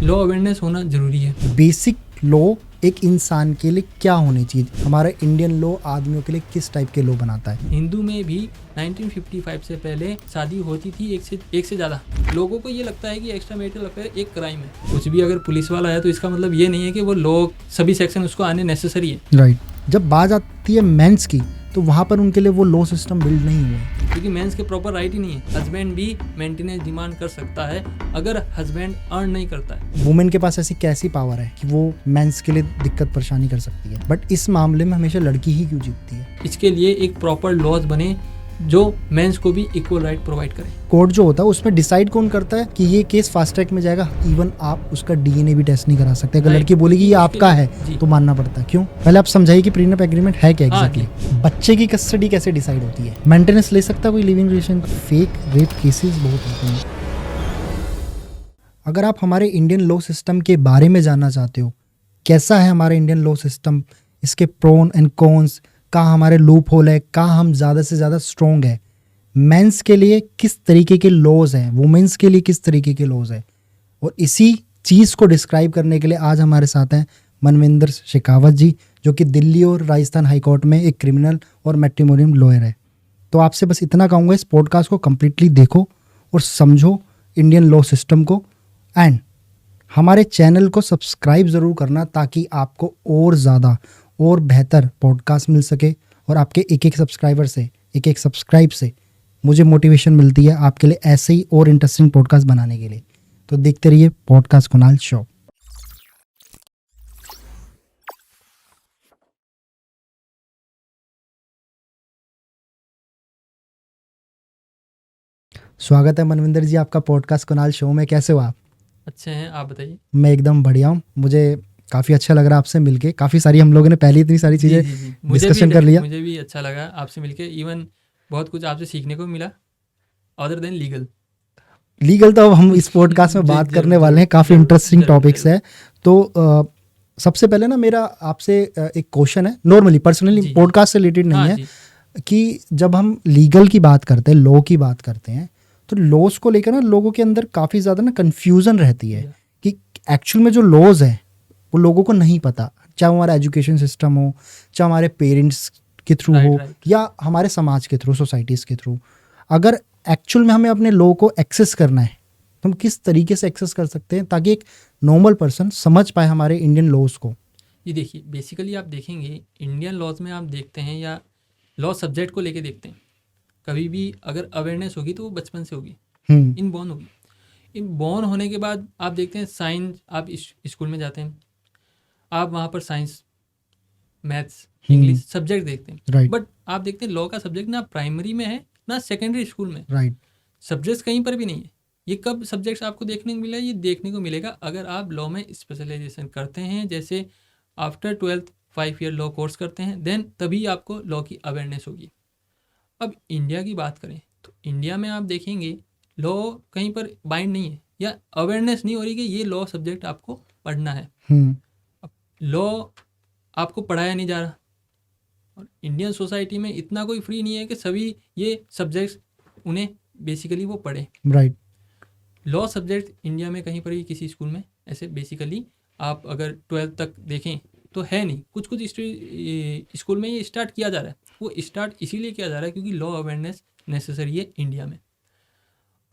Law awareness होना ज़रूरी है। बेसिक लॉ एक इंसान के लिए क्या होनी चाहिए? हमारा इंडियन लॉ आदमियों के लिए किस टाइप के लॉ बनाता है? हिंदू में भी 1955 से पहले शादी होती थी एक से ज़्यादा। लोगों को ये लगता है कि एक्स्ट्रा मैरिटल अफेयर एक क्राइम है। कुछ भी अगर पुलिस वाला है तो इसका मतलब ये नहीं है कि वो लॉ सभी सेक्शन उसको आने नेसेसरी है। राइट। जब बात आती है मेंस की, तो वहाँ पर उनके लिए वो लॉ सिस्टम बिल्ड नहीं हुआ है, क्योंकि मेंस के प्रॉपर राइट ही नहीं है। हस्बैंड भी मेंटेनेंस डिमांड कर सकता है अगर हस्बैंड अर्न नहीं करता है। वुमेन के पास ऐसी कैसी पावर है कि वो मेंस के लिए दिक्कत परेशानी कर सकती है, बट इस मामले में हमेशा लड़की ही क्यों जीतती है? इसके लिए एक प्रॉपर लॉज बने जो मेंस को भी इक्वल राइट प्रोवाइड करे। कोर्ट जो होता है उसमें डिसाइड कौन करता है कि ये केस फास्ट ट्रैक में जाएगा? इवन आप उसका डीएनए भी टेस्ट नहीं करा सकते। अगर लड़की बोलेगी ये आपका है तो मानना पड़ता है। क्यों? पहले आप समझाइए कि प्रीनप एग्रीमेंट है क्या एग्जैक्टली। बच्चे की कस्टडी कैसे डिसाइड होती है? मेंटेनेंस ले सकता है कोई living relation? Fake rape cases बहुत होते हैं। अगर आप हमारे इंडियन लॉ सिस्टम के बारे में जानना चाहते हो, कैसा है हमारा इंडियन लॉ सिस्टम, इसके प्रोन एंड कॉन्स, कहाँ हमारे लूप होल है, कहाँ हम ज़्यादा से ज़्यादा स्ट्रॉन्ग है, मेंस के लिए किस तरीके के लॉज हैं, वुमेन्स के लिए किस तरीके के लॉज हैं, और इसी चीज़ को डिस्क्राइब करने के लिए आज हमारे साथ हैं मनविंदर शेखावत जी, जो कि दिल्ली और राजस्थान हाई कोर्ट में एक क्रिमिनल और मैट्रिमोनियल लॉयर है। तो आपसे बस इतना कहूँगा, इस पॉडकास्ट को कम्प्लीटली देखो और समझो इंडियन लॉ सिस्टम को, एंड हमारे चैनल को सब्सक्राइब ज़रूर करना ताकि आपको और ज़्यादा और बेहतर पॉडकास्ट मिल सके, और आपके एक एक सब्सक्राइबर से, एक एक सब्सक्राइब से मुझे मोटिवेशन मिलती है आपके लिए ऐसे ही और इंटरेस्टिंग पॉडकास्ट बनाने के लिए। तो देखते रहिए पॉडकास्ट कुणाल शो। स्वागत है मनविंदर जी आपका पॉडकास्ट कुणाल शो में। कैसे हो आप? अच्छे हैं, आप बताइए। मैं एकदम बढ़िया हूँ। मुझे काफ़ी अच्छा लग रहा है आपसे मिलके। काफ़ी सारी हम लोगों ने पहले इतनी सारी चीज़ें डिस्कशन कर लिया। मुझे भी अच्छा लगा आपसे मिलके। इवन बहुत कुछ आपसे सीखने को मिला अदर देन लीगल तो अब हम इस पॉडकास्ट में बात करने वाले हैं। काफ़ी इंटरेस्टिंग टॉपिक्स है। तो सबसे पहले ना मेरा आपसे एक क्वेश्चन है, नॉर्मली पर्सनली पॉडकास्ट से रिलेटेड नहीं है, कि जब हम लीगल की बात करते हैं, लॉ की बात करते हैं, तो लॉज को लेकर ना लोगों के अंदर काफ़ी ज़्यादा ना कन्फ्यूज़न रहती है कि एक्चुअल में जो लॉज है वो लोगों को नहीं पता, चाहे हमारा एजुकेशन सिस्टम हो, चाहे हमारे पेरेंट्स के थ्रू हो, या हमारे समाज के थ्रू, सोसाइटीज़ के थ्रू। अगर एक्चुअल में हमें अपने लॉ को एक्सेस करना है तो हम किस तरीके से एक्सेस कर सकते हैं ताकि एक नॉर्मल पर्सन समझ पाए हमारे इंडियन लॉज को? ये देखिए, बेसिकली आप देखेंगे इंडियन लॉज में, आप देखते हैं या लॉ सब्जेक्ट को लेके देखते हैं, कभी भी अगर अवेयरनेस होगी तो वो बचपन से होगी, इनबॉर्न होगी। इनबॉर्न होने के बाद आप देखते हैं साइंस, आप स्कूल में जाते हैं, आप वहाँ पर साइंस, मैथ्स, इंग्लिश सब्जेक्ट देखते हैं, बट आप देखते हैं लॉ का सब्जेक्ट ना प्राइमरी में है ना सेकेंडरी स्कूल में। सब्जेक्ट्स कहीं पर भी नहीं है। ये कब सब्जेक्ट्स आपको देखने को मिला? ये देखने को मिलेगा अगर आप लॉ में स्पेशलाइजेशन करते हैं, जैसे after 12th 5 year law course करते हैं, देन तभी आपको लॉ की अवेयरनेस होगी। अब इंडिया की बात करें तो इंडिया में आप देखेंगे लॉ कहीं पर बाइंड नहीं है, या अवेयरनेस नहीं हो रही कि ये लॉ सब्जेक्ट आपको पढ़ना है। अब लॉ आपको पढ़ाया नहीं जा रहा, और इंडियन सोसाइटी में इतना कोई फ्री नहीं है कि सभी ये सब्जेक्ट्स उन्हें बेसिकली वो पढ़े। लॉ सब्जेक्ट इंडिया में कहीं पर भी किसी स्कूल में ऐसे बेसिकली आप अगर 12th तक देखें तो है नहीं। कुछ स्कूल में ये स्टार्ट किया जा रहा है। वो स्टार्ट इसीलिए किया जा रहा है क्योंकि लॉ अवेयरनेस नेसेसरी है इंडिया में।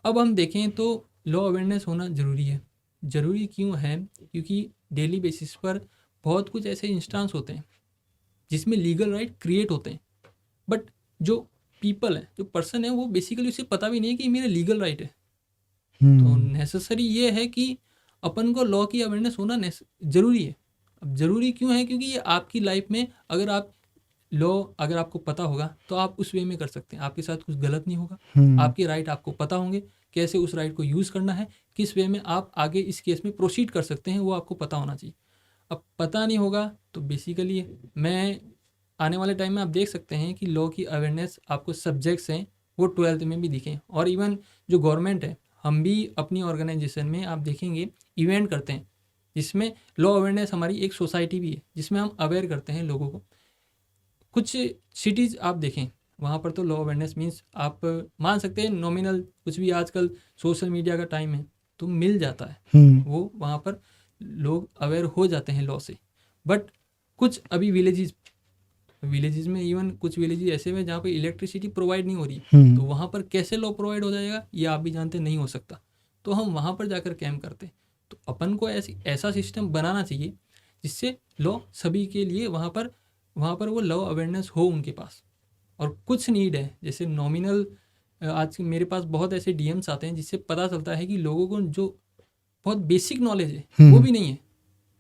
अब हम देखें तो लॉ अवेयरनेस होना ज़रूरी है। ज़रूरी क्यों है? क्योंकि डेली बेसिस पर बहुत कुछ ऐसे इंस्टांस होते हैं जिसमें लीगल राइट क्रिएट होते हैं, बट जो पीपल है, जो पर्सन है, वो बेसिकली उसे पता भी नहीं है कि मेरा लीगल राइट है। तो नेसेसरी ये है कि अपन को लॉ की अवेयरनेस होना ज़रूरी है। अब ज़रूरी क्यों है? क्योंकि ये आपकी लाइफ में अगर आप लॉ अगर आपको पता होगा तो आप उस वे में कर सकते हैं, आपके साथ कुछ गलत नहीं होगा। आपके राइट आपको पता होंगे, कैसे उस राइट को यूज़ करना है, किस वे में आप आगे इस केस में प्रोसीड कर सकते हैं, वो आपको पता होना चाहिए। अब पता नहीं होगा तो बेसिकली मैं आने वाले टाइम में आप देख सकते हैं कि लॉ की अवेयरनेस आपको सब्जेक्ट्स हैं वो 12th में भी दिखें। और इवन जो गवर्नमेंट है, हम भी अपनी ऑर्गेनाइजेशन में आप देखेंगे इवेंट करते हैं जिसमें लॉ अवेयरनेस, हमारी एक सोसाइटी भी है जिसमें हम अवेयर करते हैं लोगों को। कुछ सिटीज़ आप देखें वहाँ पर तो लॉ अवेयरनेस मीन्स आप मान सकते हैं नॉमिनल कुछ भी। आजकल सोशल मीडिया का टाइम है तो मिल जाता है, वो वहाँ पर लोग अवेयर हो जाते हैं लॉ से। बट कुछ अभी विलेजेस में इवन कुछ विलेजेस ऐसे में जहाँ पे इलेक्ट्रिसिटी प्रोवाइड नहीं हो रही, तो वहाँ पर कैसे लॉ प्रोवाइड हो जाएगा ये आप भी जानते नहीं हो सकता, तो हम वहाँ पर जाकर कैम्प करते हैं। तो अपन को ऐसा सिस्टम बनाना चाहिए जिससे लॉ सभी के लिए वहाँ पर वो लॉ अवेयरनेस हो उनके पास। और कुछ नीड है, जैसे नॉमिनल आज मेरे पास बहुत ऐसे डीएम्स आते हैं जिससे पता चलता है कि लोगों को जो बहुत बेसिक नॉलेज है वो भी नहीं है,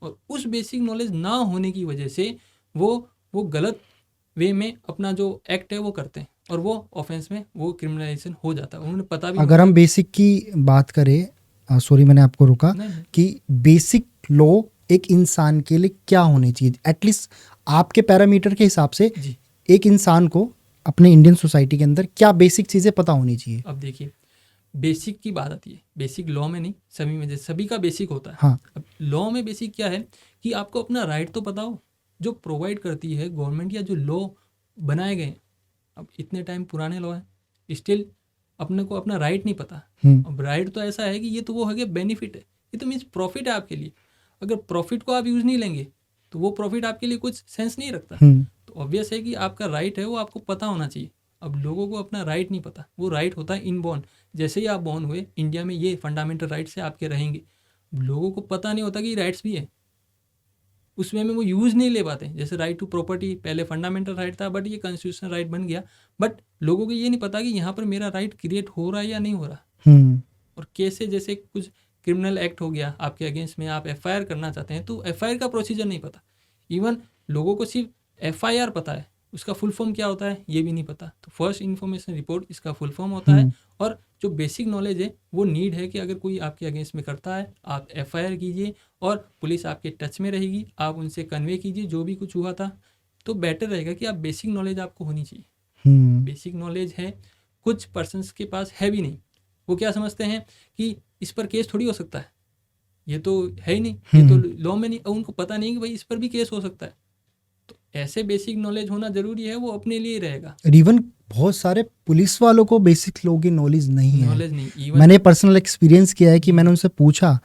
और उस बेसिक नॉलेज ना होने की वजह से वो गलत वे में अपना जो एक्ट है वो करते हैं, और वो ऑफेंस में वो क्रिमिनलाइजेशन हो जाता है, उन्हें पता भी। अगर हम बेसिक की बात करें, सॉरी मैंने आपको रोका, कि बेसिक लॉ एक इंसान के लिए क्या होनी चाहिए, एटलीस्ट आपके पैरामीटर के हिसाब से एक इंसान को अपने इंडियन सोसाइटी के अंदर क्या बेसिक चीज़ें पता होनी चाहिए। अब देखिए, बेसिक की बात आती है, बेसिक लॉ में नहीं, सभी में, सभी का बेसिक होता है। हाँ। अब लॉ में बेसिक क्या है कि आपको अपना राइट तो पता हो, जो प्रोवाइड करती है गवर्नमेंट या जो लॉ बनाए गए। अब इतने टाइम पुराने लॉ हैं, स्टिल अपने को अपना राइट नहीं पता। अब राइट तो ऐसा है कि ये तो वो है कि बेनिफिट है, ये तो मीन्स प्रॉफिट है आपके लिए। अगर प्रॉफिट को आप यूज़ नहीं लेंगे तो वो प्रॉफिट आपके लिए कुछ सेंस नहीं रखता। तो ऑब्वियस है कि आपका राइट है वो आपको पता होना चाहिए। अब लोगों को अपना राइट नहीं पता, वो राइट होता है इनबॉर्न। जैसे ही आप बॉर्न हुए इंडिया में, ये फंडामेंटल राइट्स से आपके रहेंगे। लोगों को पता नहीं होता कि राइट्स भी है, उस वे में वो यूज़ नहीं ले पाते। जैसे राइट टू प्रॉपर्टी पहले फंडामेंटल राइट था, बट ये कॉन्स्टिट्यूशनल राइट बन गया। बट लोगों को ये नहीं पता कि यहाँ पर मेरा राइट क्रिएट हो रहा है या नहीं हो रहा। और कैसे, जैसे कुछ क्रिमिनल एक्ट हो गया आपके अगेंस्ट में, आप एफआईआर करना चाहते हैं तो एफआईआर का प्रोसीजर नहीं पता। इवन लोगों को सिर्फ एफआईआर पता है, उसका फुल फॉर्म क्या होता है ये भी नहीं पता। तो फर्स्ट इन्फॉर्मेशन रिपोर्ट इसका फुल फॉर्म होता है। और जो बेसिक नॉलेज है वो नीड है कि अगर कोई आपके अगेंस्ट में करता है आप एफआईआर कीजिए, और पुलिस आपके टच में रहेगी, आप उनसे कन्वे कीजिए जो भी कुछ हुआ था। तो बेटर रहेगा कि आप बेसिक नॉलेज आपको होनी चाहिए। बेसिक नॉलेज है, कुछ पर्सन्स के पास है भी नहीं। वो क्या समझते हैं कि इस पर केस थोड़ी हो सकता है, ये तो है ही नहीं, ये तो लॉ में नहीं, उनको पता नहीं कि भाई इस पर भी केस हो सकता है। तो ऐसे बेसिक नॉलेज होना जरूरी है, वो अपने लिए रहेगा। इवन बहुत सारे पुलिस वालों को बेसिक लॉ की नॉलेज नहीं है। नहीं, मैंने पर्सनल एक्सपीरियंस किया है कि मैंने उनसे पूछा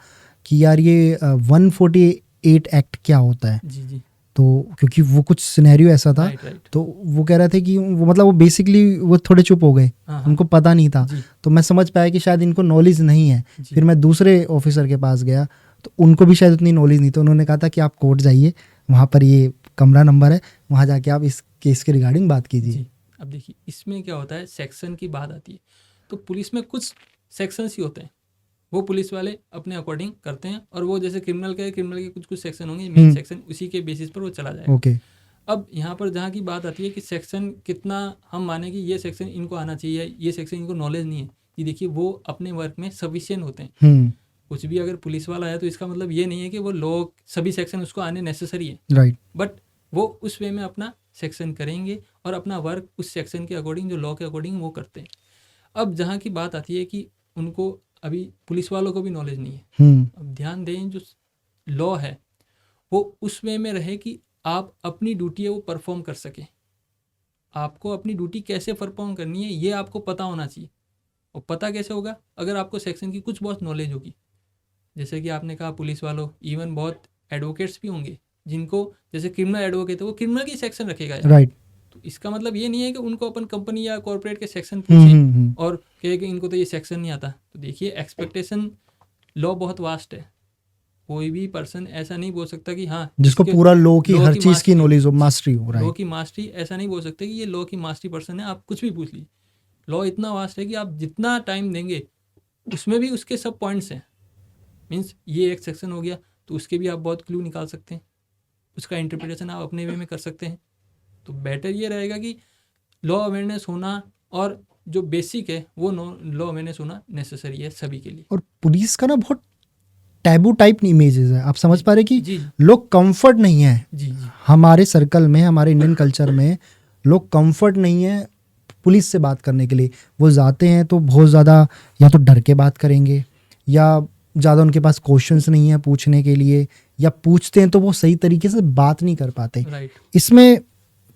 कि यार ये 148 एक्ट क्या होता है। जी। तो क्योंकि वो कुछ सिनेरियो ऐसा था, राइट। तो वो कह रहे थे कि वो मतलब वो बेसिकली वो थोड़े चुप हो गए, उनको पता नहीं था। तो मैं समझ पाया कि शायद इनको नॉलेज नहीं है। फिर मैं दूसरे ऑफिसर के पास गया तो उनको भी शायद उतनी नॉलेज नहीं। तो उन्होंने कहा था कि आप कोर्ट जाइए, वहाँ पर ये कमरा नंबर है, वहाँ जाके आप इस केस के रिगार्डिंग बात कीजिए। अब देखिए इसमें क्या होता है, सेक्शन की बात आती है। तो पुलिस में कुछ सेक्शंस ही होते हैं, वो पुलिस वाले अपने अकॉर्डिंग करते हैं। और वो जैसे क्रिमिनल के कुछ सेक्शन होंगे, मेन सेक्शन, उसी के बेसिस पर वो चला जाएगा। ओके। अब यहाँ पर जहाँ की बात आती है कि सेक्शन कितना हम माने कि ये सेक्शन इनको आना चाहिए, ये सेक्शन इनको नॉलेज नहीं है, ये देखिए वो अपने वर्क में सफिशिएंट होते हैं। कुछ भी अगर पुलिस वाला है तो इसका मतलब ये नहीं है कि वो लोग सभी सेक्शन उसको आने नेसेसरी है। राइट। बट वो उस वे में अपना सेक्शन करेंगे और अपना वर्क उस सेक्शन के अकॉर्डिंग, जो लॉ के अकॉर्डिंग वो करते हैं। अब जहाँ की बात आती है कि उनको अभी पुलिस वालों को भी नॉलेज नहीं है। अब ध्यान दें, जो लॉ है वो उस वे में रहे कि आप अपनी ड्यूटी है वो परफॉर्म कर सकें। आपको अपनी ड्यूटी कैसे परफॉर्म करनी है ये आपको पता होना चाहिए। और पता कैसे होगा, अगर आपको सेक्शन की कुछ बहुत नॉलेज होगी। जैसे कि आपने कहा पुलिस वालों, इवन बहुत एडवोकेट्स भी होंगे जिनको, जैसे क्रिमिनल एडवोकेट है वो क्रिमिनल की सेक्शन रखेगा। राइट। तो इसका मतलब ये नहीं है कि उनको अपन कंपनी या कॉर्पोरेट के सेक्शन पूछें और कहे कि इनको तो ये सेक्शन नहीं आता। तो देखिए एक्सपेक्टेशन, लॉ बहुत वास्ट है। कोई भी पर्सन ऐसा नहीं बोल सकता कि हाँ जिसको पूरा लॉ की हर चीज की नॉलेज हो, मास्टरी हो। लॉ की मास्टरी ऐसा नहीं बोल सकते कि ये लॉ की मास्टरी पर्सन है, आप कुछ भी पूछ लीजिए। लॉ इतना वास्ट है कि आप जितना टाइम देंगे उसमें भी उसके सब पॉइंट्स हैं। मीन्स ये एक सेक्शन हो गया तो उसके भी आप बहुत क्लू निकाल सकते हैं, उसका इंटरप्रिटेशन आप अपने वे में कर सकते हैं। तो बेटर ये रहेगा कि लॉ अवेयरनेस होना और जो बेसिक है वो लॉ अवेयरनेस होना नेसेसरी है सभी के लिए। और पुलिस का ना बहुत टैबू टाइप इमेजेस है, आप समझ पा रहे कि लोग कंफर्ट नहीं है। जी। हमारे सर्कल में, हमारे इंडियन कल्चर में लोग कंफर्ट नहीं है पुलिस से बात करने के लिए। वो जाते हैं तो बहुत ज़्यादा या तो डर के बात करेंगे, या ज़्यादा उनके पास क्वेश्चंस नहीं है पूछने के लिए, या पूछते हैं तो वो सही तरीके से बात नहीं कर पाते। इसमें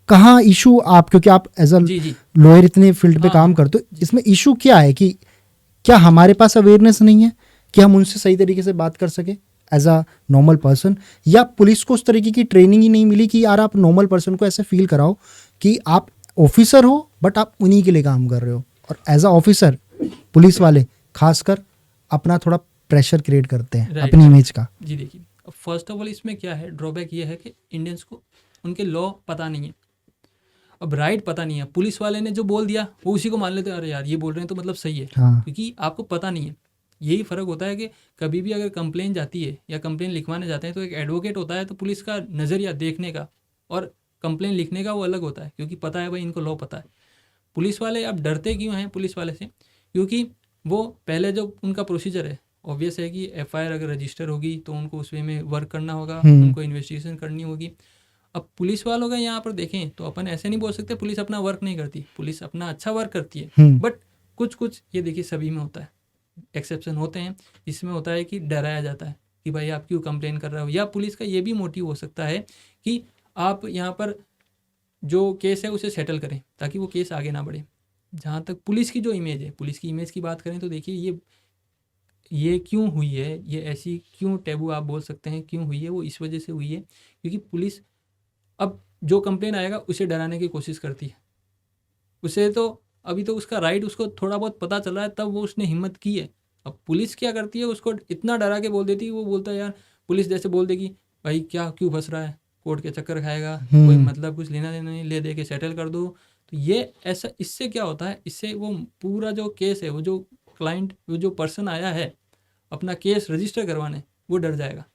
कहाँ इशू, आप क्योंकि आप एज अ लॉयर इतने फील्ड पे काम करते हो, इसमें इशू क्या है कि क्या हमारे पास अवेयरनेस नहीं है, कि हम उनसे सही तरीके से बात कर सके एज अ नॉर्मल पर्सन, या पुलिस को उस तरीके की ट्रेनिंग ही नहीं मिली कि यार आप नॉर्मल पर्सन को ऐसे फील कराओ कि आप ऑफिसर हो बट आप उन्हीं के लिए काम कर रहे हो, और एज अ ऑफिसर पुलिस वाले खासकर अपना थोड़ा प्रेशर क्रिएट करते हैं Right. अपनी इमेज का। जी देखिए, अब फर्स्ट ऑफ ऑल इसमें क्या है, ड्रॉबैक ये है कि इंडियंस को उनके लॉ पता नहीं है, अब राइट पता नहीं है। पुलिस वाले ने जो बोल दिया वो उसी को मान लेते हैं, अरे यार ये बोल रहे हैं तो मतलब सही है, हाँ। क्योंकि आपको पता नहीं है। यही फ़र्क होता है कि कभी भी अगर कंप्लेन जाती है या कंप्लेन लिखवाने जाते हैं तो एक एडवोकेट होता है, तो पुलिस का नज़रिया देखने का और कंप्लेन लिखने का वो अलग होता है, क्योंकि पता है भाई इनको लॉ पता है। पुलिस वाले अब डरते क्यों हैं पुलिस वाले से, क्योंकि वो पहले जो उनका प्रोसीजर है, ऑब्वियस है कि एफआईआर अगर रजिस्टर होगी तो उनको उस वे में वर्क करना होगा, उनको इन्वेस्टिगेशन करनी होगी। अब पुलिस वालों का यहाँ पर देखें तो अपन ऐसे नहीं बोल सकते पुलिस अपना वर्क नहीं करती, पुलिस अपना अच्छा वर्क करती है, बट कुछ कुछ ये देखिए सभी में होता है, एक्सेप्शन होते हैं, इसमें होता है कि डराया जाता है कि भाई आप क्यों कंप्लेन कर रहे हो, या पुलिस का ये भी मोटिव हो सकता है कि आप यहाँ पर जो केस है उसे सेटल करें ताकि वो केस आगे ना बढ़े। जहाँ तक पुलिस की जो इमेज है, पुलिस की इमेज की बात करें तो देखिए ये क्यों हुई है, ये ऐसी क्यों टैबू आप बोल सकते हैं क्यों हुई है, वो इस वजह से हुई है क्योंकि पुलिस अब जो कंप्लेन आएगा उसे डराने की कोशिश करती है। उसे तो अभी तो उसका राइट उसको थोड़ा बहुत पता चल रहा है, तब वो उसने हिम्मत की है। अब पुलिस क्या करती है, उसको इतना डरा के बोल देती है, वो बोलता है यार, पुलिस जैसे बोल देगी भाई क्या क्यों फंस रहा है, कोर्ट के चक्कर खाएगा, कोई मतलब कुछ लेना देना नहीं, ले दे के सेटल कर दो। तो ये ऐसा, इससे क्या होता है, इससे वो पूरा जो केस है, वो जो क्लाइंट, वो जो पर्सन आया है अपना केस रजिस्टर करवाने, वो डर जाएगा।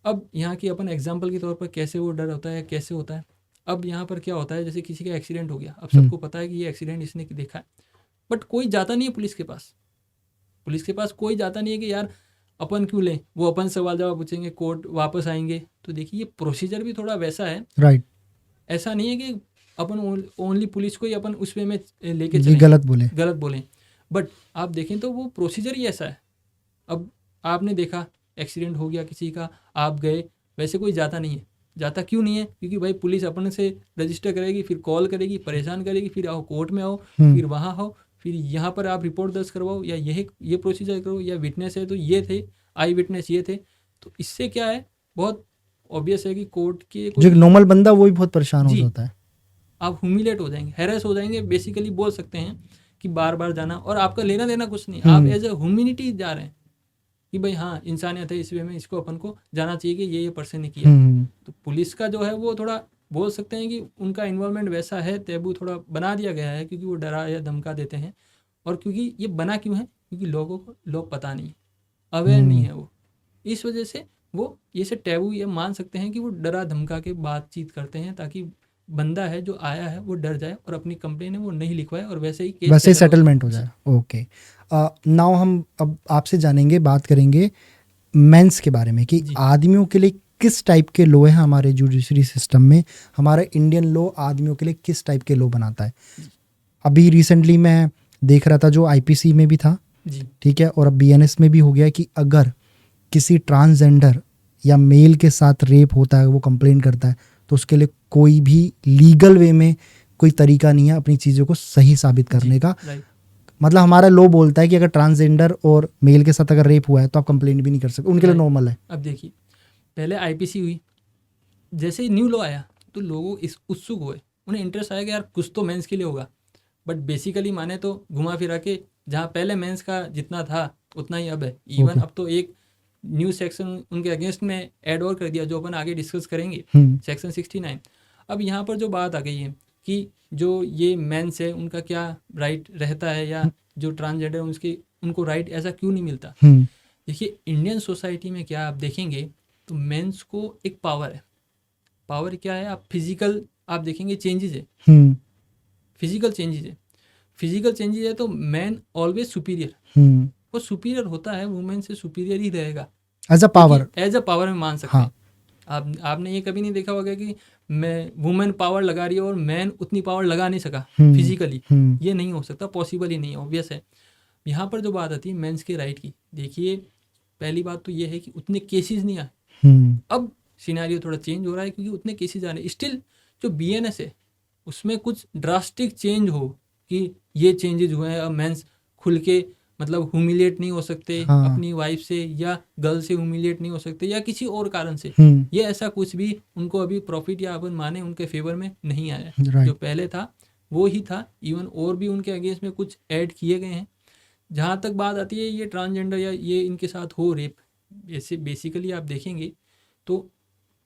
अब यहाँ की अपन एग्जाम्पल के तौर पर कैसे वो डर होता है, कैसे होता है। अब यहाँ पर क्या होता है, जैसे किसी का एक्सीडेंट हो गया, अब सबको पता है कि ये एक्सीडेंट इसने देखा है, बट कोई जाता नहीं है पुलिस के पास। पुलिस के पास कोई जाता नहीं है कि यार अपन क्यों लें, वो अपन सवाल जवाब पूछेंगे, कोर्ट वापस आएंगे। तो देखिए ये प्रोसीजर भी थोड़ा वैसा है, राइट। ऐसा नहीं है कि अपन ओनली पुलिस को ही अपन उस वे में लेके ये गलत बोले। बट आप देखें तो वो प्रोसीजर ही ऐसा है। अब आपने देखा एक्सीडेंट हो गया किसी का, आप गए, वैसे कोई जाता नहीं है। जाता क्यों नहीं है, क्योंकि भाई पुलिस अपने से रजिस्टर करेगी, फिर कॉल करेगी, परेशान करेगी, फिर आओ कोर्ट में आओ, फिर वहाँ आओ, फिर यहाँ पर आप रिपोर्ट दर्ज करवाओ, या ये प्रोसीजर करो, या विटनेस है तो ये थे, आई विटनेस ये थे। तो इससे क्या है, बहुत ऑब्वियस है कि कोर्ट के जो नॉर्मल बंदा वो भी बहुत परेशान हो जाता है। आप ह्यूमिलेट हो जाएंगे, हैरेस हो जाएंगे, बेसिकली बोल सकते हैं कि बार बार जाना, और आपका लेना देना कुछ नहीं, आप एज ए ह्यूमैनिटी जा रहे हैं कि भाई हाँ इंसानियत है, इस वे में इसको अपन को जाना चाहिए कि ये पर्सन ने किया। तो पुलिस का जो है वो थोड़ा बोल सकते हैं कि उनका इन्वॉल्वमेंट वैसा है, तैबू थोड़ा बना दिया गया है, क्योंकि वो डरा या धमका देते हैं। और क्योंकि ये बना क्यों है, क्योंकि लोगों को लोग पता नहीं है, अवेयर नहीं है वो, इस वजह से वो ये से टैबू ये मान सकते हैं कि वो डरा धमका के बातचीत करते हैं, ताकि बंदा है जो आया है वो डर जाए और अपनी कंप्लेन है वो नहीं लिखवाए, और वैसे ही सेटलमेंट हो जाए। ओके, नाउ हम अब आपसे जानेंगे, बात करेंगे मेंस के बारे में कि आदमियों के लिए किस टाइप के लॉ है हमारे जुडिशरी सिस्टम में। हमारा इंडियन लॉ आदमियों के लिए किस टाइप के लॉ बनाता है। अभी रिसेंटली मैं देख रहा था, जो आईपीसी में भी था, ठीक है, और अब बीएनएस में भी हो गया कि अगर किसी ट्रांसजेंडर या मेल के साथ रेप होता है, वो कंप्लेन करता है, तो उसके लिए कोई भी लीगल वे में कोई तरीका नहीं है अपनी चीज़ों को सही साबित करने का। मतलब हमारा लॉ बोलता है कि अगर ट्रांसजेंडर और मेल के साथ अगर रेप हुआ है तो आप कंप्लेंट भी नहीं कर सकते, उनके लिए नॉर्मल है। अब देखिए, पहले आईपीसी हुई, जैसे ही न्यू लॉ आया तो लोगों इस उत्सुक हुए, उन्हें इंटरेस्ट आया कि यार कुछ तो मेंस के लिए होगा। बट बेसिकली माने तो घुमा फिरा के जहाँ पहले मेंस का जितना था उतना ही अब है। इवन अब तो एक न्यू सेक्शन उनके अगेंस्ट में ऐड और कर दिया, जो अपन आगे डिस्कस करेंगे, सेक्शन 69। अब यहाँ पर जो बात आ गई है कि जो ये मेंस है उनका क्या राइट रहता है, या जो ट्रांसजेंडर उनको राइट ऐसा क्यों नहीं मिलता। देखिए इंडियन सोसाइटी में क्या आप देखेंगे तो मेंस को एक पावर है। पावर क्या है, आप फिजिकल आप देखेंगे चेंजेस है, फिजिकल चेंजेस है तो मैन ऑलवेज सुपीरियर, वो सुपीरियर होता है, वुमेन से सुपीरियर ही रहेगा एज अ पावर में मान सकते हैं। आपने ये कभी नहीं देखा होगा कि मैं वुमेन पावर लगा रही है और मैन उतनी पावर लगा नहीं सका फिजिकली, ये नहीं हो सकता, पॉसिबल ही नहीं है, ऑब्वियस है। यहाँ पर जो बात आती है मेंस के राइट की, देखिए पहली बात तो ये है कि उतने केसेस नहीं आए। अब सिनेरियो थोड़ा चेंज हो रहा है, क्योंकि उतने केसेस आ रहे हैं। स्टिल जो बीएनएस है उसमें कुछ ड्रास्टिक चेंज हो कि ये चेंजेस हुए हैं, अब मेंस खुल के मतलब ह्यूमिलिएट नहीं हो सकते हाँ। अपनी वाइफ से, या गर्ल से ह्यूमिलिएट नहीं हो सकते, या किसी और कारण से। ये ऐसा कुछ भी उनको अभी प्रॉफिट या अपन माने उनके फेवर में नहीं आया है। Right. जो पहले था वो ही था, इवन और भी उनके अगेंस्ट में कुछ ऐड किए गए हैं। जहाँ तक बात आती है ये ट्रांसजेंडर या ये इनके साथ हो रेप, ऐसे बेसिकली आप देखेंगे तो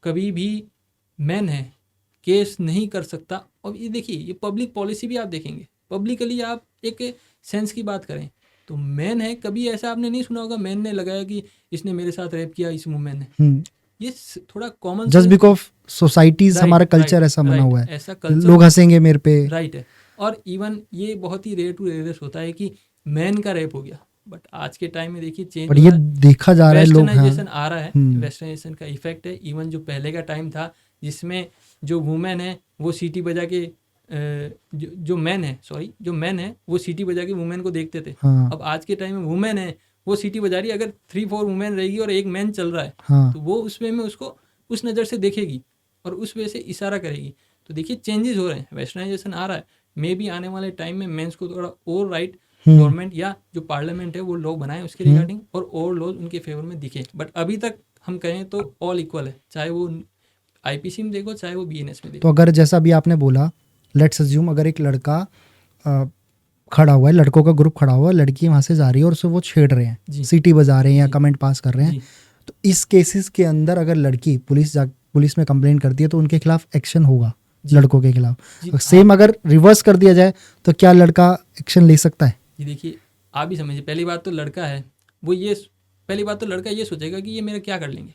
कभी भी मैन है केस नहीं कर सकता। और ये देखिए ये पब्लिक पॉलिसी भी आप देखेंगे, पब्लिकली आप एक सेंस की बात करें तो मैन है, कभी ऐसा आपने नहीं सुना होगा मैन ने लगाया कि इसने मेरे साथ रेप किया इस वुमेन ने। ये थोड़ा कॉमन जस्ट बिकॉज सोसाइटीज, हमारा कल्चर ऐसा बना हुआ है, ऐसा कल्चर लोग हंसेंगे मेरे पे। राइट है। और इवन ये बहुत ही रेयर टू रेयरेस्ट होता है कि मैन का रेप हो गया, बट आज के टाइम में देखिए चेंज, पर ये देखा जा रहा है, लोग वेस्टर्नाइजेशन आ रहा है, वेस्टर्नाइजेशन का इफेक्ट है। इवन जो पहले का टाइम था जिसमें जो वुमेन है वो सीटी बजा के जो मैन है वो सीटी बजा के वुमेन को देखते थे। अब आज के टाइम में वुमेन है वो सीटी बजा रही है, अगर 3-4 वुमेन रहेगी और एक मैन चल रहा है तो वो उस वे में उसको उस नज़र से देखेगी और उस वे से इशारा करेगी। तो देखिए चेंजेस हो रहे हैं, वेस्टर्नाइजेशन आ रहा है। मे बी आने वाले टाइम में मेंस को थोड़ा और राइट गवर्नमेंट या जो पार्लियामेंट है वो लॉ बनाए उसके रिगार्डिंग, और लॉ उनके फेवर में दिखे। बट अभी तक हम कहें तो ऑल इक्वल है, चाहे वो आईपीसी में देखो चाहे वो बीएनएस में देखो। तो अगर जैसा अभी आपने बोला, लेट्स अज्यूम अगर एक लड़का खड़ा हुआ है, लड़कों का ग्रुप खड़ा हुआ है, लड़की वहाँ से जा रही है और उसे वो छेड़ रहे हैं, सीटी बजा रहे हैं या कमेंट पास कर रहे हैं, तो इस केसेस के अंदर अगर लड़की पुलिस में कंप्लेंट करती है तो उनके खिलाफ एक्शन होगा, लड़कों के खिलाफ। सेम अगर रिवर्स कर दिया जाए तो क्या लड़का एक्शन ले सकता है? जी देखिए आप भी समझिए, पहली बात तो लड़का है वो लड़का ये सोचेगा कि ये मेरा क्या कर लेंगे।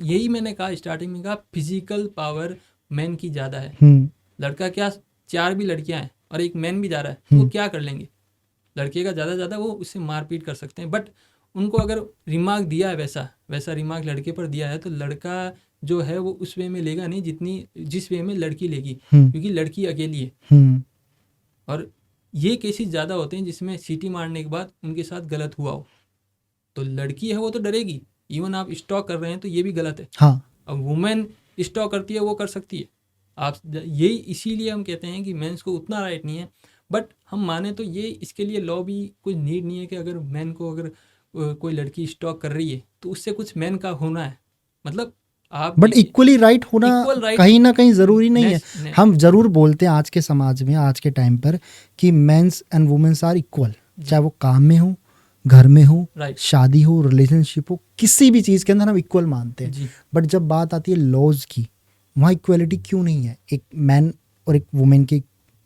यही मैंने कहा स्टार्टिंग में, कहा फिजिकल पावर मैन की ज़्यादा है। लड़का क्या 4 भी लड़कियां हैं और एक मैन भी जा रहा है तो वो क्या कर लेंगे, लड़के का ज़्यादा वो उससे मारपीट कर सकते हैं। बट उनको अगर रिमार्क दिया है वैसा रिमार्क लड़के पर दिया है तो लड़का जो है वो उस वे में लेगा नहीं जिस वे में लड़की लेगी, क्योंकि लड़की अकेली है। और ये केसेस ज़्यादा होते हैं जिसमें सीटी मारने के बाद उनके साथ गलत हुआ हो, तो लड़की है वो तो डरेगी। इवन आप स्टॉक कर रहे हैं तो ये भी गलत है। अब वुमेन स्टॉक करती है वो कर सकती है, आप यही इसीलिए हम कहते हैं कि मेंस को उतना राइट नहीं है। बट हम माने तो ये इसके लिए लॉ भी कुछ नीड नहीं है कि अगर मैन को अगर कोई लड़की स्टॉक कर रही है तो उससे कुछ मैन का होना है, मतलब आप बट इक्वली राइट होना कहीं ना कहीं ज़रूरी नहीं है। हम ज़रूर बोलते हैं आज के समाज में, आज के टाइम पर, कि mens and womens are equal, चाहे वो काम में हो, घर में हो, शादी हो, रिलेशनशिप हो, किसी भी चीज़ के अंदर हम इक्वल मानते हैं। बट जब बात आती है लॉज की, वहाँ इक्वलिटी क्यों नहीं है एक मैन और एक वुमेन के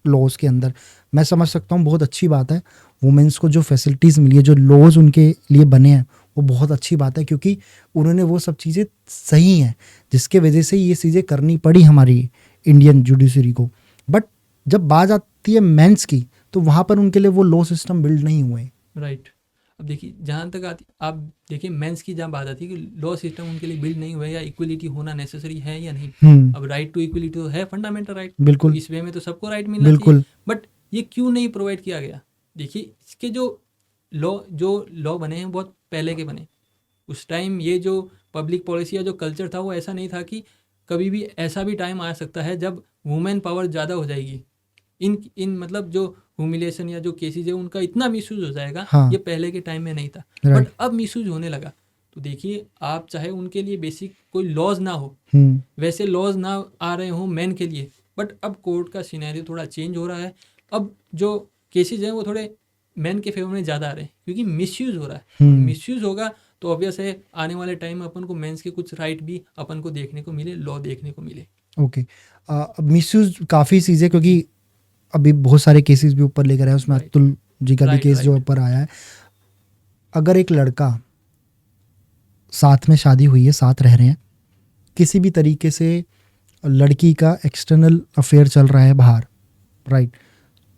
लॉज के अंदर? मैं समझ सकता हूँ, बहुत अच्छी बात है वुमेन्स को जो फैसिलिटीज़ मिली है, जो लॉज उनके लिए बने हैं वो बहुत अच्छी बात है, क्योंकि उन्होंने वो सब चीज़ें सही हैं जिसके वजह से ये चीज़ें करनी पड़ी हमारी इंडियन जुडिशरी को। बट जब बात आती है मेंस की तो वहाँ पर उनके लिए वो लॉ सिस्टम बिल्ड नहीं हुए। राइट। अब देखिए जहाँ तक आती, आप देखिए मेंस की जहाँ बात आती है कि लॉ सिस्टम उनके लिए बिल्ड नहीं हुआ या इक्वलिटी होना नेसेसरी है या नहीं। अब राइट टू इक्वलिटी तो है, फंडामेंटल राइट, बिल्कुल, तो इस वे में तो सबको राइट मिलना चाहिए। बट ये क्यों नहीं प्रोवाइड किया गया? देखिए इसके जो लॉ बने हैं बहुत पहले के बने, उस टाइम ये जो पब्लिक पॉलिसी या जो कल्चर था वो ऐसा नहीं था कि कभी भी ऐसा भी टाइम आ सकता है जब वुमेन पावर ज़्यादा हो जाएगी, इन मतलब जो ह्यूमिलिएशन या जो केसेस है उनका इतना मिसयूज हो जाएगा। ये पहले के टाइम में नहीं था, बट अब मिसयूज होने लगा। तो देखिए आप चाहे उनके लिए बेसिक कोई लॉज ना हो, वैसे लॉज ना आ रहे हों मैन के लिए, बट अब कोर्ट का सिनेरियो थोड़ा चेंज हो रहा है। अब जो केसेस हैं वो थोड़े मैन के फेवर में ज़्यादा आ रहे हैं क्योंकि मिसयूज हो रहा है। मिसयूज होगा तो ऑब्वियस है आने वाले टाइम में अपन को मेंस के कुछ राइट भी अपन को देखने को मिले, लॉ देखने को मिले। ओके, अब मिसयूज काफ़ी चीज़ें, क्योंकि अभी बहुत सारे केसेस भी ऊपर लेकर आए, उसमें अतुल जी का भी केस जो ऊपर आया है। अगर एक लड़का साथ में शादी हुई है, साथ रह रहे हैं, किसी भी तरीके से लड़की का एक्सटर्नल अफेयर चल रहा है बाहर, राइट,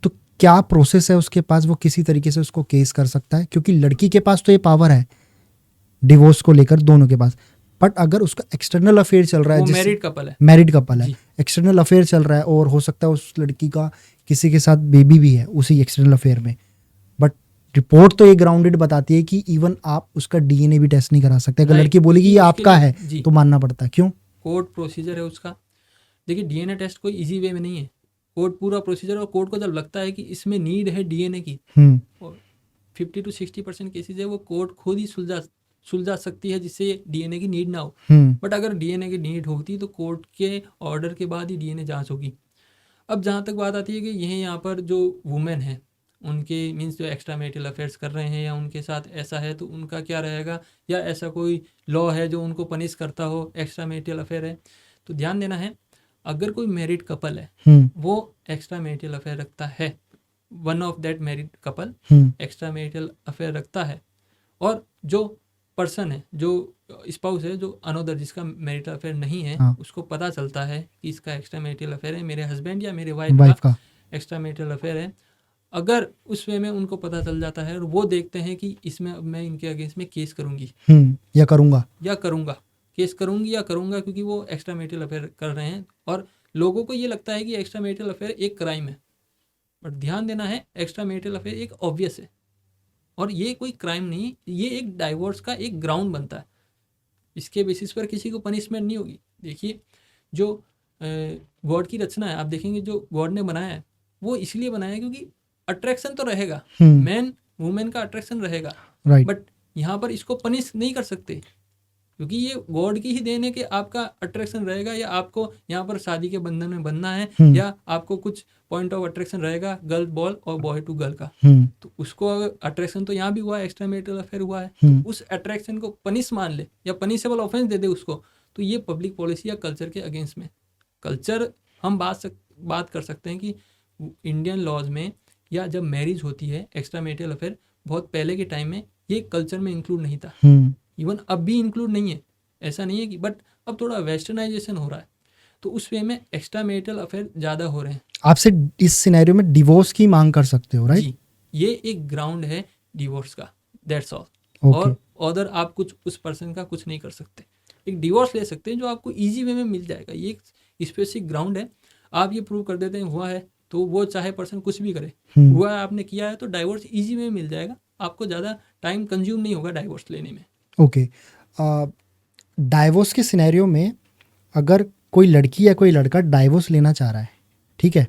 तो क्या प्रोसेस है उसके पास? वो किसी तरीके से उसको केस कर सकता है, क्योंकि लड़की के पास तो ये पावर है डिवोर्स को लेकर, दोनों के पास। बट अगर उसका एक्सटर्नल अफेयर चल रहा है, मैरिड कपल है, एक्सटर्नल अफेयर चल रहा है, और हो सकता है उस लड़की का किसी के साथ बेबी भी है उसी एक्सटर्नल अफेयर में, बट रिपोर्ट तो ये ग्राउंडेड बताती है कि इवन आप उसका डीएनए भी टेस्ट नहीं करा सकते। अगर लड़की बोलेगी ये आपका है तो मानना पड़ता है। क्यों? कोर्ट प्रोसीजर है उसका। देखिए डीएनए टेस्ट कोई इजी वे में नहीं है, कोर्ट पूरा प्रोसीजर, और कोर्ट को जब लगता है कि इसमें नीड है डीएनए की, 50-60% केसेस है वो कोर्ट खुद ही सुलझा सकती है, जिससे डीएनए की नीड ना हो। बट अगर डीएनए की नीड होती तो कोर्ट के ऑर्डर के बाद ही डीएनए जांच होगी। अब जहाँ तक बात आती है कि यह यहाँ पर जो वुमेन है उनके मीन्स जो एक्स्ट्रा मैरिटल अफेयर्स कर रहे हैं या उनके साथ ऐसा है तो उनका क्या रहेगा, या ऐसा कोई लॉ है जो उनको पनिश करता हो, एक्स्ट्रा मैरिटल अफेयर है। तो ध्यान देना है, अगर कोई मैरिड कपल है वो एक्स्ट्रा मैरिटल अफेयर रखता है, one of that married couple extra marital affair रखता है, और जो पर्सन है, जो स्पाउस है, जो अनोदर जिसका मैरिटल अफेयर नहीं है, उसको पता चलता है कि इसका एक्स्ट्रा मैरिटल अफेयर है, मेरे हस्बैंड या मेरे वाइफ का एक्स्ट्रा मैरिटल अफेयर है, अगर उस वे में उनको पता चल जाता है और वो देखते हैं कि इसमें अब मैं इनके अगेंस्ट में केस करूंगी या करूंगा केस करूंगी या करूंगा, क्योंकि वो एक्स्ट्रा मैरिटल अफेयर कर रहे हैं। और लोगों को ये लगता है कि एक्स्ट्रा मैरिटल अफेयर एक क्राइम है, बट ध्यान देना है एक्स्ट्रा मैरिटल अफेयर एक ऑब्वियस है और ये कोई क्राइम नहीं, ये एक डाइवोर्स का एक ग्राउंड बनता है। इसके बेसिस पर किसी को पनिशमेंट नहीं होगी। देखिए, जो गॉड की रचना है, आप देखेंगे जो गॉड ने बनाया है वो इसलिए बनाया है क्योंकि अट्रैक्शन तो रहेगा, मैन वुमेन का अट्रैक्शन रहेगा, बट यहाँ पर इसको पनिश नहीं कर सकते क्योंकि ये गॉड की ही देन है कि आपका अट्रैक्शन रहेगा, या आपको यहाँ पर शादी के बंधन में बंधना है, या आपको कुछ पॉइंट ऑफ अट्रैक्शन रहेगा गर्ल बॉय और बॉय टू गर्ल का, तो उसको अट्रैक्शन तो यहाँ भी हुआ है, एक्स्ट्रा मैरिटल अफेयर हुआ है, तो उस अट्रैक्शन को पनिश मान ले या पनिशेबल ऑफेंस दे दे उसको, तो ये पब्लिक पॉलिसी या कल्चर के अगेंस्ट में। कल्चर हम बात कर सकते हैं कि इंडियन लॉज में या जब मैरिज होती है एक्स्ट्रा मैरिटल अफेयर बहुत पहले के टाइम में ये कल्चर में इंक्लूड नहीं था, इवन अब भी इंक्लूड नहीं है, ऐसा नहीं है कि, बट अब थोड़ा वेस्टर्नाइजेशन हो रहा है, तो उस वे में एक्स्ट्रा मैरिटल अफेयर ज़्यादा हो रहे हैं। आपसे इस सिनेरियो में डिवोर्स की मांग कर सकते हो, राइट? जी, ये एक ग्राउंड है डिवोर्स का, दैट्स ऑल। और अदर आप कुछ उस पर्सन का कुछ नहीं कर सकते, एक डिवोर्स ले सकते हैं जो आपको ईजी वे में मिल जाएगा, ये एक स्पेसिफिक ग्राउंड है। आप ये प्रूव कर देते हैं हुआ है, तो वो चाहे पर्सन कुछ भी करे, हुआ है आपने किया है, तो डाइवोर्स ईजी में मिल जाएगा, आपको ज़्यादा टाइम कंज्यूम नहीं होगा डाइवोर्स लेने में। ओके, डाइवोर्स के सिनेरियो में अगर कोई लड़की या कोई लड़का डाइवोर्स लेना चाह रहा है, ठीक है,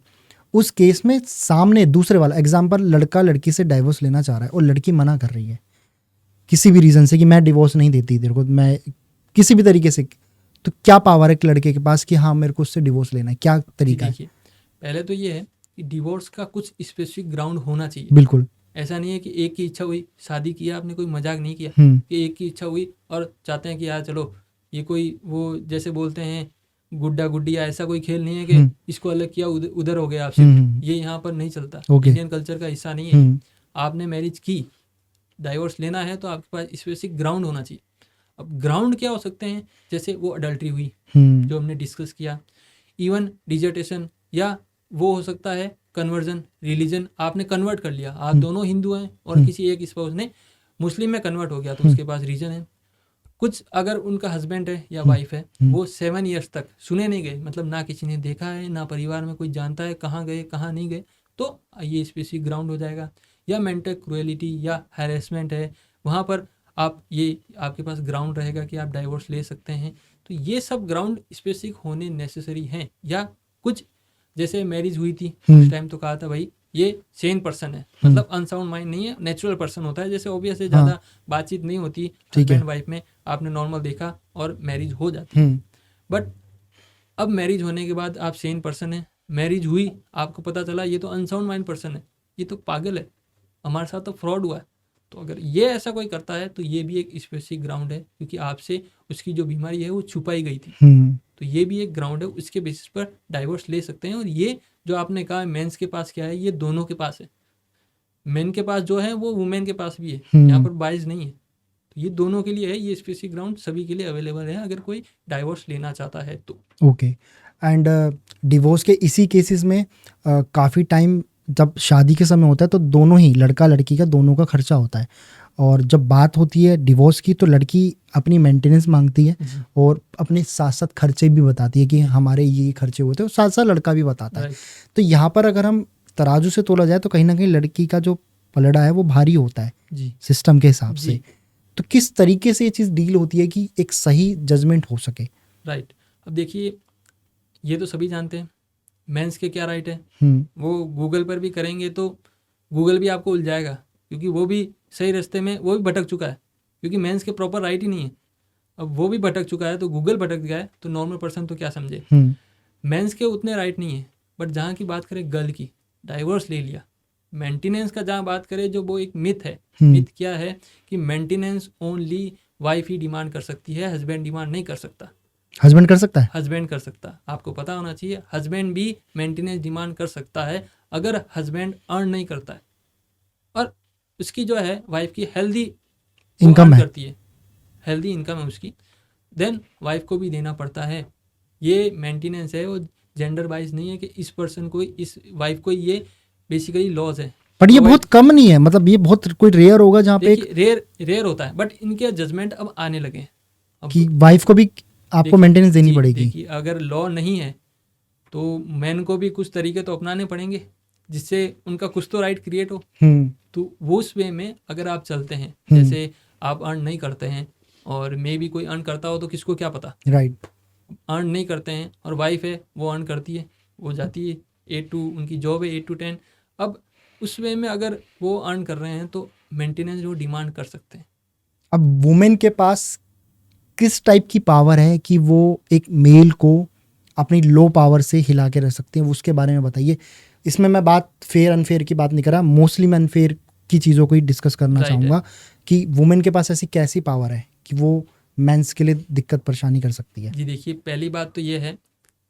उस केस में सामने दूसरे वाला एग्जांपल, लड़का लड़की से डाइवोर्स लेना चाह रहा है और लड़की मना कर रही है किसी भी रीज़न से कि मैं डिवोर्स नहीं देती तेरे को, मैं किसी भी तरीके से, तो क्या पावर है लड़के के पास कि हाँ मेरे को उससे डिवोर्स लेना है, क्या तरीका है? पहले तो ये है कि डिवोर्स का कुछ स्पेसिफिक ग्राउंड होना चाहिए। बिल्कुल, ऐसा नहीं है कि एक की इच्छा हुई, शादी किया आपने, कोई मजाक नहीं किया कि एक की इच्छा हुई और चाहते हैं कि यार चलो ये कोई वो जैसे बोलते हैं गुड्डा गुड्डी, ऐसा कोई खेल नहीं है कि इसको अलग किया उधर हो गया आपसे, ये यहाँ पर नहीं चलता, इंडियन कल्चर का हिस्सा नहीं है। आपने मैरिज की, डाइवोर्स लेना है तो आपके पास स्पेसिफिक ग्राउंड होना चाहिए। अब ग्राउंड क्या हो सकते हैं, जैसे वो अडल्ट्री हुई जो हमने डिस्कस किया, इवन डिजर्टेशन, या वो हो सकता है कन्वर्जन, रिलीजन आपने कन्वर्ट कर लिया, आप दोनों हिंदू हैं और किसी एक स्पाउस ने मुस्लिम में कन्वर्ट हो गया, तो उसके पास रीजन है। कुछ अगर उनका हस्बैंड है या वाइफ है, वो 7 years तक सुने नहीं गए, मतलब ना किसी ने देखा है, ना परिवार में कोई जानता है कहाँ गए कहाँ नहीं गए, तो ये स्पेसिफिक ग्राउंड हो जाएगा। या मेंटल क्रुएलिटी या हैरेसमेंट है, वहाँ पर आप ये आपके पास ग्राउंड रहेगा कि आप डाइवोर्स ले सकते हैं। तो ये सब ग्राउंड स्पेसिफिक होने नेसेसरी हैं। या कुछ जैसे मैरिज हुई थी उस टाइम तो कहा था भाई ये सेन पर्सन है, मतलब अनसाउंड माइंड नहीं है, नेचुरल पर्सन होता है, जैसे ऑब्वियस है ज़्यादा बातचीत नहीं होती हस्बैंड वाइफ में, आपने नॉर्मल देखा और मैरिज हो जाती है। बट अब मैरिज होने के बाद आप सेन पर्सन है, मैरिज हुई, आपको पता चला ये तो अनसाउंड माइंड पर्सन है, ये तो पागल है, हमारे साथ तो फ्रॉड हुआ है। तो अगर ये ऐसा कोई करता है तो ये भी एक स्पेसिफिक ग्राउंड है, क्योंकि आपसे उसकी जो बीमारी है वो छुपाई गई थी, तो ये भी एक ग्राउंड है, उसके बेसिस पर डाइवोर्स ले सकते हैं। और ये जो आपने कहा मेंस के पास क्या है, ये दोनों के पास है, मेन के पास जो है वो वुमेन के पास भी है, यहाँ पर बाइज नहीं है, तो ये दोनों के लिए है, ये स्पेसिफिक ग्राउंड सभी के लिए अवेलेबल है अगर कोई डाइवोर्स लेना चाहता है तो। ओके, एंड डिवोर्स के इसी केसेस में काफ़ी टाइम जब शादी के समय होता है तो दोनों ही लड़का लड़की का दोनों का खर्चा होता है, और जब बात होती है डिवोर्स की तो लड़की अपनी मेंटेनेंस मांगती है और अपने साथ साथ खर्चे भी बताती है कि हमारे ये खर्चे होते हैं, और साथ साथ लड़का भी बताता है। तो यहाँ पर अगर हम तराजू से तोला जाए तो कहीं ना कहीं लड़की का जो पलड़ा है वो भारी होता है सिस्टम के हिसाब से। तो किस तरीके से ये चीज़ डील होती है कि एक सही जजमेंट हो सके? राइट, अब देखिए ये तो सभी जानते हैं मेंस के क्या राइट है, वो गूगल पर भी करेंगे तो गूगल भी आपको उलझाएगा क्योंकि वो भी सही रास्ते में वो भी भटक चुका है, क्योंकि मेंस के प्रॉपर राइट ही नहीं है। अब वो भी भटक चुका है तो गूगल भटक गया है, तो नॉर्मल पर्सन तो क्या समझे। मेंस के उतने राइट नहीं है। बट जहाँ की बात करें गर्ल की, डाइवोर्स ले लिया, मेंटेनेंस का जहाँ बात करें, जो वो एक मिथ है। मिथ क्या है कि मेंटेनेंस ओनली वाइफ ही डिमांड कर सकती है, हस्बैंड डिमांड नहीं कर सकता। हस्बैंड कर सकता है? हस्बैंड कर सकता है, आपको पता होना चाहिए। हस्बैंड भी मेंटेनेंस डिमांड कर सकता है अगर हस्बैंड अर्न नहीं करता है और उसकी जो है वाइफ की हेल्दी इनकम है, करती है, हेल्दी इनकम है उसकी, देन वाइफ को भी देना पड़ता है। ये मेंटेनेंस है, वो जेंडर वाइज नहीं है कि इस पर्सन को, इस वाइफ को, ये बेसिकली लॉज है। बट ये बहुत कम नहीं है, मतलब ये बहुत कोई रेयर होगा जहाँ पे रेयर होता है, बट इनके जजमेंट अब आने लगे हैं अब कि वाइफ को भी आपको मेंटेनेंस देनी पड़ेगी। देखिए, अगर लॉ नहीं है तो मैन को भी कुछ तरीके तो अपनाने पड़ेंगे जिससे उनका कुछ तो राइट क्रिएट हो। तो वो उस वे में अगर आप चलते हैं, जैसे आप अर्न नहीं करते हैं और मे भी कोई अर्न करता हो तो किसको क्या पता, राइट। अर्न नहीं करते हैं और वाइफ है वो अर्न करती है, वो जाती है 8 to, उनकी जॉब है 8 to 10। अब उस वे में अगर वो अर्न कर रहे हैं तो मेंटेनेंस वो डिमांड कर सकते हैं। अब वुमेन के पास किस टाइप की पावर है कि वो एक मेल को अपनी लो पावर से हिला के रह सकते हैं, उसके बारे में बताइए। इसमें मैं बात फेयर अनफेयर की बात नहीं कर रहा, मोस्टली मैं अनफेयर की चीज़ों को ही डिस्कस करना चाहूँगा कि वुमेन के पास ऐसी कैसी पावर है कि वो मेंस के लिए दिक्कत परेशानी कर सकती है। जी देखिए, पहली बात तो ये है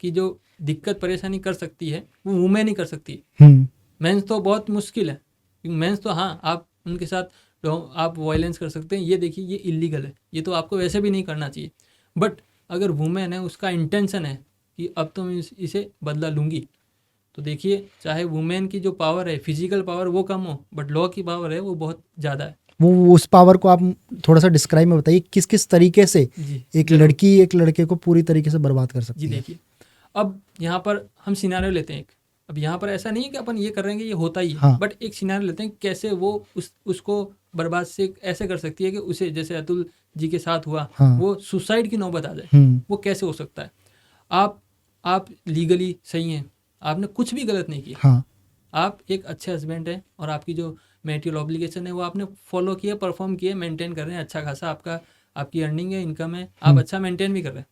कि जो दिक्कत परेशानी कर सकती है वो वुमेन ही कर सकती है। मेंस तो बहुत मुश्किल है। मेंस तो हाँ, आप उनके साथ आप वायलेंस कर सकते हैं, ये देखिए ये इलीगल है, ये तो आपको वैसे भी नहीं करना चाहिए। बट अगर वुमेन है, उसका इंटेंशन है कि अब तो मैं इसे बदला लूँगी, तो देखिए चाहे वुमेन की जो पावर है, फिजिकल पावर, वो कम हो, बट लॉ की पावर है वो बहुत ज़्यादा है। वो उस पावर को आप थोड़ा सा डिस्क्राइब में बताइए, किस किस तरीके से एक लड़की एक लड़के को पूरी तरीके से बर्बाद कर सकती है। जी देखिए, अब यहाँ पर हम सिनारियो लेते हैं एक। अब यहाँ पर ऐसा नहीं है कि अपन ये कर रहे हैं कि ये होता ही है, हाँ। बट एक सिनारियो लेते हैं कैसे वो उसको बर्बाद से ऐसे कर सकती है कि उसे, जैसे अतुल जी के साथ हुआ, हाँ। वो सुसाइड की नौबत आ जाए। वो कैसे हो सकता है? आप लीगली सही हैं, आपने कुछ भी गलत नहीं किया। हाँ। आप एक अच्छे हस्बैंड हैं और आपकी जो मैरिटल ऑब्लिगेशन है वो आपने फॉलो किया, परफॉर्म किया, मेंटेन कर रहे हैं, अच्छा खासा आपकी अर्निंग है, इनकम है, आप अच्छा मेंटेन भी कर रहे हैं।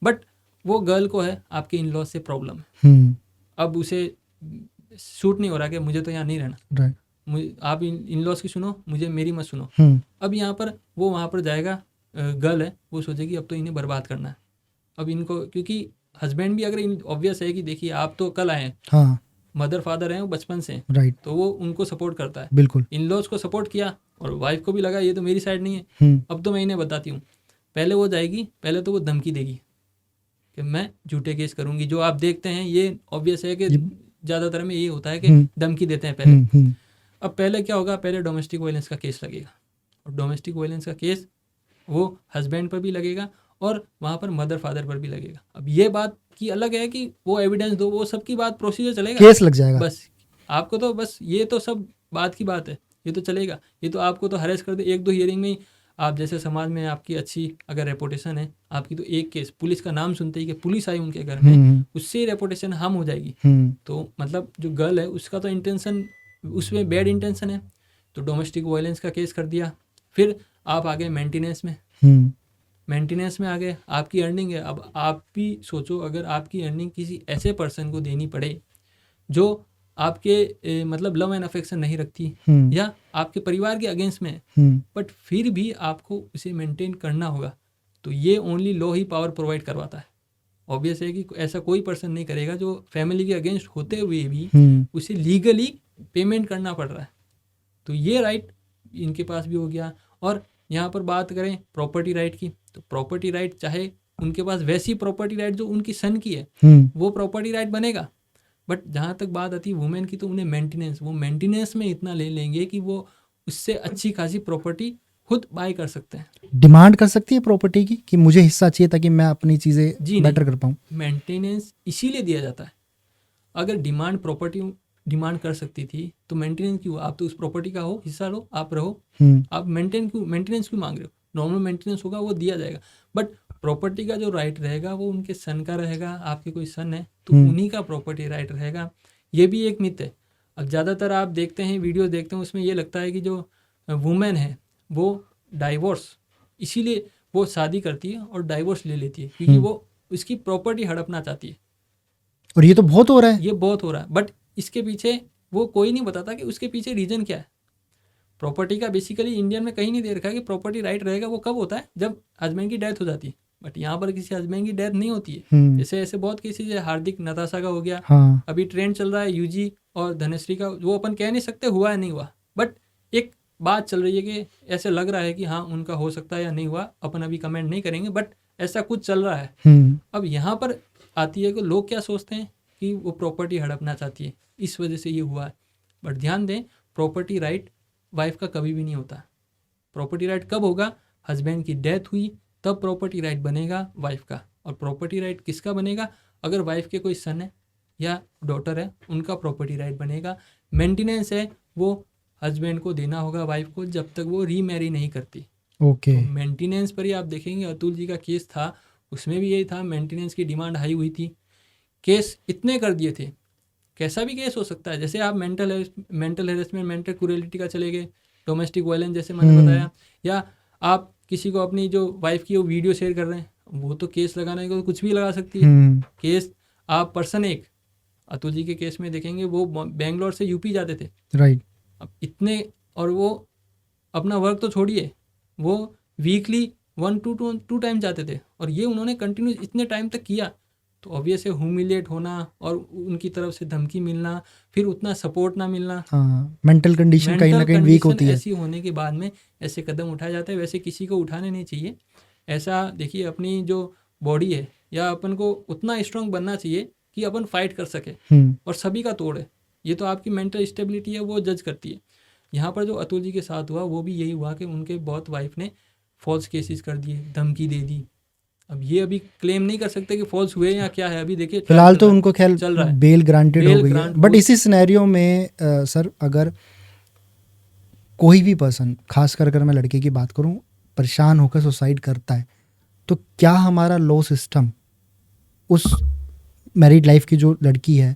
बट वो गर्ल को है आपके इन लॉज से प्रॉब्लम है, अब उसे शूट नहीं हो रहा कि मुझे तो यहाँ नहीं रहना, आप इन लॉज की सुनो, मुझे मेरी मत सुनो। अब यहाँ पर वो वहाँ पर जाएगा, गर्ल है, वो सोचेगी अब तो इन्हें बर्बाद करना है। अब इनको, क्योंकि हस्बैंड भी अगर ऑब्वियस है कि देखिए आप तो कल आए हैं, हाँ। मदर फादर हैं वो बचपन से, राइट, तो वो उनको सपोर्ट करता है। बिल्कुल। इन लॉज को सपोर्ट किया और वाइफ को भी लगा ये तो मेरी साइड नहीं है, अब तो मैं इन्हें बताती हूँ। पहले वो जाएगी, पहले तो वो धमकी देगी कि मैं झूठे केस करूंगी। जो आप देखते हैं ये ऑब्वियस है कि ज़्यादातर में ये होता है कि धमकी देते हैं पहले। अब पहले क्या होगा, पहले डोमेस्टिक वायलेंस का केस लगेगा, और डोमेस्टिक वायलेंस का केस वो हस्बैंड पर भी लगेगा और वहाँ पर मदर फादर पर भी लगेगा। अब ये बात की अलग है कि वो एविडेंस दो, वो सबकी बात प्रोसीजर चलेगा, केस लग जाएगा। बस आपको तो बस ये तो सब बात की बात है, ये तो चलेगा, ये तो आपको तो हरेस कर दे 1-2 हियरिंग में ही। आप जैसे समाज में आपकी अच्छी अगर रेपुटेशन है आपकी, तो एक केस पुलिस का नाम सुनते ही कि पुलिस आई उनके घर में, उससे ही रेपुटेशन हार्म हो जाएगी। तो मतलब जो गर्ल है उसका तो इंटेंशन, उसमें बैड इंटेंशन है, तो डोमेस्टिक वायलेंस का केस कर दिया। फिर आप आ गए मेंटेनेंस में, मेंटेनेंस में आ गए, आपकी अर्निंग है। अब आप भी सोचो, अगर आपकी अर्निंग किसी ऐसे पर्सन को देनी पड़े जो आपके मतलब लव एंड अफेक्शन नहीं रखती या आपके परिवार के अगेंस्ट में, बट फिर भी आपको उसे मेंटेन करना होगा, तो ये ओनली लॉ ही पावर प्रोवाइड करवाता है। ऑब्वियस है कि ऐसा कोई पर्सन नहीं करेगा जो फैमिली के अगेंस्ट होते हुए भी उसे लीगली पेमेंट करना पड़ रहा है। तो ये राइट इनके पास भी हो गया। और यहाँ पर बात करें प्रॉपर्टी राइट की, तो प्रॉपर्टी राइट चाहे उनके पास वैसी प्रॉपर्टी राइट जो उनकी सन की है, वो प्रॉपर्टी राइट बनेगा। बट जहाँ तक बात आती है वुमेन की, तो उन्हें मेंटेनेंस, वो मेंटेनेंस में इतना ले लेंगे कि वो उससे अच्छी खासी प्रॉपर्टी खुद बाय कर सकते हैं। डिमांड कर सकती है प्रॉपर्टी की कि मुझे हिस्सा चाहिए ताकि मैं अपनी चीज़ें बेटर कर पाऊँ। मेंटेनेंस इसीलिए दिया जाता है। अगर डिमांड प्रॉपर्टी डिमांड कर सकती थी तो मेंटेनेंस क्यों? आप तो उस प्रॉपर्टी का हो, हिस्सा लो, आप रहो, आप मेंटेनेंस क्यों मांग रहे हो? नॉर्मल मेंटेनेंस होगा वो दिया जाएगा, बट प्रॉपर्टी का जो राइट रहेगा वो उनके सन का रहेगा। आपके कोई सन है तो उन्हीं का प्रॉपर्टी राइट रहेगा। ये भी एक मिथ है। अब ज़्यादातर आप देखते हैं, वीडियोस देखते हैं, उसमें ये लगता है कि जो वुमेन है वो डाइवोर्स, इसीलिए वो शादी करती है और डाइवोर्स ले लेती है क्योंकि वो उसकी प्रॉपर्टी हड़पना चाहती है। और ये तो बहुत हो रहा है। ये बहुत हो रहा है, बट इसके पीछे वो कोई नहीं बताता कि उसके पीछे रीज़न क्या है। प्रॉपर्टी का बेसिकली इंडियन में कहीं नहीं दे रखा है कि प्रॉपर्टी राइट रहेगा, वो कब होता है जब हस्बैंड की डेथ हो जाती है, बट यहाँ पर किसी हस्बैंड की डेथ नहीं होती है। जैसे ऐसे बहुत केसेज है, हार्दिक नताशा का हो गया, हाँ। अभी ट्रेंड चल रहा है यूजी और धनश्री का, वो अपन कह नहीं सकते हुआ है नहीं हुआ, बट एक बात चल रही है कि ऐसे लग रहा है कि हाँ उनका हो सकता है या नहीं हुआ, अपन अभी कमेंट नहीं करेंगे, बट ऐसा कुछ चल रहा है। अब यहाँ पर आती है कि लोग क्या सोचते हैं कि वो प्रॉपर्टी हड़पना चाहती है, इस वजह से ये हुआ है। बट ध्यान दें, प्रॉपर्टी राइट वाइफ का कभी भी नहीं होता। प्रॉपर्टी राइट कब होगा? हस्बैंड की डेथ हुई तब प्रॉपर्टी राइट बनेगा वाइफ का। और प्रॉपर्टी राइट किसका बनेगा? अगर वाइफ के कोई सन है या डॉटर है, उनका प्रॉपर्टी राइट बनेगा। मेंटेनेंस है वो हस्बैंड को देना होगा वाइफ को जब तक वो रीमैरी नहीं करती। ओके। तो मेंटेनेंस पर ही आप देखेंगे, अतुल जी का केस था, उसमें भी यही था, मेंटेनेंस की डिमांड हाई हुई थी, केस इतने कर दिए थे। कैसा भी केस हो सकता है, जैसे आप मेंटल हेरेसमेंट, मेंटल क्रूरलिटी का चले गए, डोमेस्टिक वायलेंस जैसे मैंने बताया, या आप किसी को अपनी जो वाइफ की वो वीडियो शेयर कर रहे हैं, वो तो केस लगाने को कुछ भी लगा सकती है। केस आप पर्सन एक, अतुल जी के केस में देखेंगे वो बेंगलोर से यूपी जाते थे, राइट। अब इतने, और वो अपना वर्क तो छोड़िए, वो वीकली 1 to 2 टाइम जाते थे, और ये उन्होंने कंटिन्यू इतने टाइम तक किया। तो ऑब्वियस है ह्यूमिलिएट होना और उनकी तरफ से धमकी मिलना, फिर उतना सपोर्ट ना मिलना, मेंटल कंडीशन कहीं ना कहीं वीक होती है। ऐसी होने के बाद में ऐसे कदम उठाए जाते हैं। वैसे किसी को उठाने नहीं चाहिए ऐसा। देखिए, अपनी जो बॉडी है या अपन को उतना स्ट्रांग बनना चाहिए कि अपन फाइट कर सके, और सभी का तोड़ है, ये तो आपकी मेंटल स्टेबिलिटी है वो जज करती है। यहाँ पर जो अतुल जी के साथ हुआ वो भी यही हुआ कि उनके बहुत वाइफ ने फॉल्स केसेस कर दिए, धमकी दे दी। अब ये अभी क्लेम नहीं कर सकते कि फॉल्स हुए या क्या है, अभी देखिए फिलहाल तो उनको खैर चल रहा है, बेल ग्रांटेड हो गई है। बट इसी सिनेरियो में सर, अगर कोई भी पर्सन, खास कर अगर मैं लड़के की बात करूं, परेशान होकर सुसाइड करता है, तो क्या हमारा लॉ सिस्टम उस मैरिड लाइफ की जो लड़की है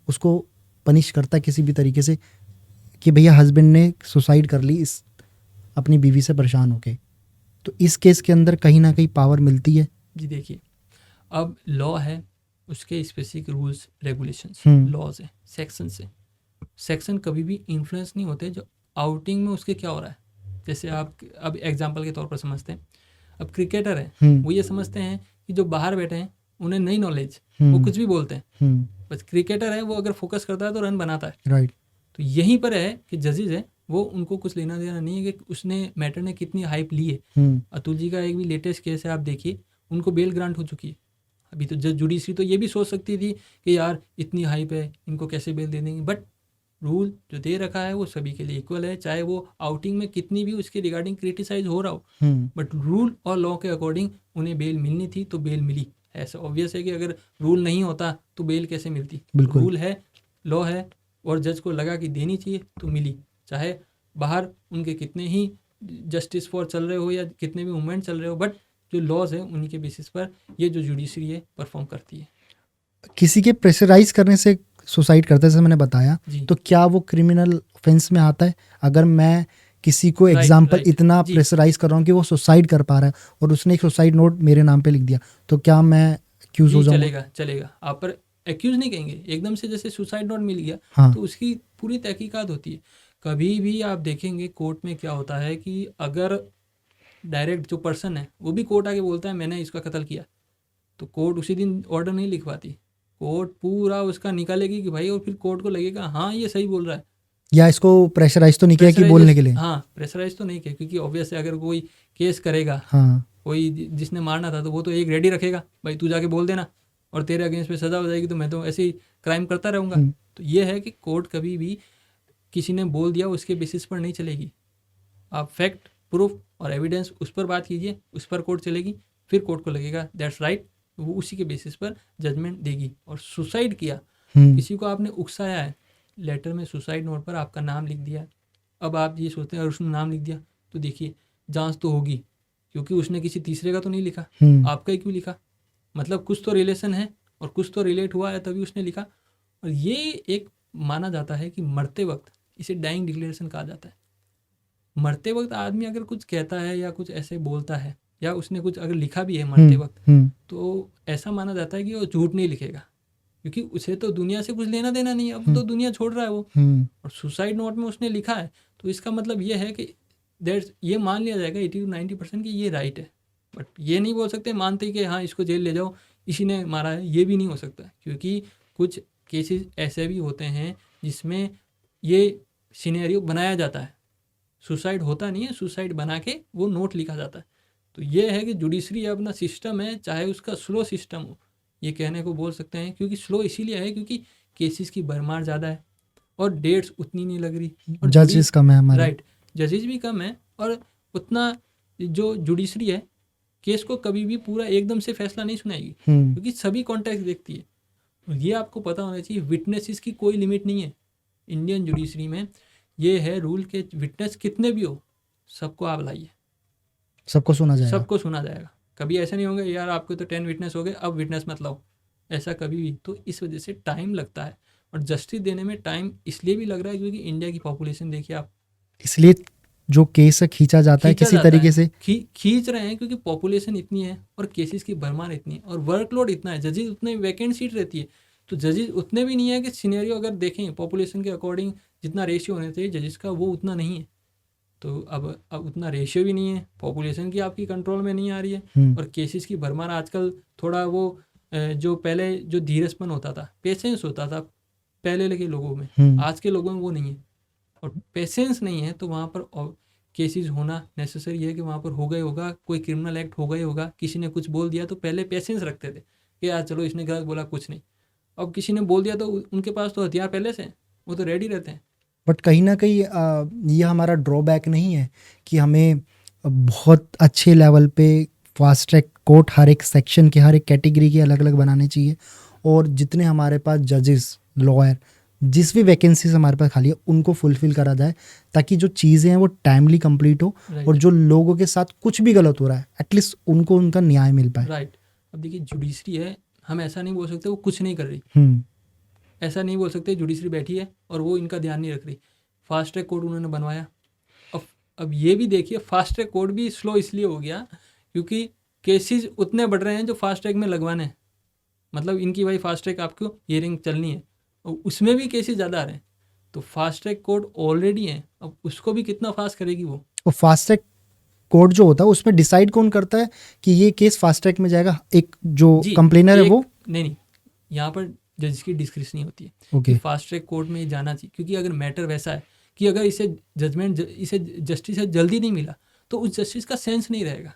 उसको पनिश करता है किसी भी तरीके से कि भैया हस्बैंड ने सुसाइड कर ली इस अपनी बीवी से परेशान होके? तो इस केस के अंदर कहीं ना कहीं पावर मिलती है। जी देखिए, अब लॉ है, उसके स्पेसिफिक रूल्स रेगुलेशंस, लॉज है, सेक्शन से सेक्शन कभी भी इन्फ्लुएंस नहीं होते जो आउटिंग में उसके क्या हो रहा है। जैसे आप अब एग्जांपल के तौर पर समझते हैं, अब क्रिकेटर है, वो ये समझते हैं कि जो बाहर बैठे हैं उन्हें नई नॉलेज, वो कुछ भी बोलते हैं, बस क्रिकेटर है वो अगर फोकस करता है तो रन बनाता है, राइट। तो यहीं पर है कि जजेज है वो उनको कुछ लेना देना नहीं है कि उसने मैटर ने कितनी हाइप ली है। अतुल जी का एक भी लेटेस्ट केस है, आप देखिए, उनको बेल ग्रांट हो चुकी है। अभी तो जज जुडिशरी तो ये भी सोच सकती थी कि यार इतनी हाइप है, इनको कैसे बेल दे देंगे, बट रूल जो दे रखा है वो सभी के लिए इक्वल है, चाहे वो आउटिंग में कितनी भी उसके रिगार्डिंग क्रिटिसाइज हो रहा हो, बट रूल और लॉ के अकॉर्डिंग उन्हें बेल मिलनी थी तो बेल मिली। ऐसा ऑब्वियस है कि अगर रूल नहीं होता तो बेल कैसे मिलती। रूल है, लॉ है, और जज को लगा कि देनी चाहिए तो मिली, चाहे बाहर उनके कितने ही जस्टिस फॉर चल रहे हो या कितने भी मूवमेंट चल रहे हो, बट जो लॉज है उन्हीं के बेसिस पर ये जो जुडिशरी है परफॉर्म करती है। किसी के प्रेशराइज करने से सुसाइड करते, जैसे मैंने बताया, तो क्या वो क्रिमिनल ऑफेंस में आता है? अगर मैं किसी को एग्जाम्पल इतना प्रेशराइज कर रहा हूँ कि वो सुसाइड कर पा रहा है और उसने एक सुसाइड नोट मेरे नाम पे लिख दिया, तो क्या मैं एक्यूज हो जाऊंगा? चलेगा, आप पर एक्यूज नहीं कहेंगे, एकदम से जैसे सुसाइड नोट मिल गया, हाँ। तो उसकी पूरी तहकीकात होती है। कभी भी आप देखेंगे कोर्ट में क्या होता है कि अगर डायरेक्ट जो पर्सन है वो भी कोर्ट आके बोलता है मैंने इसका कत्ल किया, तो कोर्ट उसी दिन ऑर्डर नहीं लिखवाती, कोर्ट पूरा उसका निकालेगी कि भाई, और फिर कोर्ट को लगेगा हाँ ये सही बोल रहा है, या इसको प्रेशराइज तो नहीं किया कि बोलने के लिए। हाँ, प्रेशराइज तो नहीं किया, क्योंकि ऑब्वियस है अगर कोई केस करेगा, कोई जिसने मारना था, तो वो तो एक रेडी रखेगा, भाई तू जाके बोल देना और तेरे अगेंस्ट पे सजा हो जाएगी, तो मैं तो ऐसे ही क्राइम करता रहूँगा। तो ये है कि कोर्ट कभी भी किसी ने बोल दिया उसके बेसिस पर नहीं चलेगी। आप फैक्ट, प्रूफ और एविडेंस उस पर बात कीजिए, उस पर कोर्ट चलेगी, फिर कोर्ट को लगेगा दैट्स राइट, वो उसी के बेसिस पर जजमेंट देगी। और सुसाइड किया, किसी को आपने उकसाया है, लेटर में सुसाइड नोट पर आपका नाम लिख दिया, अब आप ये सोचते हैं अगर उसने नाम लिख दिया तो देखिए जांच तो होगी, क्योंकि उसने किसी तीसरे का तो नहीं लिखा, आपका ही क्यों लिखा, मतलब कुछ तो रिलेशन है और कुछ तो रिलेट हुआ है तभी उसने लिखा। और ये एक माना जाता है कि मरते वक्त इसे डाइंग डिक्लेरेशन कहा जाता है। मरते वक्त आदमी अगर कुछ कहता है या कुछ ऐसे बोलता है या उसने कुछ अगर लिखा भी है मरते वक्त, तो ऐसा माना जाता है कि वो झूठ नहीं लिखेगा, क्योंकि उसे तो दुनिया से कुछ लेना देना नहीं है, अब तो दुनिया छोड़ रहा है वो। और सुसाइड नोट में उसने लिखा है, तो इसका मतलब ये है कि ये मान लिया जाएगा 80-90% कि ये राइट है। बट ये नहीं बोल सकते मानते कि हाँ इसको जेल ले जाओ, इसी ने मारा है, ये भी नहीं हो सकता, क्योंकि कुछ केसेस ऐसे भी होते हैं जिसमें ये सिनेरियो बनाया जाता है। सुसाइड होता नहीं है, सुसाइड बना के वो नोट लिखा जाता है। तो ये है कि जुडिशरी अपना सिस्टम है, चाहे उसका स्लो सिस्टम हो, ये कहने को बोल सकते हैं, क्योंकि स्लो इसीलिए है क्योंकि केसेस की भरमार ज़्यादा है और डेट्स उतनी नहीं लग रही, और जजेस कम है हमारे। राइट, जजेस भी कम है, और उतना जो जुडिशरी है केस को कभी भी पूरा एकदम से फैसला नहीं सुनाएगी, क्योंकि सभी कॉन्टेक्स्ट देखती है। और ये आपको पता होना चाहिए, विटनेसेस की कोई लिमिट नहीं है इंडियन जुडिशरी में। ये है रूल के विटनेस कितने भी हो, सबको आप लाइए, सबको सुना जाएगा, सबको सुना जाएगा। कभी ऐसा नहीं होगा यार आपके तो 10 विटनेस हो गए, अब विटनेस मत लाओ, ऐसा कभी भी। तो इस वजह से टाइम लगता है, और जस्टिस देने में टाइम इसलिए भी लग रहा है क्योंकि इंडिया की पॉपुलेशन देखिए आप, इसलिए जो केस खींचा जाता है किसी तरीके से खींच रहे हैं, क्योंकि पॉपुलेशन इतनी है और केसेस की भरमार इतनी है और वर्कलोड इतना है, जजेस उतने वैकेंट सीट रहती है, तो जजेस उतने भी नहीं है कि सिनेरियो अगर देखें पॉपुलेशन के अकॉर्डिंग जितना रेशियो होना चाहिए जजेस का वो उतना नहीं है। तो अब उतना रेशियो भी नहीं है, पॉपुलेशन की आपकी कंट्रोल में नहीं आ रही है, और केसेस की भरमार आजकल थोड़ा वो जो पहले जो धीरजपन होता था, पेशेंस होता था पहले के लोगों में, आज के लोगों में वो नहीं है, और पेशेंस नहीं है, तो वहाँ पर केसेस होना नेसेसरी है कि वहाँ पर हो गए होगा, कोई क्रिमिनल एक्ट हो गए होगा, किसी ने कुछ बोल दिया तो पहले पेशेंस रखते थे कि यार चलो इसने गलत बोला कुछ नहीं, अब किसी ने बोल दिया तो उनके पास तो हथियार पहले से, वो तो रेडी रहते हैं। बट कहीं ना कहीं ये हमारा ड्रॉबैक नहीं है कि हमें बहुत अच्छे लेवल पे फास्ट ट्रैक कोर्ट हर एक सेक्शन के हर एक कैटेगरी के अलग अलग बनाने चाहिए, और जितने हमारे पास जजेस लॉयर जिस भी वैकेंसीज हमारे पास खाली है उनको फुलफिल करा जाए, ताकि जो चीज़ें हैं वो टाइमली कंप्लीट हो, और जो लोगों के साथ कुछ भी गलत हो रहा है एटलीस्ट उनको उनका न्याय मिल पाए। राइट, अब देखिए जुडिशरी है, हम ऐसा नहीं बोल सकते वो कुछ नहीं कर रही, ऐसा नहीं बोल सकते जुडिशरी बैठी है और वो इनका ध्यान नहीं रख रही। फास्ट ट्रैक कोर्ट उन्होंने बनवाया, अब ये भी देखिए फास्ट ट्रैक कोर्ट भी स्लो इसलिए हो गया क्योंकि केसेस उतने बढ़ रहे हैं जो फास्ट ट्रैक में लगवाने हैं, मतलब इनकी भाई फास्ट ट्रैक आपको हियरिंग चलनी है और उसमें भी केसेस ज़्यादा आ रहे हैं, तो फास्ट ट्रैक कोर्ट ऑलरेडी है, अब उसको भी कितना फास्ट करेगी वो। और फास्ट ट्रैक कोर्ट जो होता है उसमें डिसाइड कौन करता है कि ये केस फास्ट ट्रैक में जाएगा? एक जो कंप्लेनर है वो नहीं, यहाँ पर जज की डिस्क्रिप्शन होती है कि फास्ट ट्रैक कोर्ट में जाना चाहिए, क्योंकि अगर मैटर वैसा है कि अगर इसे जजमेंट इसे जस्टिस से जल्दी नहीं मिला तो उस जस्टिस का सेंस नहीं रहेगा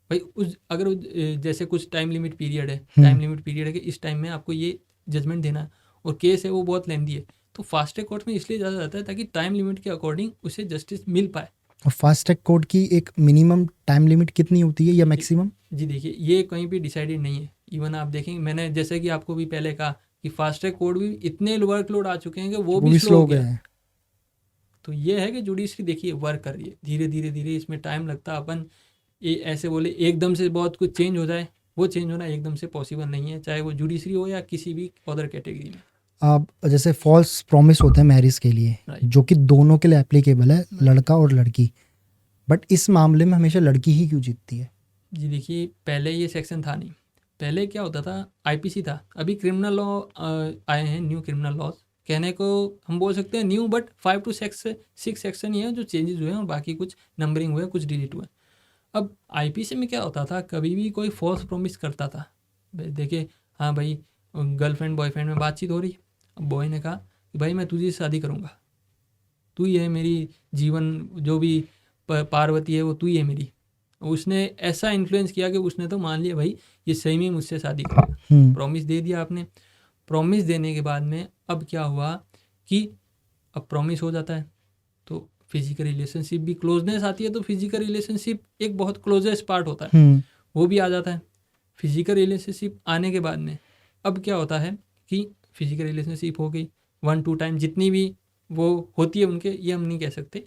भाई। अगर जैसे कुछ टाइम लिमिट पीरियड है कि इस टाइम में आपको ये जजमेंट देना है और केस है वो बहुत लेंदी है, तो फास्ट ट्रैक कोर्ट में इसलिए ज़्यादा जाता है ताकि टाइम लिमिट के अकॉर्डिंग उसे जस्टिस मिल पाए। और फास्ट ट्रैक कोर्ट की एक मिनिमम टाइम लिमिट कितनी होती है या मैक्सिमम? जी देखिए ये कहीं भी डिसाइडेड नहीं है, इवन आप देखेंगे मैंने जैसे कि आपको भी पहले कहा कि फास्ट ट्रैक कोर्ट भी इतने वर्कलोड आ चुके हैं कि वो भी स्लो हो गया है। तो ये है कि जुडिशरी देखिए वर्क कर रही है धीरे धीरे, इसमें टाइम लगता है। अपन ऐसे बोले एकदम से बहुत कुछ चेंज हो जाए, वो चेंज होना एकदम से पॉसिबल नहीं है, चाहे वो जुडिशरी हो या किसी भी अदर कैटेगरी में। आप जैसे फॉल्स प्रॉमिस होते हैं मैरिज के लिए, जो कि दोनों के लिए एप्लीकेबल है, लड़का और लड़की, बट इस मामले में हमेशा लड़की ही क्यों जीतती है? जी देखिए पहले ये सेक्शन था नहीं, पहले क्या होता था आईपीसी था, अभी क्रिमिनल लॉ आए हैं, न्यू क्रिमिनल लॉज, कहने को हम बोल सकते हैं न्यू, बट 5 to 6 सेक्शन ही है जो चेंजेस हुए हैं और बाकी कुछ नंबरिंग हुए, कुछ डिलीट हुए। अब आईपीसी में क्या होता था, कभी भी कोई फॉल्स प्रॉमिस करता था, देखिए हाँ भाई गर्लफ्रेंड बॉयफ्रेंड में बातचीत हो रही, अब बॉय ने कहा कि भाई मैं तुझे शादी करूँगा, तू ही है मेरी जीवन, जो भी पार्वती है वो तू ही है मेरी। उसने ऐसा इन्फ्लुएंस किया कि उसने तो मान लिया भाई ये सही में मुझसे शादी करेगा, प्रॉमिस दे दिया आपने। प्रॉमिस देने के बाद में अब क्या हुआ कि अब प्रॉमिस हो जाता है तो फिजिकल रिलेशनशिप भी, क्लोजनेस आती है तो फिजिकल रिलेशनशिप एक बहुत क्लोजेस्ट पार्ट होता है, वो भी आ जाता है। फिजिकल रिलेशनशिप आने के बाद में अब क्या होता है कि फिजिकल रिलेशनशिप हो गई 1-2 टाइम, जितनी भी वो होती है उनके, ये हम नहीं कह सकते,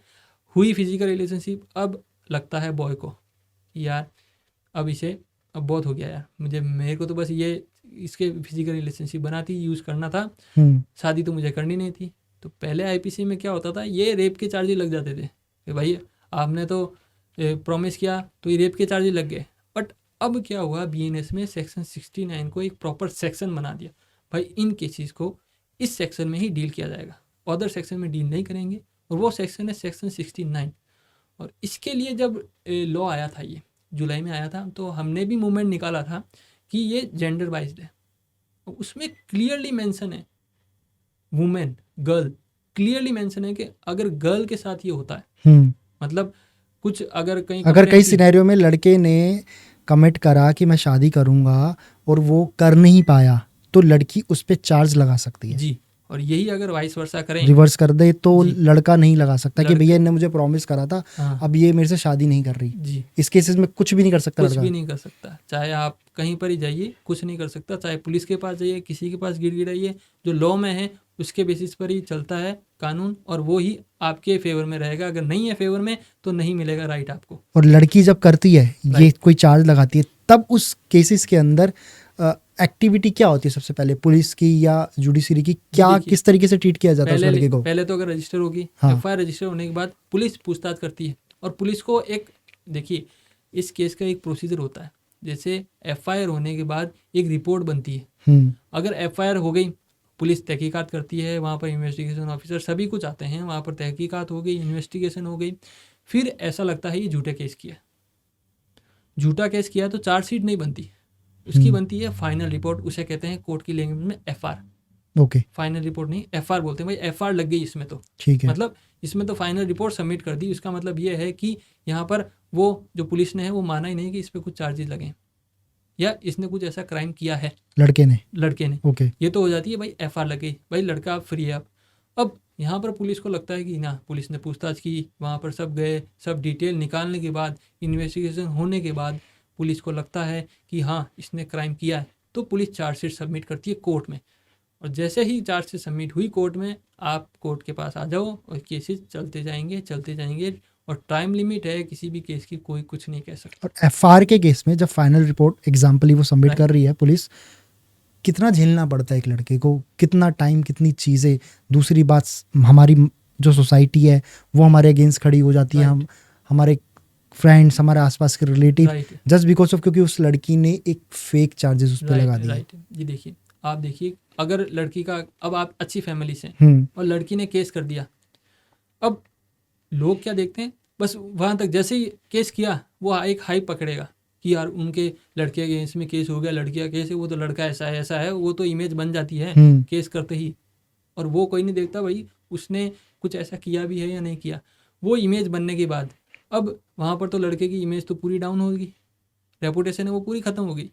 हुई फिजिकल रिलेशनशिप। अब लगता है बॉय को यार अब इसे अब बहुत हो गया यार, मेरे को तो बस ये इसके फिजिकल रिलेशनशिप बनाती, यूज़ करना था, शादी तो मुझे करनी नहीं थी। तो पहले आईपीसी में क्या होता था, ये रेप के चार्जेस लग जाते थे कि भाई आपने तो प्रॉमिस किया तो ये रेप के चार्जेस लग गए। बट अब क्या हुआ, बीएनएस में सेक्शन 69 को एक प्रॉपर सेक्शन बना दिया, भाई इन केसेस को इस सेक्शन में ही डील किया जाएगा, अदर सेक्शन में डील नहीं करेंगे। और वो सेक्शन है सेक्शन 69। और इसके लिए जब लॉ आया था, ये जुलाई में आया था, तो हमने भी मूवमेंट निकाला था कि ये जेंडर वाइज्ड है। उसमें क्लियरली मेंशन है वुमेन, गर्ल, क्लियरली मेंशन है कि अगर गर्ल के साथ ये होता है, मतलब कुछ अगर कई सिनेरियो में लड़के ने कमिट करा कि मैं शादी करूंगा और वो कर नहीं पाया, तो लड़की उस पर चार्ज लगा सकती है जी। और यही अगर वाइस वर्सा करें, रिवर्स कर दे, तो लड़का नहीं लगा सकता कि भैया इन्होंने मुझे प्रॉमिस करा था, हाँ, अब ये मेरे से शादी नहीं कर रही जी। इस केसेस में कुछ भी नहीं कर सकता, कुछ भी नहीं कर सकता। चाहे आप कहीं पर ही जाइए, कुछ नहीं कर सकता। चाहे पुलिस के पास जाइए, किसी के पास गिड़गिड़ाइए, जो लॉ में है उसके बेसिस पर ही चलता है कानून, और वो ही आपके फेवर में रहेगा। अगर नहीं है फेवर में तो नहीं मिलेगा राइट आपको। और लड़की जब करती है ये कोई चार्ज लगाती है, तब उस केसेस के अंदर एक्टिविटी क्या होती है सबसे पहले, पुलिस की या जुडिशरी की, क्या किस तरीके से ट्रीट किया जाता है उस लड़के को? पहले तो अगर रजिस्टर होगी, एफआईआर रजिस्टर होने के बाद पुलिस पूछताछ करती है। और पुलिस को एक, देखिए इस केस का एक प्रोसीजर होता है। जैसे एफआईआर होने के बाद एक रिपोर्ट बनती है। अगर एफआईआर हो गई, पुलिस तहकीकात करती है, वहाँ पर इन्वेस्टिगेशन ऑफिसर सभी कुछ आते हैं, वहाँ पर तहकीकात हो गई, इन्वेस्टिगेशन हो गई, फिर ऐसा लगता है ये झूठा केस किया। झूठा केस किया तो चार्जशीट नहीं बनती, उसकी बनती है फाइनल रिपोर्ट। उसे कहते हैं कोर्ट की लैंग्वेज में एफआर। ओके, फाइनल रिपोर्ट नहीं, एफआर बोलते हैं। भाई एफआर लग गई इसमें, तो ठीक है, मतलब इसमें तो फाइनल रिपोर्ट सबमिट कर दी। उसका मतलब ये है कि यहाँ पर वो जो पुलिस ने है वो माना ही नहीं कि इस पर कुछ चार्जेस लगे या इसने कुछ ऐसा क्राइम किया है लड़के ने। ओके, ये तो हो जाती है भाई एफआर लग गई, भाई लड़का फ्री है। अब यहाँ पर पुलिस को लगता है कि ना, पुलिस ने पूछताछ की, वहाँ पर सब गए, सब डिटेल निकालने के बाद, इन्वेस्टिगेशन होने के बाद पुलिस को लगता है कि हाँ इसने क्राइम किया है, तो पुलिस चार्जशीट सबमिट करती है कोर्ट में। और जैसे ही चार्जशीट सबमिट हुई कोर्ट में, आप कोर्ट के पास आ जाओ और केसेस चलते जाएंगे। और टाइम लिमिट है, किसी भी केस की कोई कुछ नहीं कह सकता। और एफआर के केस में जब फाइनल रिपोर्ट एग्जाम्पली वो सबमिट कर रही है पुलिस, कितना झेलना पड़ता है एक लड़के को, कितना टाइम, कितनी चीज़ें। दूसरी बात, हमारी जो सोसाइटी है वो हमारे अगेंस्ट खड़ी हो जाती है, हम हमारे फ्रेंड्स, हमारे आसपास के रिलेटिव, जस्ट बिकॉज ऑफ क्योंकि उस लड़की ने एक फेक चार्जेस उस पर लगा दिए। ये देखिए, आप देखिए, अगर लड़की का, अब आप अच्छी फैमिली से और लड़की ने केस कर दिया, अब लोग क्या देखते हैं, बस वहाँ तक जैसे ही केस किया वो एक हाइप पकड़ेगा कि यार उनके लड़के अगेंस्ट में केस हो गया, लड़की का केस है, वो तो लड़का ऐसा है, वो तो इमेज बन जाती है केस करते ही। और वो कोई नहीं देखता भाई उसने कुछ ऐसा किया भी है या नहीं किया। वो इमेज बनने के बाद अब वहाँ पर तो लड़के की इमेज तो पूरी डाउन होगी, रेपुटेशन है वो पूरी ख़त्म होगी,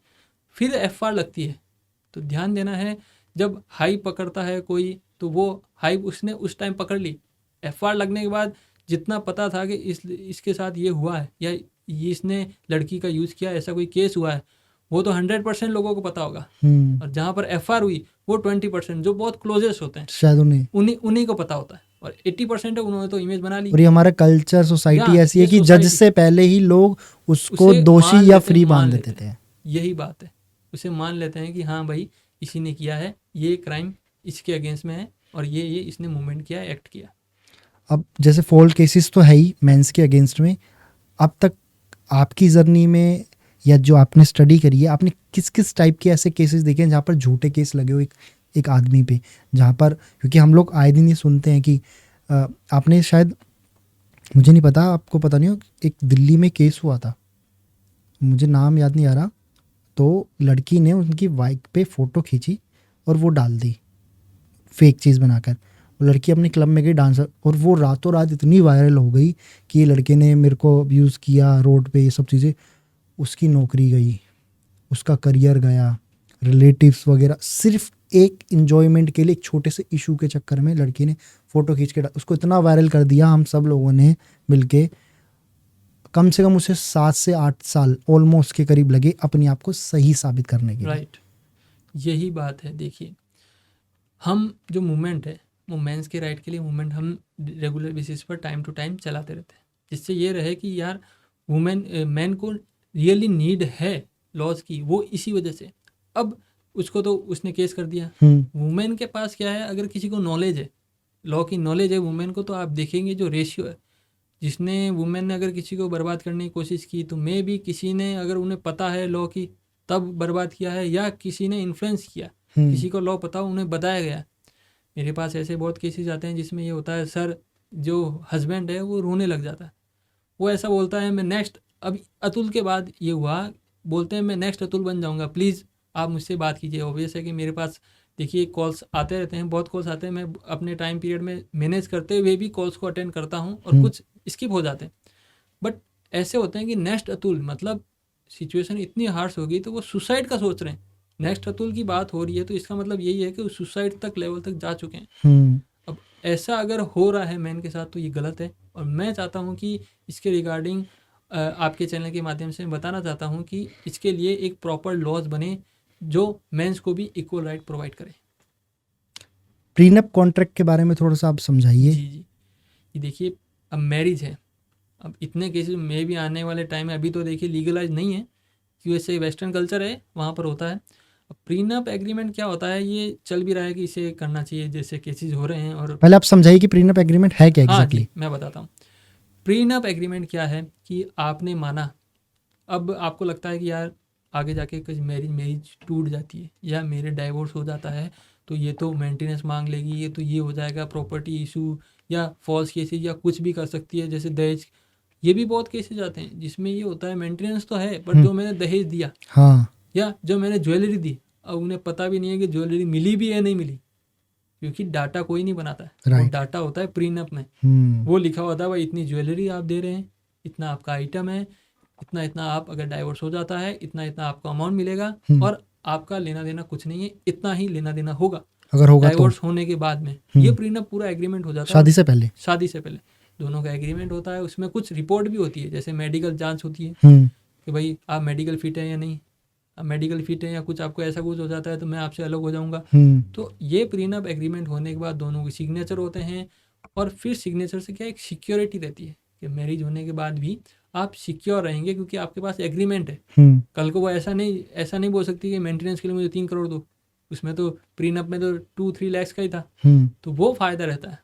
फिर एफआईआर लगती है। तो ध्यान देना है, जब हाइप पकड़ता है कोई, तो वो हाइप उसने उस टाइम पकड़ ली। एफआईआर लगने के बाद जितना पता था कि इसके साथ ये हुआ है या ये इसने लड़की का यूज़ किया, ऐसा कोई केस हुआ है, वो तो 100% लोगों को पता होगा। और जहाँ पर एफआईआर हुई वो 20% जो बहुत क्लोजेस्ट होते हैं शायद उन्हीं को पता होता है, और 80% है उन्होंने तो इमेज बना ली। और ये हमारा कल्चर, सोसाइटी ऐसी है कि जज से पहले ही लोग उसको दोषी या फ्री मान लेते थे। यही बात है, उसे मान लेते हैं कि हाँ भाई इसी ने किया है, ये क्राइम इसके अगेंस्ट में है और ये इसने मूवमेंट किया, एक्ट किया। अब जैसे फॉल्ट केसेस तो है ही मेंस के अगेंस्ट में, अब तक आपकी जर्नी में या जो आपने स्टडी करी है, आपने किस किस टाइप के ऐसे केसेस देखे हैं जहाँ पर झूठे केस लगे हो एक आदमी पे, जहाँ पर, क्योंकि हम लोग आए दिन ये सुनते हैं कि आपने शायद, मुझे नहीं पता, आपको पता नहीं हो, एक दिल्ली में केस हुआ था, मुझे नाम याद नहीं आ रहा, तो लड़की ने उनकी बाइक पे फ़ोटो खींची और वो डाल दी फेक चीज़ बनाकर। वो लड़की अपने क्लब में गई डांसर, और वो रातों रात इतनी वायरल हो गई कि ये लड़के ने मेरे को अब्यूज़ किया रोड पे, ये सब चीज़ें। उसकी नौकरी गई, उसका करियर गया, रिलेटिव्स वगैरह, सिर्फ एक इन्जॉयमेंट के लिए, एक छोटे से इशू के चक्कर में लड़की ने फ़ोटो खींच के उसको इतना वायरल कर दिया। हम सब लोगों ने मिलके, कम से कम उसे 7 से 8 साल ऑलमोस्ट के करीब लगे अपने आप को सही साबित करने के लिए। राइट, यही बात है। देखिए, हम जो मूवमेंट है, वो मेंस के राइट के लिए मूवमेंट हम रेगुलर बेसिस पर टाइम टू टाइम चलाते रहते हैं, जिससे ये रहे कि यार वुमेन मैन को रियली नीड है लॉज की, वो इसी वजह से। अब उसको तो उसने केस कर दिया। वुमेन के पास क्या है, अगर किसी को नॉलेज है, लॉ की नॉलेज है वुमेन को, तो आप देखेंगे जो रेशियो है, जिसने वुमेन ने अगर किसी को बर्बाद करने की कोशिश की, तो मे भी किसी ने, अगर उन्हें पता है लॉ की, तब बर्बाद किया है, या किसी ने इन्फ्लुएंस किया, किसी को लॉ पता, उन्हें बताया गया। मेरे पास ऐसे बहुत केसेस आते हैं जिसमें ये होता है, सर जो हस्बैंड है वो रोने लग जाता है, वो ऐसा बोलता है मैं नेक्स्ट, अभी अतुल के बाद ये हुआ, बोलते हैं मैं नेक्स्ट अतुल बन जाऊंगा, प्लीज़ आप मुझसे बात कीजिए। ऑब्वियस है कि मेरे पास देखिए कॉल्स आते रहते हैं, बहुत कॉल्स आते हैं, मैं अपने टाइम पीरियड में मैनेज करते हुए भी कॉल्स को अटेंड करता हूँ, और कुछ स्किप हो जाते हैं। बट ऐसे होते हैं कि नेक्स्ट अतुल, मतलब सिचुएशन इतनी हार्श हो गई तो वो सुसाइड का सोच रहे हैं। नेक्स्ट अतुल की बात हो रही है तो इसका मतलब यही है कि वो सुसाइड तक लेवल तक जा चुके हैं। अब ऐसा अगर हो रहा है मैन के साथ तो ये गलत है, और मैं चाहता हूँ कि इसके रिगार्डिंग आपके चैनल के माध्यम से मैं बताना चाहता हूँ कि इसके लिए एक प्रॉपर लॉज बने जो मेंस को भी इक्वल राइट प्रोवाइड करे। प्रीनप कॉन्ट्रैक्ट के बारे में थोड़ा सा आप समझाइए। जी जी, ये देखिए अब मैरिज है, अब इतने केसेस में भी आने वाले टाइम में, अभी तो देखिए लीगलाइज नहीं है, यूएसए वेस्टर्न कल्चर है, वहाँ पर होता है। अब प्रीनप एग्रीमेंट क्या होता है, ये चल भी रहा है कि इसे करना चाहिए, जैसे केसेस हो रहे हैं। और पहले आप समझाइए कि प्रीनप एग्रीमेंट है क्या एग्जैक्टली। मैं बताता हूँ। प्रीनप एग्रीमेंट क्या है कि आपने माना, अब आपको लगता है कि यार आगे जाके कुछ मैरिज टूट जाती है या मेरे डाइवोर्स हो जाता है, तो ये तो मेंटेनेंस मांग लेगी, ये तो ये हो जाएगा, प्रॉपर्टी इशू या फॉल्स केसेस या कुछ भी कर सकती है, जैसे दहेज। ये भी बहुत केसेस आते हैं जिसमें ये होता है मेंटेनेंस तो है, पर जो मैंने दहेज दिया, हाँ, या जो मैंने ज्वेलरी दी, अब उन्हें पता भी नहीं है कि ज्वेलरी मिली भी है नहीं मिली, क्योंकि डाटा कोई नहीं बनाता है, वो डाटा होता है प्रीनप में। वो लिखा होता है भाई इतनी ज्वेलरी आप दे रहे हैं, इतना आपका आइटम है, इतना इतना आप अगर डाइवोर्स हो जाता है, इतना इतना आपका अमाउंट मिलेगा, और आपका लेना देना कुछ नहीं है, इतना ही लेना देना होगा अगर होगा डाइवोर्स होने के बाद में। ये प्रीनप पूरा एग्रीमेंट हो जाता है शादी से पहले। शादी से पहले दोनों का एग्रीमेंट होता है। उसमें कुछ रिपोर्ट भी होती है, जैसे मेडिकल जांच होती है कि भाई आप मेडिकल फिट है या नहीं, आप मेडिकल फिट है, या कुछ आपको ऐसा कुछ हो जाता है तो मैं आपसे अलग हो जाऊंगा। तो ये प्रीनप एग्रीमेंट होने के बाद दोनों के सिग्नेचर होते हैं, और फिर सिग्नेचर से क्या एक सिक्योरिटी रहती है कि मैरिज होने के बाद भी आप सिक्योर रहेंगे, क्योंकि आपके पास एग्रीमेंट है। कल को वो ऐसा नहीं बोल सकती कि मेंटेनेंस के लिए मुझे 3 करोड़ दो, उसमें तो प्रीनप में तो 2-3 लाख का ही था, तो वो फ़ायदा रहता है।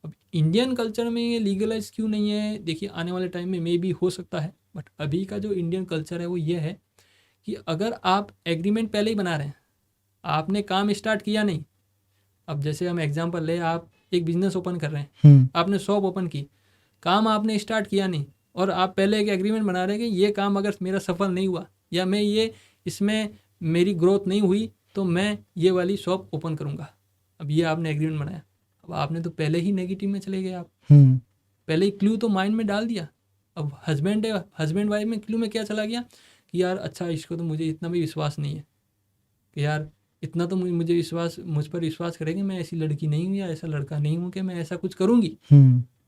अब इंडियन कल्चर में ये लीगलाइज क्यों नहीं है, देखिए आने वाले टाइम में मे भी हो सकता है, बट अभी का जो इंडियन कल्चर है वो ये है कि अगर आप एग्रीमेंट पहले ही बना रहे हैं, आपने काम स्टार्ट किया नहीं, अब जैसे हम एग्जांपल ले, आप एक बिजनेस ओपन कर रहे हैं, आपने शॉप ओपन की, काम आपने स्टार्ट किया नहीं, और आप पहले एक एग्रीमेंट बना रहे हैं कि ये काम अगर मेरा सफल नहीं हुआ, या मैं ये इसमें मेरी ग्रोथ नहीं हुई, तो मैं ये वाली शॉप ओपन करूँगा। अब ये आपने एग्रीमेंट बनाया, अब आपने तो पहले ही नेगेटिव में चले गए, आप पहले ही क्लू तो माइंड में डाल दिया। अब हस्बैंड वाइफ में क्लू में क्या चला गया कि यार अच्छा इसको तो मुझे इतना भी विश्वास नहीं है कि यार इतना तो मुझ पर विश्वास करेंगे, मैं ऐसी लड़की नहीं हूँ या ऐसा लड़का नहीं हूँ कि मैं ऐसा कुछ करूँगी।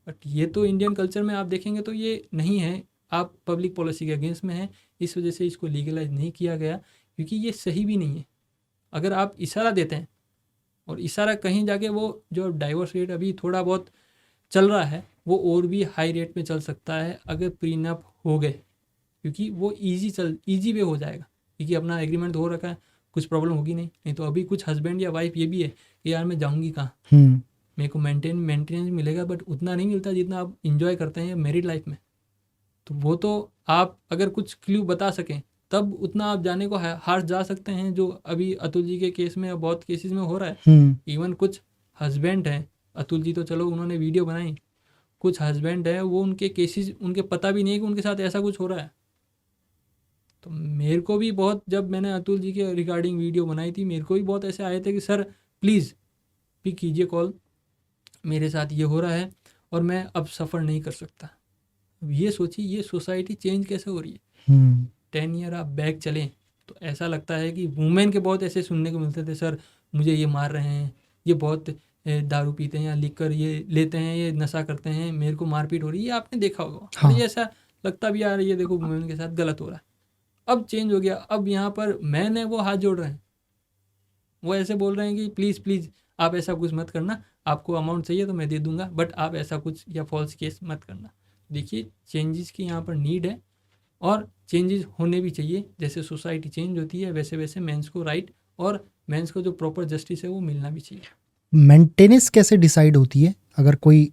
बट ये तो इंडियन कल्चर में आप देखेंगे तो ये नहीं है, आप पब्लिक पॉलिसी के अगेंस्ट में है, इस वजह से इसको लीगलाइज नहीं किया गया, क्योंकि ये सही भी नहीं है। अगर आप इशारा देते हैं और इशारा कहीं जाके वो जो डाइवोर्स रेट अभी थोड़ा बहुत चल रहा है वो और भी हाई रेट में चल सकता है अगर प्रीनप हो गए, क्योंकि वो ईजी वे हो जाएगा, क्योंकि अपना एग्रीमेंट हो रखा है, कुछ प्रॉब्लम होगी नहीं तो अभी कुछ हस्बैंड या वाइफ ये भी है कि यार मैं जाऊँगी कहाँ, मेरे को मेंटेनेंस मिलेगा, बट उतना नहीं मिलता जितना आप इंजॉय करते हैं मैरिड लाइफ में। तो वो तो आप अगर कुछ क्लू बता सकें तब उतना आप जाने को हार जा सकते हैं, जो अभी अतुल जी के केस में बहुत केसेस में हो रहा है। इवन कुछ हस्बैंड हैं, अतुल जी तो चलो उन्होंने वीडियो बनाई, कुछ हस्बैंड है वो उनके केसेस उनके पता भी नहीं है कि उनके साथ ऐसा कुछ हो रहा है। तो मेरे को भी बहुत, जब मैंने अतुल जी के रिगार्डिंग वीडियो बनाई थी, मेरे को भी बहुत ऐसे आए थे कि सर प्लीज़ पिक कीजिए कॉल, मेरे साथ ये हो रहा है और मैं अब सफ़र नहीं कर सकता। अब ये सोचिए ये सोसाइटी चेंज कैसे हो रही है। 10 ईयर आप बैक चलें तो ऐसा लगता है कि वुमेन के बहुत ऐसे सुनने को मिलते थे, सर मुझे ये मार रहे हैं, ये बहुत दारू पीते हैं या लिकर ये लेते हैं, ये नशा करते हैं, मेरे को मारपीट हो रही है, ये आपने देखा होगा। और ये ऐसा लगता भी यार ये देखो वुमेन के साथ गलत हो रहा है। अब चेंज हो गया, अब यहाँ पर मैन है वो हाथ जोड़ रहे हैं, वो ऐसे बोल रहे हैं कि प्लीज़ आप ऐसा कुछ मत करना, आपको अमाउंट चाहिए तो मैं दे दूंगा, बट आप ऐसा कुछ या फॉल्स केस मत करना। देखिए चेंजेस की यहाँ पर नीड है और चेंजेस होने भी चाहिए, जैसे सोसाइटी चेंज होती है वैसे वैसे मेंस को राइट और मेंस को जो प्रॉपर जस्टिस है वो मिलना भी चाहिए। मेंटेनेंस कैसे डिसाइड होती है? अगर कोई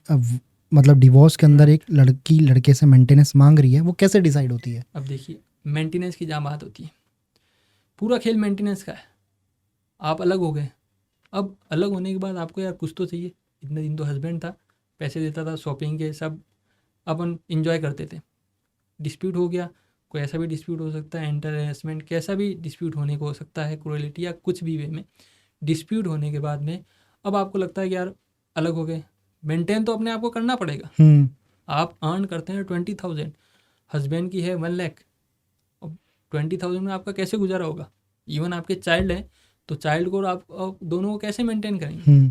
मतलब डिवोर्स के अंदर एक लड़की लड़के से मेंटेनेंस मांग रही है, वो कैसे डिसाइड होती है? अब देखिए, मेंटेनेंस की जहाँ बात होती है, पूरा खेल मेंटेनेंस का है। आप अलग हो गए, अब अलग होने के बाद आपको यार कुछ तो चाहिए। इतने दिन तो हस्बैंड था, पैसे देता था, शॉपिंग के सब अपन इंजॉय करते थे। डिस्प्यूट हो गया, कोई ऐसा भी डिस्प्यूट हो सकता है, एंटर हेरेसमेंट, कैसा भी डिस्प्यूट होने को हो सकता है, क्रूएलिटी या कुछ भी वे में डिस्प्यूट होने के बाद में अब आपको लगता है कि यार अलग हो गए, मेंटेन तो अपने आप को करना पड़ेगा। आप अर्न करते हैं 20,000, हस्बैंड की है 1 लाख, अब 20,000 में आपका कैसे गुजारा होगा? इवन आपके चाइल्ड है तो चाइल्ड को आप दोनों को कैसे मेंटेन करेंगे?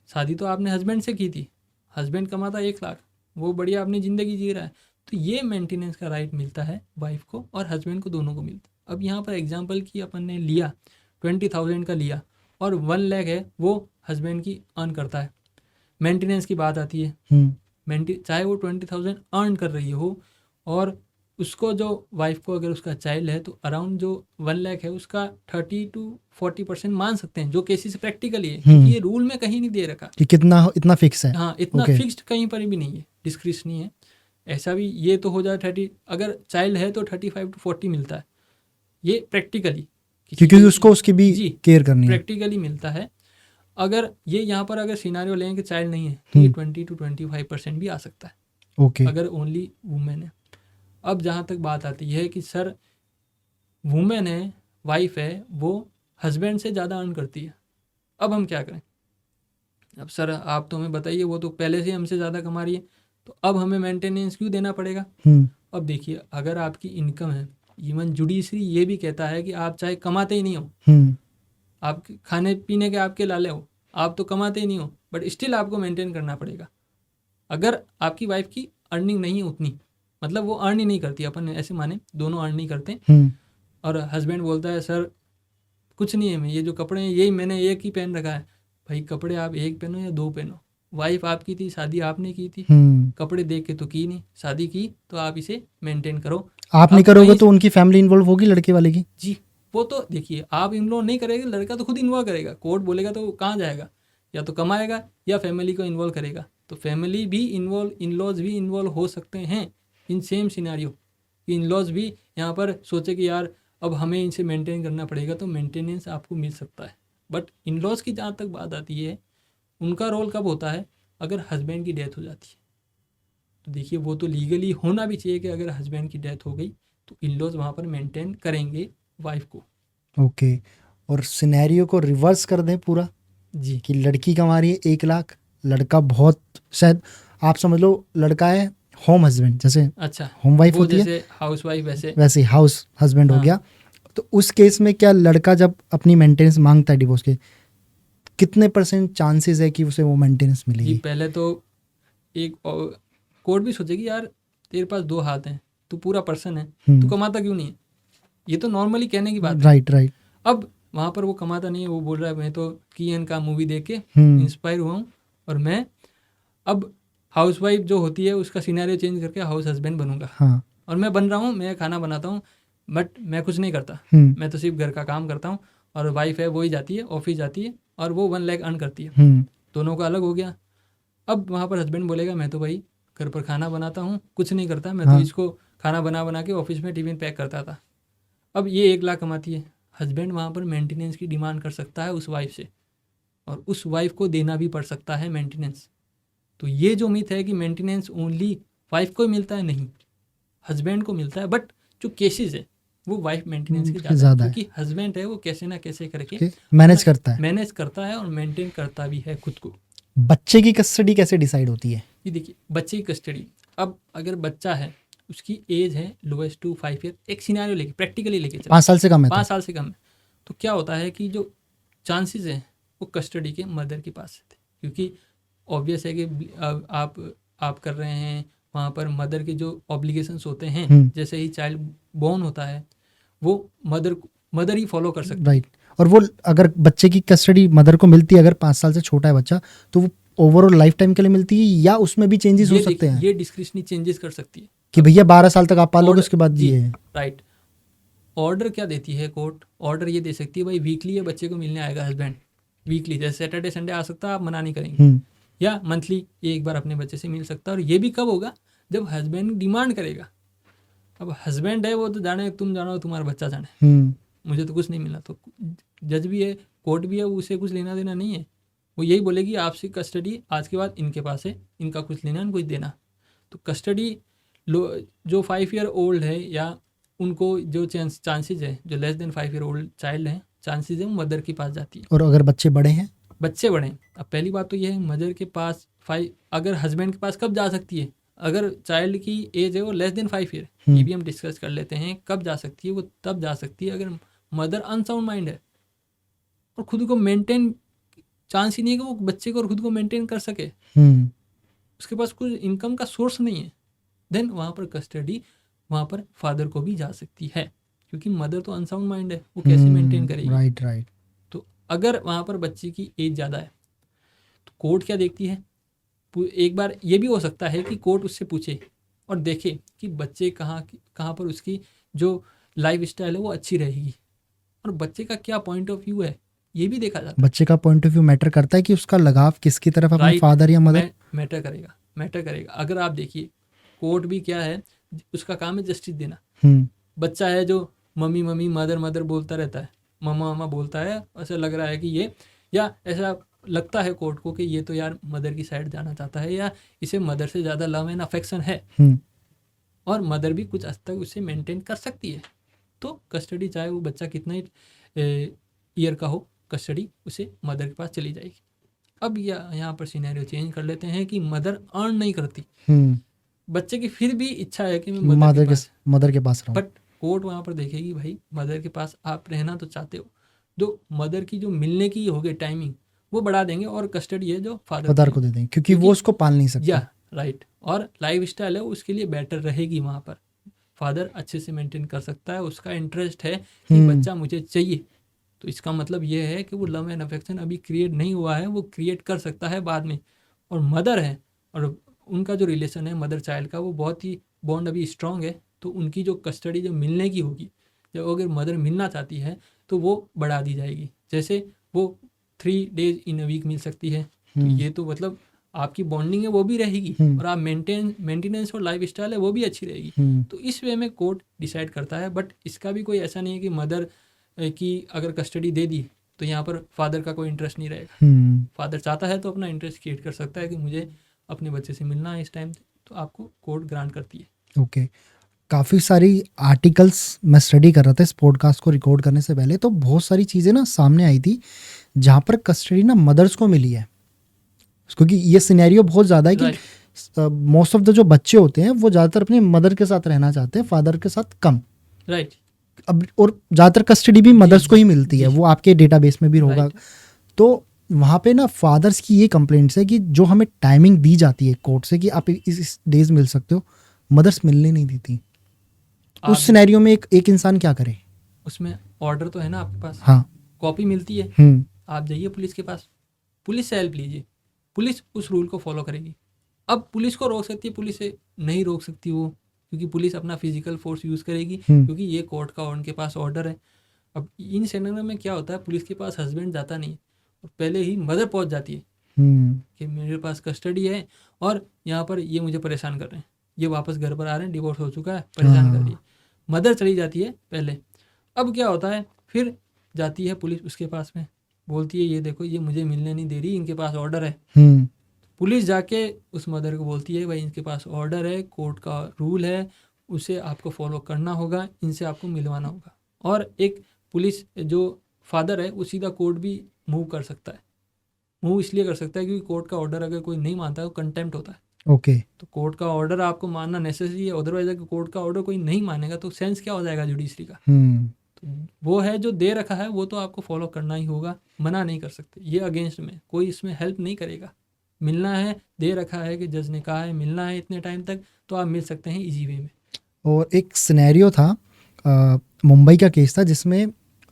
शादी तो आपने हस्बैंड से की थी, हस्बैंड कमाता 1 लाख, वो बढ़िया अपनी ज़िंदगी जी रहा है, तो ये मेंटेनेंस का राइट मिलता है वाइफ को और हस्बैंड को, दोनों को मिलता है। अब यहाँ पर एग्जांपल की अपन ने लिया 20,000 का लिया और 1 लाख है वो हस्बैंड की अर्न करता है, मेंटेनेंस की बात आती है। चाहे वो 20,000 अर्न कर रही हो और उसको जो वाइफ को अगर उसका चाइल्ड है तो अराउंड जो 1 लाख है उसका 30 to 40% मान सकते हैं, जो केसेस प्रैक्टिकली है। ये रूल में कहीं नहीं दे रखा कि कितना इतना फिक्स है। हाँ, इतना फिक्स्ड कहीं पर भी नहीं है, डिस्क्रिप्शन नहीं है। ऐसा भी ये तो हो जाए 30, अगर चाइल्ड है तो 35 to 40 मिलता है, ये प्रैक्टिकली, क्योंकि उसको उसकी भी केयर करनी है, प्रैक्टिकली मिलता है। अगर ये यहाँ पर अगर सिनारियो लें कि चाइल्ड नहीं है तो ये 20 to 25% भी आ सकता है, अगर ओनली वुमेन है। अब जहाँ तक बात आती है कि सर वुमेन है, वाइफ है, वो हस्बैंड से ज़्यादा अर्न करती है, अब हम क्या करें? अब सर आप तो हमें बताइए, वो तो पहले से हमसे ज़्यादा कमा रही है, तो अब हमें मेंटेनेंस क्यों देना पड़ेगा? अब देखिए, अगर आपकी इनकम है, इवन जुडिशरी ये भी कहता है कि आप चाहे कमाते ही नहीं हो, आप खाने पीने के आपके लाले हो, आप तो कमाते ही नहीं हो, बट स्टिल आपको मेंटेन करना पड़ेगा। अगर आपकी वाइफ की अर्निंग नहीं है उतनी, मतलब वो अर्न ही नहीं करती, अपन ऐसे माने दोनों अर्न नहीं करते, और हस्बैंड बोलता है सर कुछ नहीं है, मैं ये जो कपड़े हैं यही मैंने एक ही पहन रखा है। भाई कपड़े आप एक पहनो या 2 पहनो, वाइफ आपकी थी, शादी आपने की थी, कपड़े देख के तो की नहीं, शादी की तो आप इसे मेंटेन करो। आप नहीं करोगे तो उनकी फैमिली इन्वॉल्व होगी लड़के वाले की। जी, वो तो देखिए, आप इन्वॉल्व नहीं करेंगे, लड़का तो खुद इन्वॉल्व करेगा, कोर्ट बोलेगा तो कहाँ जाएगा, या तो कमाएगा या फैमिली को इन्वॉल्व करेगा। तो फैमिली भी इन्वॉल्व, इन-लॉज भी इन्वॉल्व हो सकते हैं इन सेम सिनेरियो। इन-लॉज भी यहाँ पर सोचे कि यार अब हमें इनसे मेंटेन करना पड़ेगा, तो मेंटेनेंस आपको मिल सकता है। बट इन-लॉज की जहाँ तक बात आती है, उनका रोल कब होता है? अगर हस्बैंड की डेथ हो जाती है, तो देखिए वो तो लीगली होना भी चाहिए कि अगर हस्बैंड की डेथ हो गई तो इन-लॉज वहाँ पर मेंटेन करेंगे वाइफ को। ओके, और सिनेरियो को रिवर्स कर दें पूरा जी, कि लड़की कमा रही है 1 लाख, लड़का बहुत, शायद आप समझ लो लड़का है होम हस्बैंड, जैसे अच्छा होम वाइफ होती है, जैसे हाउस वाइफ, वैसे हाउस हस्बैंड हो गया। तो उस केस में क्या लड़का जब अपनी मेंटेनेंस मांगता है डिवोर्स के, कितने % चांसेस है कि उसे वो मेंटेनेंस मिलेगी? पहले तो एक कोर्ट भी सोचेगी यार तेरे पास 2 हाथ हैं, तू पूरा पर्सन है, तू कमाता क्यों नहीं है? ये तो नॉर्मली कहने की बात है। राइट। अब वहाँ पर वो कमाता नहीं है, वो बोल रहा है मैं तो कीएन का मूवी देख के इंस्पायर हुआ हूँ और मैं अब हाउसवाइफ जो होती है उसका सिनेरियो चेंज करके हाउस हस्बैंड बनूंगा। और मैं बन रहा हूँ, मैं खाना बनाता हूँ, बट मैं कुछ नहीं करता, मैं तो सिर्फ घर का काम करता हूँ, और वाइफ है वही जाती है ऑफिस जाती है और वो 1 लाख अर्न करती है, दोनों का अलग हो गया। अब वहाँ पर हस्बैंड बोलेगा मैं तो भाई घर पर खाना बनाता हूँ, कुछ नहीं करता, मैं तो इसको खाना बना के ऑफिस में टिफिन पैक करता था। अब ये 1 लाख कमाती है, हस्बैंड वहाँ पर मेंटेनेंस की डिमांड कर सकता है उस वाइफ से, और उस वाइफ को देना भी पड़ सकता है मेंटेनेंस। तो ये जो मिथ है कि मेंटेनेंस ओनली वाइफ को ही मिलता है, नहीं, हस्बैंड को मिलता है। बट जो केसेस है वो वाइफ मेंटेनेंस के ज़्यादा है, क्योंकि हस्बैंड है वो कैसे ना कैसे करके मैनेज करता है और मेंटेन करता भी है खुद को। बच्चे की कस्टडी कैसे डिसाइड होती है? ये देखिए, बच्चे की कस्टडी, अब अगर बच्चा है उसकी एज है लोएस्ट टू 5 ईयर, एक सिनेरियो लेके प्रैक्टिकली लेके चले, 5 साल से कम है, 5 साल से कम है, तो क्या होता है कि जो चांसेस हैं वो कस्टडी के मदर के पास थे, क्योंकि ऑब्वियस है कि आप कर रहे हैं वहाँ पर मदर के जो ऑब्लिगेशंस होते हैं, जैसे ही चाइल्ड बोर्न होता है वो मदर ही फॉलो कर सकती है। राइट, और वो अगर बच्चे की कस्टडी मदर को मिलती है, अगर 5 साल से छोटा है बच्चा, तो वो ओवरऑल लाइफ टाइम के लिए मिलती है या उसमें भी चेंजेस हो सकते हैं? ये डिस्क्रिप्शनली चेंजेस कर सकती है कि भैया 12 साल तक आप पालोगे, उसके बाद ये राइट। ऑर्डर क्या देती है कोर्ट? ऑर्डर ये दे सकती है भाई वीकली ये बच्चे को मिलने आएगा हस्बैंड, वीकली जैसे सैटरडे संडे आ सकता है, आप मना नहीं करेंगे, या मंथली ये एक बार अपने बच्चे से मिल सकता है। और ये भी कब होगा? जब हस्बैंड डिमांड करेगा। अब हस्बैंड है वो तो जाने, तुम जानो तुम्हारा बच्चा जाने, मुझे तो कुछ नहीं मिला। तो जज भी है, कोर्ट भी है, उसे कुछ लेना देना नहीं है। वो यही बोलेगी आपसी कस्टडी आज के बाद इनके पास है, इनका कुछ लेना कुछ देना। तो कस्टडी जो 5 ईयर ओल्ड है या उनको जो चांसेस है, जो less than 5 year old child है, चांसेस है वो मदर के पास जाती है। और अगर बच्चे बड़े हैं? बच्चे बड़े हैं, अब पहली बात तो ये है मदर के पास 5, अगर हस्बैंड के पास कब जा सकती है? अगर चाइल्ड की एज है वो लेस देन 5 ईयर, ये भी हम डिस्कस कर लेते हैं कब जा सकती है। वो तब जा सकती है अगर मदर अनसाउंड माइंड है और खुद को मेंटेन, चांस ही नहीं है कि वो बच्चे को और खुद को मेंटेन कर सके, उसके पास कुछ इनकम का सोर्स नहीं है, देन वहाँ पर कस्टडी वहाँ पर फादर को भी जा सकती है, क्योंकि मदर तो अनसाउंड माइंड है, वो कैसे मेंटेन करेगी? राइट। तो अगर वहाँ पर बच्चे की एज ज़्यादा है तो कोर्ट क्या देखती है? एक बार ये भी हो सकता है कि कोर्ट उससे पूछे और देखे कि बच्चे कहाँ पर उसकी जो लाइफ स्टाइल है वो अच्छी रहेगी, और बच्चे का क्या पॉइंट ऑफ व्यू है ये भी देखा जाता है। बच्चे का पॉइंट ऑफ व्यू मैटर करता है कि उसका लगाव किसकी तरफ, अपने फादर या मदर? मैटर करेगा। अगर आप देखिए कोर्ट भी क्या है, उसका काम है जस्टिस देना। बच्चा है जो मम्मी मम्मी मदर बोलता रहता है, मामा बोलता है, ऐसा लग रहा है कि ये, या ऐसा लगता है कोर्ट को कि ये तो यार मदर की साइड जाना चाहता है, या इसे मदर से ज़्यादा लव एंड अफेक्शन है, और मदर भी कुछ हद तक उसे मेंटेन कर सकती है, तो कस्टडी चाहे वो बच्चा कितना ही ईयर का हो, कस्टडी उसे मदर के पास चली जाएगी। अब यहाँ पर सिनेरियो चेंज कर लेते हैं कि मदर अर्न नहीं करती, बच्चे की फिर भी इच्छा है कि मैं मदर के पास रहूं, बट कोर्ट वहाँ पर देखेगी भाई मदर के पास आप रहना तो चाहते हो, जो मदर की जो मिलने की होगी टाइमिंग वो बढ़ा देंगे, और कस्टडी है जो फादर को दे देंगे, क्योंकि वो उसको पाल नहीं सकता। राइट, और लाइफ स्टाइल है उसके लिए बेटर रहेगी, वहाँ पर फादर अच्छे से मेंटेन कर सकता है, उसका इंटरेस्ट है कि बच्चा मुझे चाहिए। तो इसका मतलब ये है कि वो लव एंड अफेक्शन अभी क्रिएट नहीं हुआ है, वो क्रिएट कर सकता है बाद में। और मदर है और उनका जो रिलेशन है मदर चाइल्ड का, वो बहुत ही बॉन्ड अभी स्ट्रांग है, तो उनकी जो कस्टडी जो मिलने की होगी, जब अगर मदर मिलना चाहती है तो वो बढ़ा दी जाएगी, जैसे वो 3 डेज इन अ वीक मिल सकती है। तो ये तो मतलब आपकी बॉन्डिंग है वो भी रहेगी, और आप मेंटेनेंस और लाइफ स्टाइल है वो भी अच्छी रहेगी। तो इस वे में कोर्ट डिसाइड करता है, बट इसका भी कोई ऐसा नहीं है कि मदर की अगर कस्टडी दे दी तो यहाँ पर फादर का कोई इंटरेस्ट नहीं रहेगा। फादर चाहता है तो अपना इंटरेस्ट क्रिएट कर सकता है कि मुझे अपने बच्चे से मिलना है इस टाइम, तो आपको कोर्ट ग्रांट करती है। ओके, काफ़ी सारी आर्टिकल्स मैं स्टडी कर रहा था इस पॉडकास्ट को रिकॉर्ड करने से पहले, तो बहुत सारी चीज़ें ना सामने आई थी जहाँ पर कस्टडी ना मदर्स को मिली है, क्योंकि ये सिनेरियो बहुत ज़्यादा है कि मोस्ट ऑफ द जो बच्चे होते हैं वो ज़्यादातर अपने मदर के साथ रहना चाहते हैं, फादर के साथ कम। राइट, अब और ज़्यादातर कस्टडी भी मदर्स को ही मिलती है, वो आपके डेटाबेस में भी होगा। तो वहाँ पे ना फादर्स की ये कंप्लेंट्स है कि जो हमें टाइमिंग दी जाती है कोर्ट से कि आप इस डेज मिल सकते हो, मदर्स मिलने नहीं देती। उस सिनेरियो में एक इंसान क्या करे? उसमें ऑर्डर तो है ना आपके पास, हाँ, कॉपी मिलती है, आप जाइए पुलिस के पास, पुलिस से हेल्प लीजिए, पुलिस उस रूल को फॉलो करेगी। अब पुलिस को रोक सकती है, पुलिस से नहीं रोक सकती वो, क्योंकि पुलिस अपना फिजिकल फोर्स यूज़ करेगी, क्योंकि ये कोर्ट का उनके पास ऑर्डर है। अब इन सिनेरियो में क्या होता है, पुलिस के पास हस्बैंड जाता नहीं और पहले ही मदर पहुंच जाती है कि मेरे पास कस्टडी है और यहाँ पर ये मुझे परेशान कर रहे हैं, ये वापस घर पर आ रहे हैं, डिवोर्स हो चुका है, परेशान कर रही है। मदर चली जाती है पहले। अब क्या होता है, फिर जाती है पुलिस उसके पास में, बोलती है ये देखो ये मुझे मिलने नहीं दे रही, इनके पास ऑर्डर है। पुलिस जाके उस मदर को बोलती है भाई इनके पास ऑर्डर है, कोर्ट का रूल है, उसे आपको फॉलो करना होगा, इनसे आपको मिलवाना होगा। और एक पुलिस जो फादर है वो सीधा कोर्ट भी मूव कर सकता है, मूव इसलिए कर सकता है क्योंकि कोर्ट का ऑर्डर अगर कोई नहीं मानता है तो कंटेम्प्ट होता है। ओके, तो कोर्ट का ऑर्डर आपको मानना नेसेसरी है, अदरवाइज अगर कोर्ट का ऑर्डर कोई नहीं मानेगा तो सेंस क्या हो जाएगा जुडिशरी का। तो वो है जो दे रखा है वो तो आपको फॉलो करना ही होगा, मना नहीं कर सकते, ये अगेंस्ट में कोई इसमें हेल्प नहीं करेगा। मिलना है, दे रखा है कि जज ने कहा है मिलना है इतने टाइम तक, तो आप मिल सकते हैं इजी वे में। और एक सिनेरियो था, मुंबई का केस था जिसमें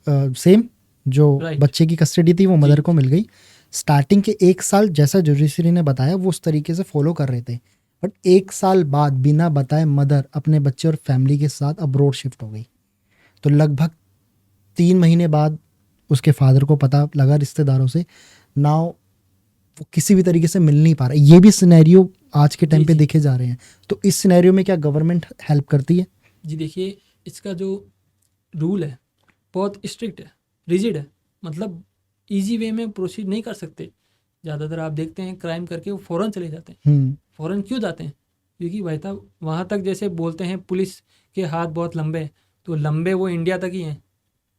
सेम जो बच्चे की कस्टडी थी वो मदर को मिल गई। स्टार्टिंग के 1 साल जैसा जुडिशरी ने बताया वो उस तरीके से फॉलो कर रहे थे, बट 1 साल बाद बिना बताए मदर अपने बच्चे और फैमिली के साथ अब्रोड शिफ्ट हो गई। तो लगभग 3 महीने बाद उसके फादर को पता लगा रिश्तेदारों से, नाउ वो किसी भी तरीके से मिल नहीं पा रहा। ये भी सिनेरियो आज के टाइम पे देखे जा रहे हैं। तो इस सिनेरियो में क्या गवर्नमेंट हेल्प करती है? जी देखिए, इसका जो रूल है बहुत स्ट्रिक्ट है, रिजिड है, मतलब इजी वे में प्रोसीड नहीं कर सकते। ज़्यादातर आप देखते हैं क्राइम करके वो फ़ौरन चले जाते हैं। फ़ौरन क्यों जाते हैं? क्योंकि भाई साहब वहाँ तक जैसे बोलते हैं पुलिस के हाथ बहुत लंबे हैं, तो लंबे वो इंडिया तक ही हैं।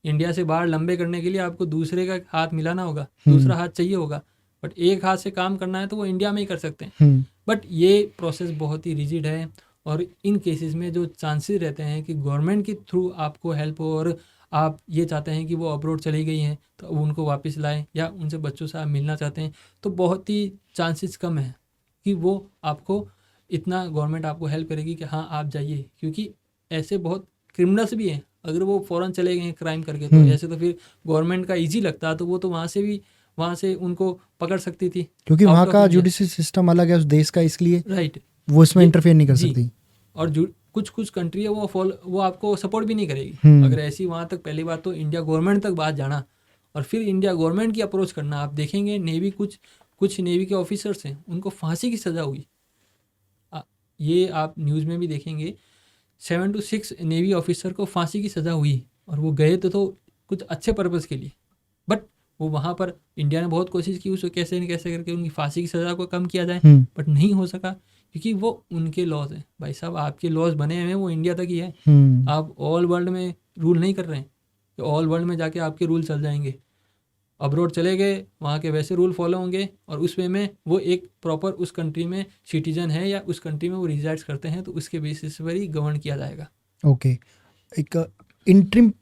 इंडिया से बाहर लंबे करने के लिए आपको दूसरे का हाथ मिलाना होगा, दूसरा हाथ चाहिए होगा। बट एक हाथ से काम करना है तो वो इंडिया में ही कर सकते हैं। बट ये प्रोसेस बहुत ही रिजिड है, और इन केसेस में जो चांसेस रहते हैं कि गवर्नमेंट के थ्रू आपको हेल्प हो, और आप ये चाहते हैं कि वो अब्रॉड चली गई हैं तो अब उनको वापस लाएं, या उनसे बच्चों से आप मिलना चाहते हैं, तो बहुत ही चांसेस कम है कि वो आपको इतना गवर्नमेंट आपको हेल्प करेगी कि हाँ आप जाइए। क्योंकि ऐसे बहुत क्रिमिनल्स भी हैं, अगर वो फ़ौरन चले गए हैं क्राइम करके, तो ऐसे तो फिर गवर्नमेंट का ईजी लगता तो वो तो वहाँ से उनको पकड़ सकती थी, क्योंकि वहाँ का जुडिशरी सिस्टम अलग है उस देश का, इसलिए राइट वो इसमें इंटरफेयर नहीं कर सकती। और कुछ कंट्री है वो आपको सपोर्ट भी नहीं करेगी। अगर ऐसी वहाँ तक पहली बात तो इंडिया गवर्नमेंट तक बात जाना, और फिर इंडिया गवर्नमेंट की अप्रोच करना। आप देखेंगे नेवी कुछ नेवी के ऑफिसर्स हैं, उनको फांसी की सज़ा हुई। ये आप न्यूज़ में भी देखेंगे, 7 to 6 नेवी ऑफिसर को फांसी की सज़ा हुई, और वो गए तो कुछ अच्छे पर्पज़ के लिए। बट वो वहाँ पर इंडिया ने बहुत कोशिश की उसको कैसे न कैसे करके उनकी फांसी की सज़ा को कम किया जाए, बट नहीं हो सका, क्योंकि वो उनके लॉज हैं। भाई साहब आपके लॉज बने हुए हैं वो इंडिया तक ही है। आप ऑल वर्ल्ड में रूल नहीं कर रहे हैं कि ऑल वर्ल्ड में जाके आपके रूल चल जाएंगे। अब्रॉड चले गए, वहाँ के वैसे रूल फॉलो होंगे, और उस वे में वो एक प्रॉपर उस कंट्री में सिटीजन है या उस कंट्री में वो रिजाइड्स करते हैं, तो उसके बेसिस पर ही गवर्न किया जाएगा। ओके, एक इंटरिम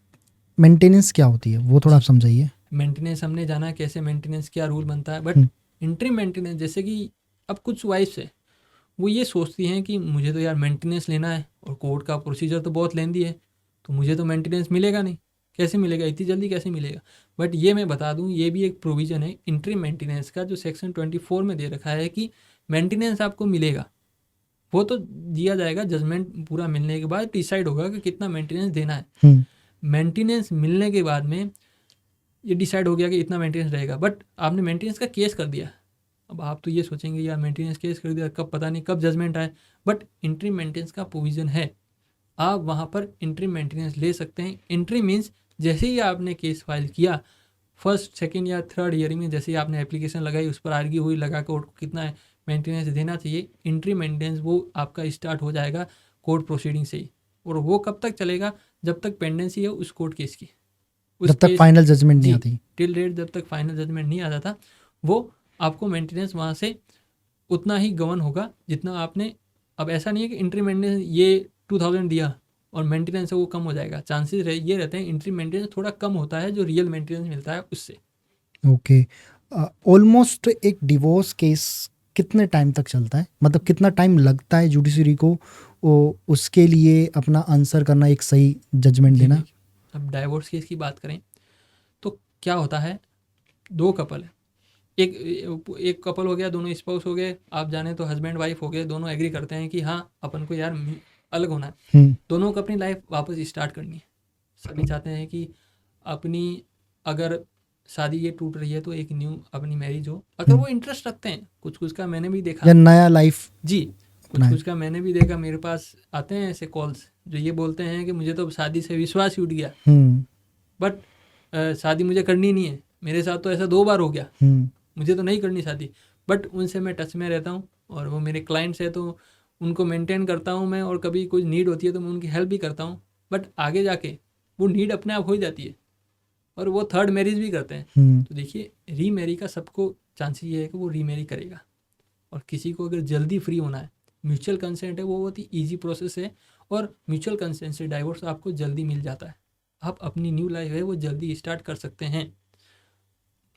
मेंटेनेंस क्या होती है वो थोड़ा आप समझाइए। मेंटेनेंस हमने जाना कैसे मेंटेनेंस क्या रूल बनता है, बट इंटरिम मेंटेनेंस जैसे कि अब कुछ वाइफ्स है वो ये सोचती हैं कि मुझे तो यार मेंटेनेंस लेना है, और कोर्ट का प्रोसीजर तो बहुत लेंदी है, तो मुझे तो मेंटेनेंस मिलेगा नहीं, कैसे मिलेगा, इतनी जल्दी कैसे मिलेगा। बट ये मैं बता दूं, ये भी एक प्रोविज़न है इंटरिम मेंटेनेंस का, जो सेक्शन 24 में दे रखा है कि मेंटेनेंस आपको मिलेगा। वो तो दिया जाएगा, जजमेंट पूरा मिलने के बाद डिसाइड होगा कि कितना मेंटेनेंस देना है। मेंटेनेंस मिलने के बाद में ये डिसाइड हो गया कि इतना मेंटेनेंस रहेगा, बट आपने मेंटेनेंस का केस कर दिया। अब आप तो ये सोचेंगे यार मेंटेनेंस केस कर दिया, कब पता नहीं कब जजमेंट आए, बट इंटरिम मेंटेनेंस का प्रोविज़न है, आप वहाँ पर इंटरिम मेंटेनेंस ले सकते हैं। इंटरिम मीन्स जैसे ही आपने केस फाइल किया, फर्स्ट सेकंड या थर्ड हियरिंग में जैसे ही आपने एप्लीकेशन लगाई, उस पर आर्ग्यू हुई, लगा कोर्ट को कितना मेंटेनेंस देना चाहिए, इंटरिम मेंटेनेंस वो आपका स्टार्ट हो जाएगा कोर्ट प्रोसीडिंग से ही। और वो कब तक चलेगा? जब तक पेंडेंसी है उस कोर्ट केस की, जब तक फाइनल जजमेंट नहीं आती, टिल डेट जब तक फाइनल जजमेंट नहीं आ जाता, वो आपको मेंटेनेंस वहाँ से उतना ही गवर्न होगा जितना आपने। अब ऐसा नहीं है कि इंटरिम मेंटेनेंस ये 2000 दिया और मेंटेनेंस से वो कम हो जाएगा। चांसेस ये रहते हैं इंटरिम मेंटेनेंस थोड़ा कम होता है जो रियल मेंटेनेंस मिलता है उससे। ओके, ऑलमोस्ट एक डिवोर्स केस कितने टाइम तक चलता है, मतलब कितना टाइम लगता है जुडिशरी को उसके लिए अपना आंसर करना, एक सही जजमेंट देना? अब डाइवोर्स केस की बात करें तो क्या होता है, दो कपल है, एक कपल हो गया, दोनों स्पाउस हो गए, आप जाने तो हस्बैंड वाइफ हो गए, दोनों एग्री करते हैं कि हाँ अपन को यार अलग होना है, दोनों को अपनी लाइफ वापस स्टार्ट करनी है। सभी चाहते हैं कि अपनी अगर शादी ये टूट रही है तो एक न्यू अपनी मैरिज हो, अगर वो इंटरेस्ट रखते हैं। कुछ का मैंने भी देखा, या नया लाइफ जी, कुछ का मैंने भी देखा, मेरे पास आते हैं ऐसे कॉल्स जो ये बोलते हैं कि मुझे तो शादी से विश्वास ही उठ गया, बट शादी मुझे करनी नहीं है, मेरे साथ तो ऐसा 2 बार हो गया, मुझे तो नहीं करनी शादी। बट उनसे मैं टच में रहता हूँ और वो मेरे क्लाइंट्स है तो उनको मेंटेन करता हूँ मैं, और कभी कोई नीड होती है तो मैं उनकी हेल्प भी करता हूँ। बट आगे जाके वो नीड अपने आप हो जाती है और वो थर्ड मैरिज भी करते हैं। तो देखिए रीमैरी का सबको चांस ये है कि वो रीमैरी करेगा, और किसी को अगर जल्दी फ्री होना है, म्यूचुअल कंसेंट है, वो बहुत ही ईजी प्रोसेस है, और म्यूचुअल कंसेंट से डाइवोर्स आपको जल्दी मिल जाता है। आप अपनी न्यू लाइफ है वो जल्दी स्टार्ट कर सकते हैं।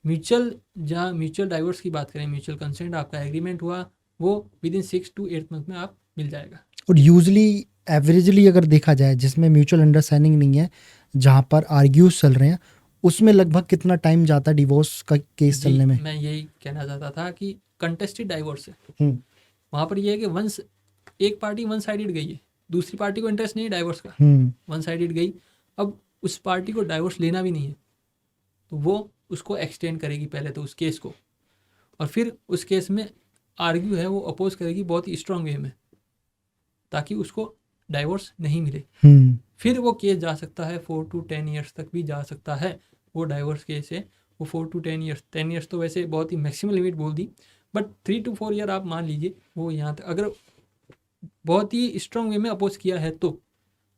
जहाँ म्यूचुअल डाइवोर्स की बात करें, म्यूचुअल कंसेंट आपका एग्रीमेंट हुआ, वो विद इन 6 to 8 मंथ में आप मिल जाएगा। और यूजली एवरेजली अगर देखा जाए जिसमें म्यूचुअल अंडरस्टैंडिंग नहीं है, जहाँ पर आर्ग्यूज चल रहे हैं, उसमें लगभग कितना टाइम जाता है डिवोर्स का केस चलने में? मैं यही कहना चाहता था कि कंटेस्टेड डाइवोर्स है, वहाँ पर ये है कि एक पार्टी वन साइडेड गई है, दूसरी पार्टी को इंटरेस्ट नहीं है डाइवोर्स का, वन साइडेड गई। अब उस पार्टी को डाइवोर्स लेना भी नहीं है तो वो उसको एक्सटेंड करेगी पहले तो उस केस को, और फिर उस केस में आर्ग्यू है वो अपोज करेगी बहुत ही स्ट्रांग वे में ताकि उसको डाइवोर्स नहीं मिले। फिर वो केस जा सकता है 4 to 10 ईयर्स तक भी जा सकता है वो डाइवोर्स केस है, वो 4 to 10 ईयर्स, 10 ईयर्स तो वैसे बहुत ही मैक्सिमम लिमिट बोल दी, बट 3 to 4 ईयर आप मान लीजिए वो यहाँ तक अगर बहुत ही स्ट्रांग वे में अपोज किया है तो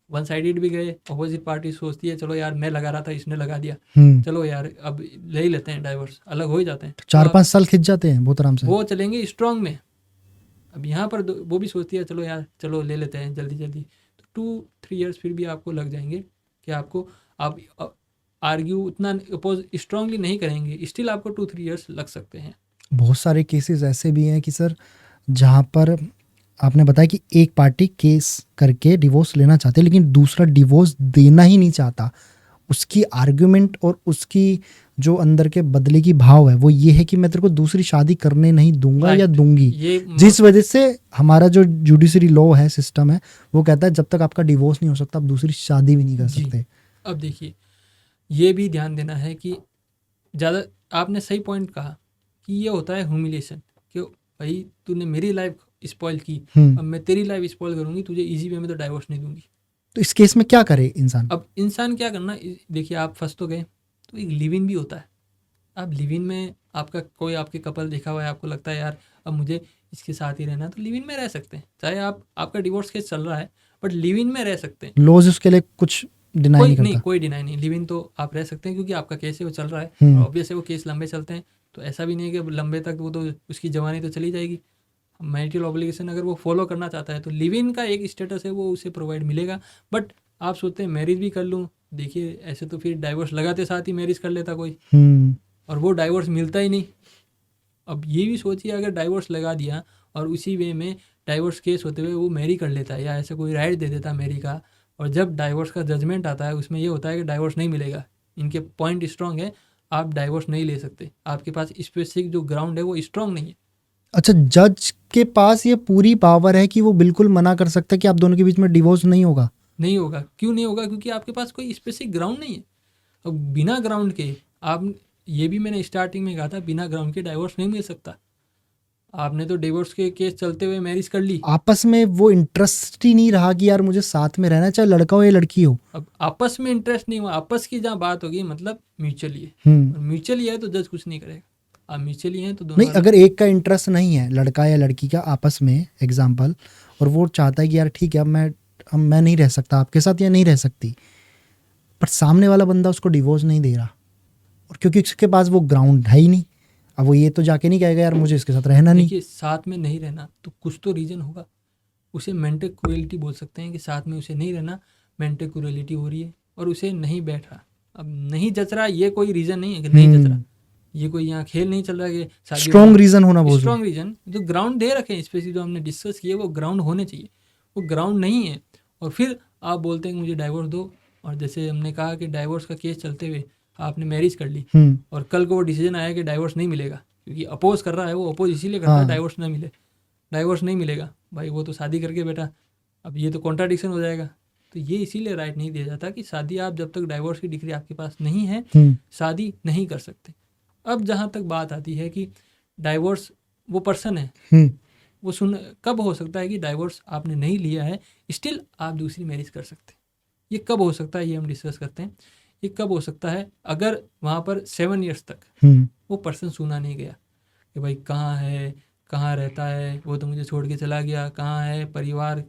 वन साइडेड भी गए, अपोजिट पार्टी सोचती है चलो यार मैं लगा रहा था इसने लगा दिया, चलो यार अब ले ही लेते हैं डाइवोर्स, अलग हो ही जाते हैं, 4-5 साल खिंच जाते हैं बहुत आराम से, वो चलेंगे स्ट्रांग में। अब यहाँ पर वो भी सोचती है चलो यार चलो ले लेते हैं जल्दी जल्दी, तो 2-3 ईयर्स फिर भी आपको लग जाएंगे कि आपको आप आर्ग्यू उतना अपोज स्ट्रांगली नहीं करेंगे, स्टिल आपको 2-3 ईयर्स लग सकते हैं। बहुत सारे केसेस ऐसे भी हैं कि सर जहाँ पर आपने बताया कि एक पार्टी केस करके डिवोर्स लेना चाहती है लेकिन दूसरा डिवोर्स देना ही नहीं चाहता, उसकी आर्गुमेंट और उसकी जो अंदर के बदले की भाव है वो ये है कि मैं तेरे को दूसरी शादी करने नहीं दूंगा या दूंगी, जिस वजह से हमारा जो जुडिशरी लॉ है, सिस्टम है, वो कहता है जब तक आपका डिवोर्स नहीं हो सकता आप दूसरी शादी भी नहीं कर सकते। अब देखिए ये भी ध्यान देना है कि ज़्यादा आपने सही पॉइंट कहा कि ये होता है ह्यूमिलिएशन कि भाई तूने मेरी लाइफ स्पॉइल की, अब मैं तेरी लाइफ स्पॉइल करूंगी, तुझे इजी वे में तो डाइवोर्स नहीं दूंगी। तो इस केस में क्या करे इंसान? अब इंसान क्या करना, देखिए आप फंस तो गए तो एक लिव इन भी होता है। अब लिव इन में आपका कोई आपके कपल देखा हुआ है, आपको लगता है यार अब मुझे इसके साथ ही रहना, तो लिव इन में रह सकते हैं, चाहे आपका डिवोर्स केस चल रहा है बट लिव इन में रह सकते हैं। लॉज उसके लिए कुछ डिनाई नहीं करता? कोई डिनाई नहीं, लिव इन तो आप रह सकते हैं क्योंकि आपका केस है वो चल रहा है, ऑब्वियस है वो केस लंबे चलते हैं, तो ऐसा भी नहीं है कि लंबे तक वो तो उसकी जवानी तो चली जाएगी। मैरिटल ऑब्लिगेशन अगर वो फॉलो करना चाहता है तो लिव इन का एक स्टेटस है वो उसे प्रोवाइड मिलेगा। बट आप सोचते हैं मैरिज भी कर लूँ, देखिए ऐसे तो फिर डाइवोर्स लगाते साथ ही मैरिज कर लेता कोई, और वो डाइवोर्स मिलता ही नहीं। अब ये भी सोचिए अगर डाइवोर्स लगा दिया और उसी वे में डाइवोर्स केस होते हुए वो मैरी कर लेता है या ऐसे कोई राइट दे देता मैरी का, और जब डाइवोर्स का जजमेंट आता है उसमें ये होता है कि डाइवोर्स नहीं मिलेगा, इनके पॉइंट स्ट्रांग है, आप डाइवोर्स नहीं ले सकते, आपके पास स्पेसिफिक जो ग्राउंड है वो स्ट्रांग नहीं है। अच्छा, जज के पास ये पूरी पावर है कि वो बिल्कुल मना कर सकता है कि आप दोनों के बीच में डिवोर्स नहीं होगा? नहीं होगा। क्यों नहीं होगा? क्योंकि आपके पास कोई स्पेसिफिक ग्राउंड नहीं है। अब बिना ग्राउंड के आप, ये भी मैंने स्टार्टिंग में कहा था, बिना ग्राउंड के डाइवोर्स नहीं मिल सकता। आपने तो डिवोर्स के केस चलते हुए मैरिज कर ली, आपस में वो इंटरेस्ट ही नहीं रहा कि यार मुझे साथ में रहना, चाहे लड़का हो या लड़की हो। अब आपस में इंटरेस्ट नहीं हुआ, आपस की जहाँ बात होगी मतलब म्यूचुअली है, म्यूचुअली है तो जज कुछ नहीं करेगा। आप म्यूचुअली हैं तो नहीं, अगर एक का इंटरेस्ट नहीं है लड़का या लड़की का आपस में एग्जाम्पल, और वो चाहता है कि यार ठीक है अब मैं नहीं रह सकता आपके साथ या नहीं रह सकती, पर सामने वाला बंदा उसको डिवोर्स नहीं दे रहा, और क्योंकि उसके पास वो ग्राउंड है ही नहीं, अब वो ये तो जाके नहीं कहेगा यार मुझे इसके साथ रहना नहीं। देखिए साथ में नहीं रहना तो कुछ तो रीज़न होगा, उसे मेंटल क्रूएलिटी बोल सकते हैं कि साथ में उसे नहीं रहना, मेंटल क्रूएलिटी हो रही है और उसे नहीं बैठ रहा। अब नहीं जच रहा ये कोई रीज़न नहीं है कि नहीं जच रहा, ये कोई यहाँ खेल नहीं चल रहा है कि स्ट्रॉन्ग रीज़न होना बहुत, स्ट्रॉन्ग रीज़न जो ग्राउंड दे रखे हैं, स्पेशली जो हमने डिस्कस किए वो ग्राउंड होने चाहिए, वो ग्राउंड नहीं है। और फिर आप बोलते हैं कि मुझे डाइवोर्स दो, और जैसे हमने कहा कि डाइवोर्स का केस चलते हुए आपने मैरिज कर ली और कल को वो डिसीजन आया कि डाइवोर्स नहीं मिलेगा, क्योंकि अपोज कर रहा है वो, अपोज इसीलिए कर रहा है डाइवोर्स ना मिले, डाइवोर्स नहीं मिलेगा, भाई वो तो शादी करके बेटा, अब ये तो कॉन्ट्राडिक्शन हो जाएगा। तो ये इसीलिए राइट नहीं दिया जाता कि शादी आप जब तक डाइवोर्स की डिग्री आपके पास नहीं है शादी नहीं कर सकते। अब जहाँ तक बात आती है कि डाइवोर्स वो पर्सन है, वो कब हो सकता है कि डाइवोर्स आपने नहीं लिया है स्टिल आप दूसरी मैरिज कर सकते हैं, ये कब हो सकता है ये हम डिस्कस करते हैं। ये कब हो सकता है? अगर वहाँ पर 7 ईयर्स तक वो पर्सन सुना नहीं गया कि भाई कहाँ है, कहाँ रहता है, वो तो मुझे छोड़ के चला गया, कहाँ है, परिवार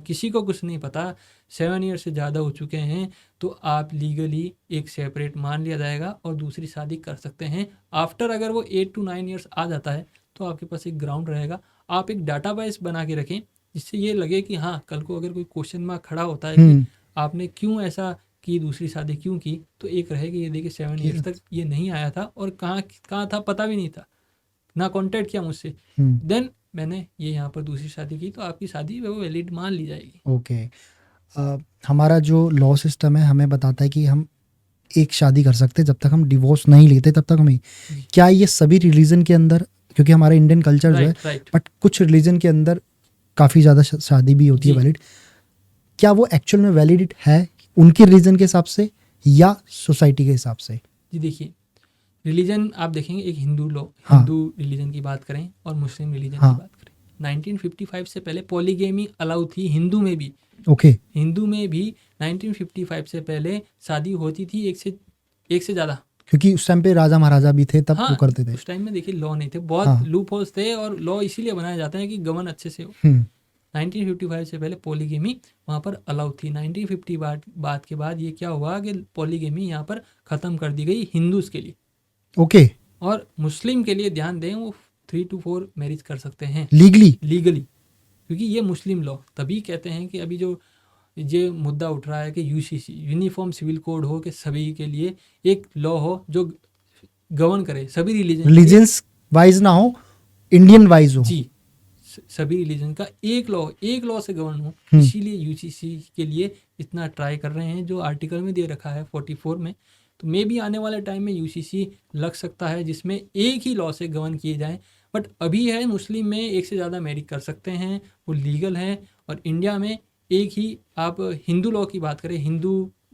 किसी को कुछ नहीं पता, 7 ईयर से ज़्यादा हो चुके हैं, तो आप लीगली एक सेपरेट मान लिया जाएगा और दूसरी शादी कर सकते हैं। आफ्टर अगर वो 8 to 9 ईयर्स आ जाता है तो आपके पास एक ग्राउंड रहेगा, आप एक डाटाबेस बना के रखें जिससे ये लगे कि हाँ कल को अगर कोई क्वेश्चन मार्क खड़ा होता है कि आपने क्यों ऐसा की, दूसरी शादी क्यों की, तो एक रहेगी ये देखिए 7 ईयर्स तक ये नहीं आया था और कहाँ था पता भी नहीं था, ना कांटेक्ट किया मुझसे, देन मैंने ये यहाँ पर दूसरी शादी की, तो आपकी शादी वो वैलिड मान ली जाएगी। ओके। हमारा जो लॉ सिस्टम है हमें बताता है कि हम एक शादी कर सकते जब तक हम डिवोर्स नहीं लेते तब तक हमें, क्या ये सभी रिलीजन के अंदर, क्योंकि हमारा इंडियन कल्चर जो है, बट कुछ रिलीजन के अंदर काफ़ी ज़्यादा शादी भी होती है वैलिड, क्या वो एक्चुअल में वैलिड है उनके रीजन के हिसाब से, या सोसाइटी के हिसाब से? जी देखिए, रिलीजन आप देखेंगे, एक हिंदू हाँ। हिंदू रिलीजन की बात करें और मुस्लिम रिलीजन हाँ। की बात करें, 1955 से पहले पॉलीगेमी अलाउ थी हिंदू में भी। ओके। हिंदू में भी 1955 से पहले शादी होती थी एक से ज़्यादा, क्योंकि उस टाइम पे राजा महाराजा भी थे, तब हाँ, वो करते थे। उस टाइम में देखिए लॉ नहीं थे, बहुत हाँ। लूप होल्स थे, और लॉ इसीलिए बनाए जाते हैं कि गवर्न अच्छे से हो। 1955 से पहले पॉलीगेमी वहाँ पर अलाउ थी। 1950 बाद के बाद ये क्या हुआ कि पॉलीगेमी यहाँ पर ख़त्म कर दी गई हिंदूज़ के लिए। ओके। और मुस्लिम के लिए ध्यान दें, वो 3 to 4 मैरिज कर सकते हैं लीगली, क्योंकि ये मुस्लिम लॉ। तभी कहते हैं कि अभी जो ये मुद्दा उठ रहा है कि यूसीसी यूनिफॉर्म सिविल कोड हो, कि सभी के लिए एक लॉ हो जो गवर्न करे, सभी रिलीजन्स वाइज ना हो, इंडियन वाइज हो। जी, सभी रिलीजन का एक लॉ से गवर्न हो। इसीलिए यूसीसी के लिए इतना ट्राई कर रहे हैं, जो आर्टिकल में दे रखा है 44 में। तो मे भी आने वाले टाइम में यूसीसी लग सकता है जिसमें एक ही लॉ से गवर्न किए जाएं। बट अभी है मुस्लिम में एक से ज़्यादा मैरिज कर सकते हैं, वो लीगल है। और इंडिया में एक ही, आप हिंदू लॉ की बात करें, हिंदू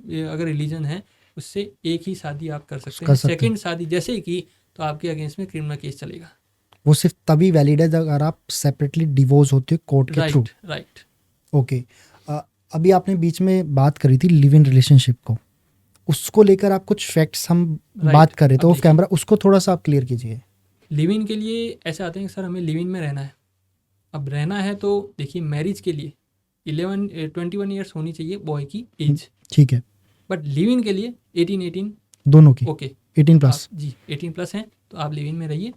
अगर रिलीजन है उससे एक ही शादी आप कर सकते हैं। सेकंड शादी जैसे कि तो आपके अगेंस्ट में क्रिमिनल केस चलेगा। वो सिर्फ तभी वैलिड है अगर आप सेपरेटली डिवोर्स होते हो कोर्ट के थ्रू। राइट। ओके। अभी आपने बीच में बात करी थी लिव इन रिलेशनशिप को, उसको लेकर आप कुछ फैक्ट्स हम बात कर रहे थे ऑफ कैमरा, उसको थोड़ा सा आप क्लियर कीजिए। लिव इन के लिए ऐसे आते हैं कि सर हमें लिव इन में रहना है। अब रहना है तो देखिए, मैरिज के लिए 21 ईयर्स होनी चाहिए बॉय की एज, ठीक है। बट लिव इन के लिए 18 दोनों की। Okay, 18 plus. जी 18+ हैं तो आप लिव इन में रहिए।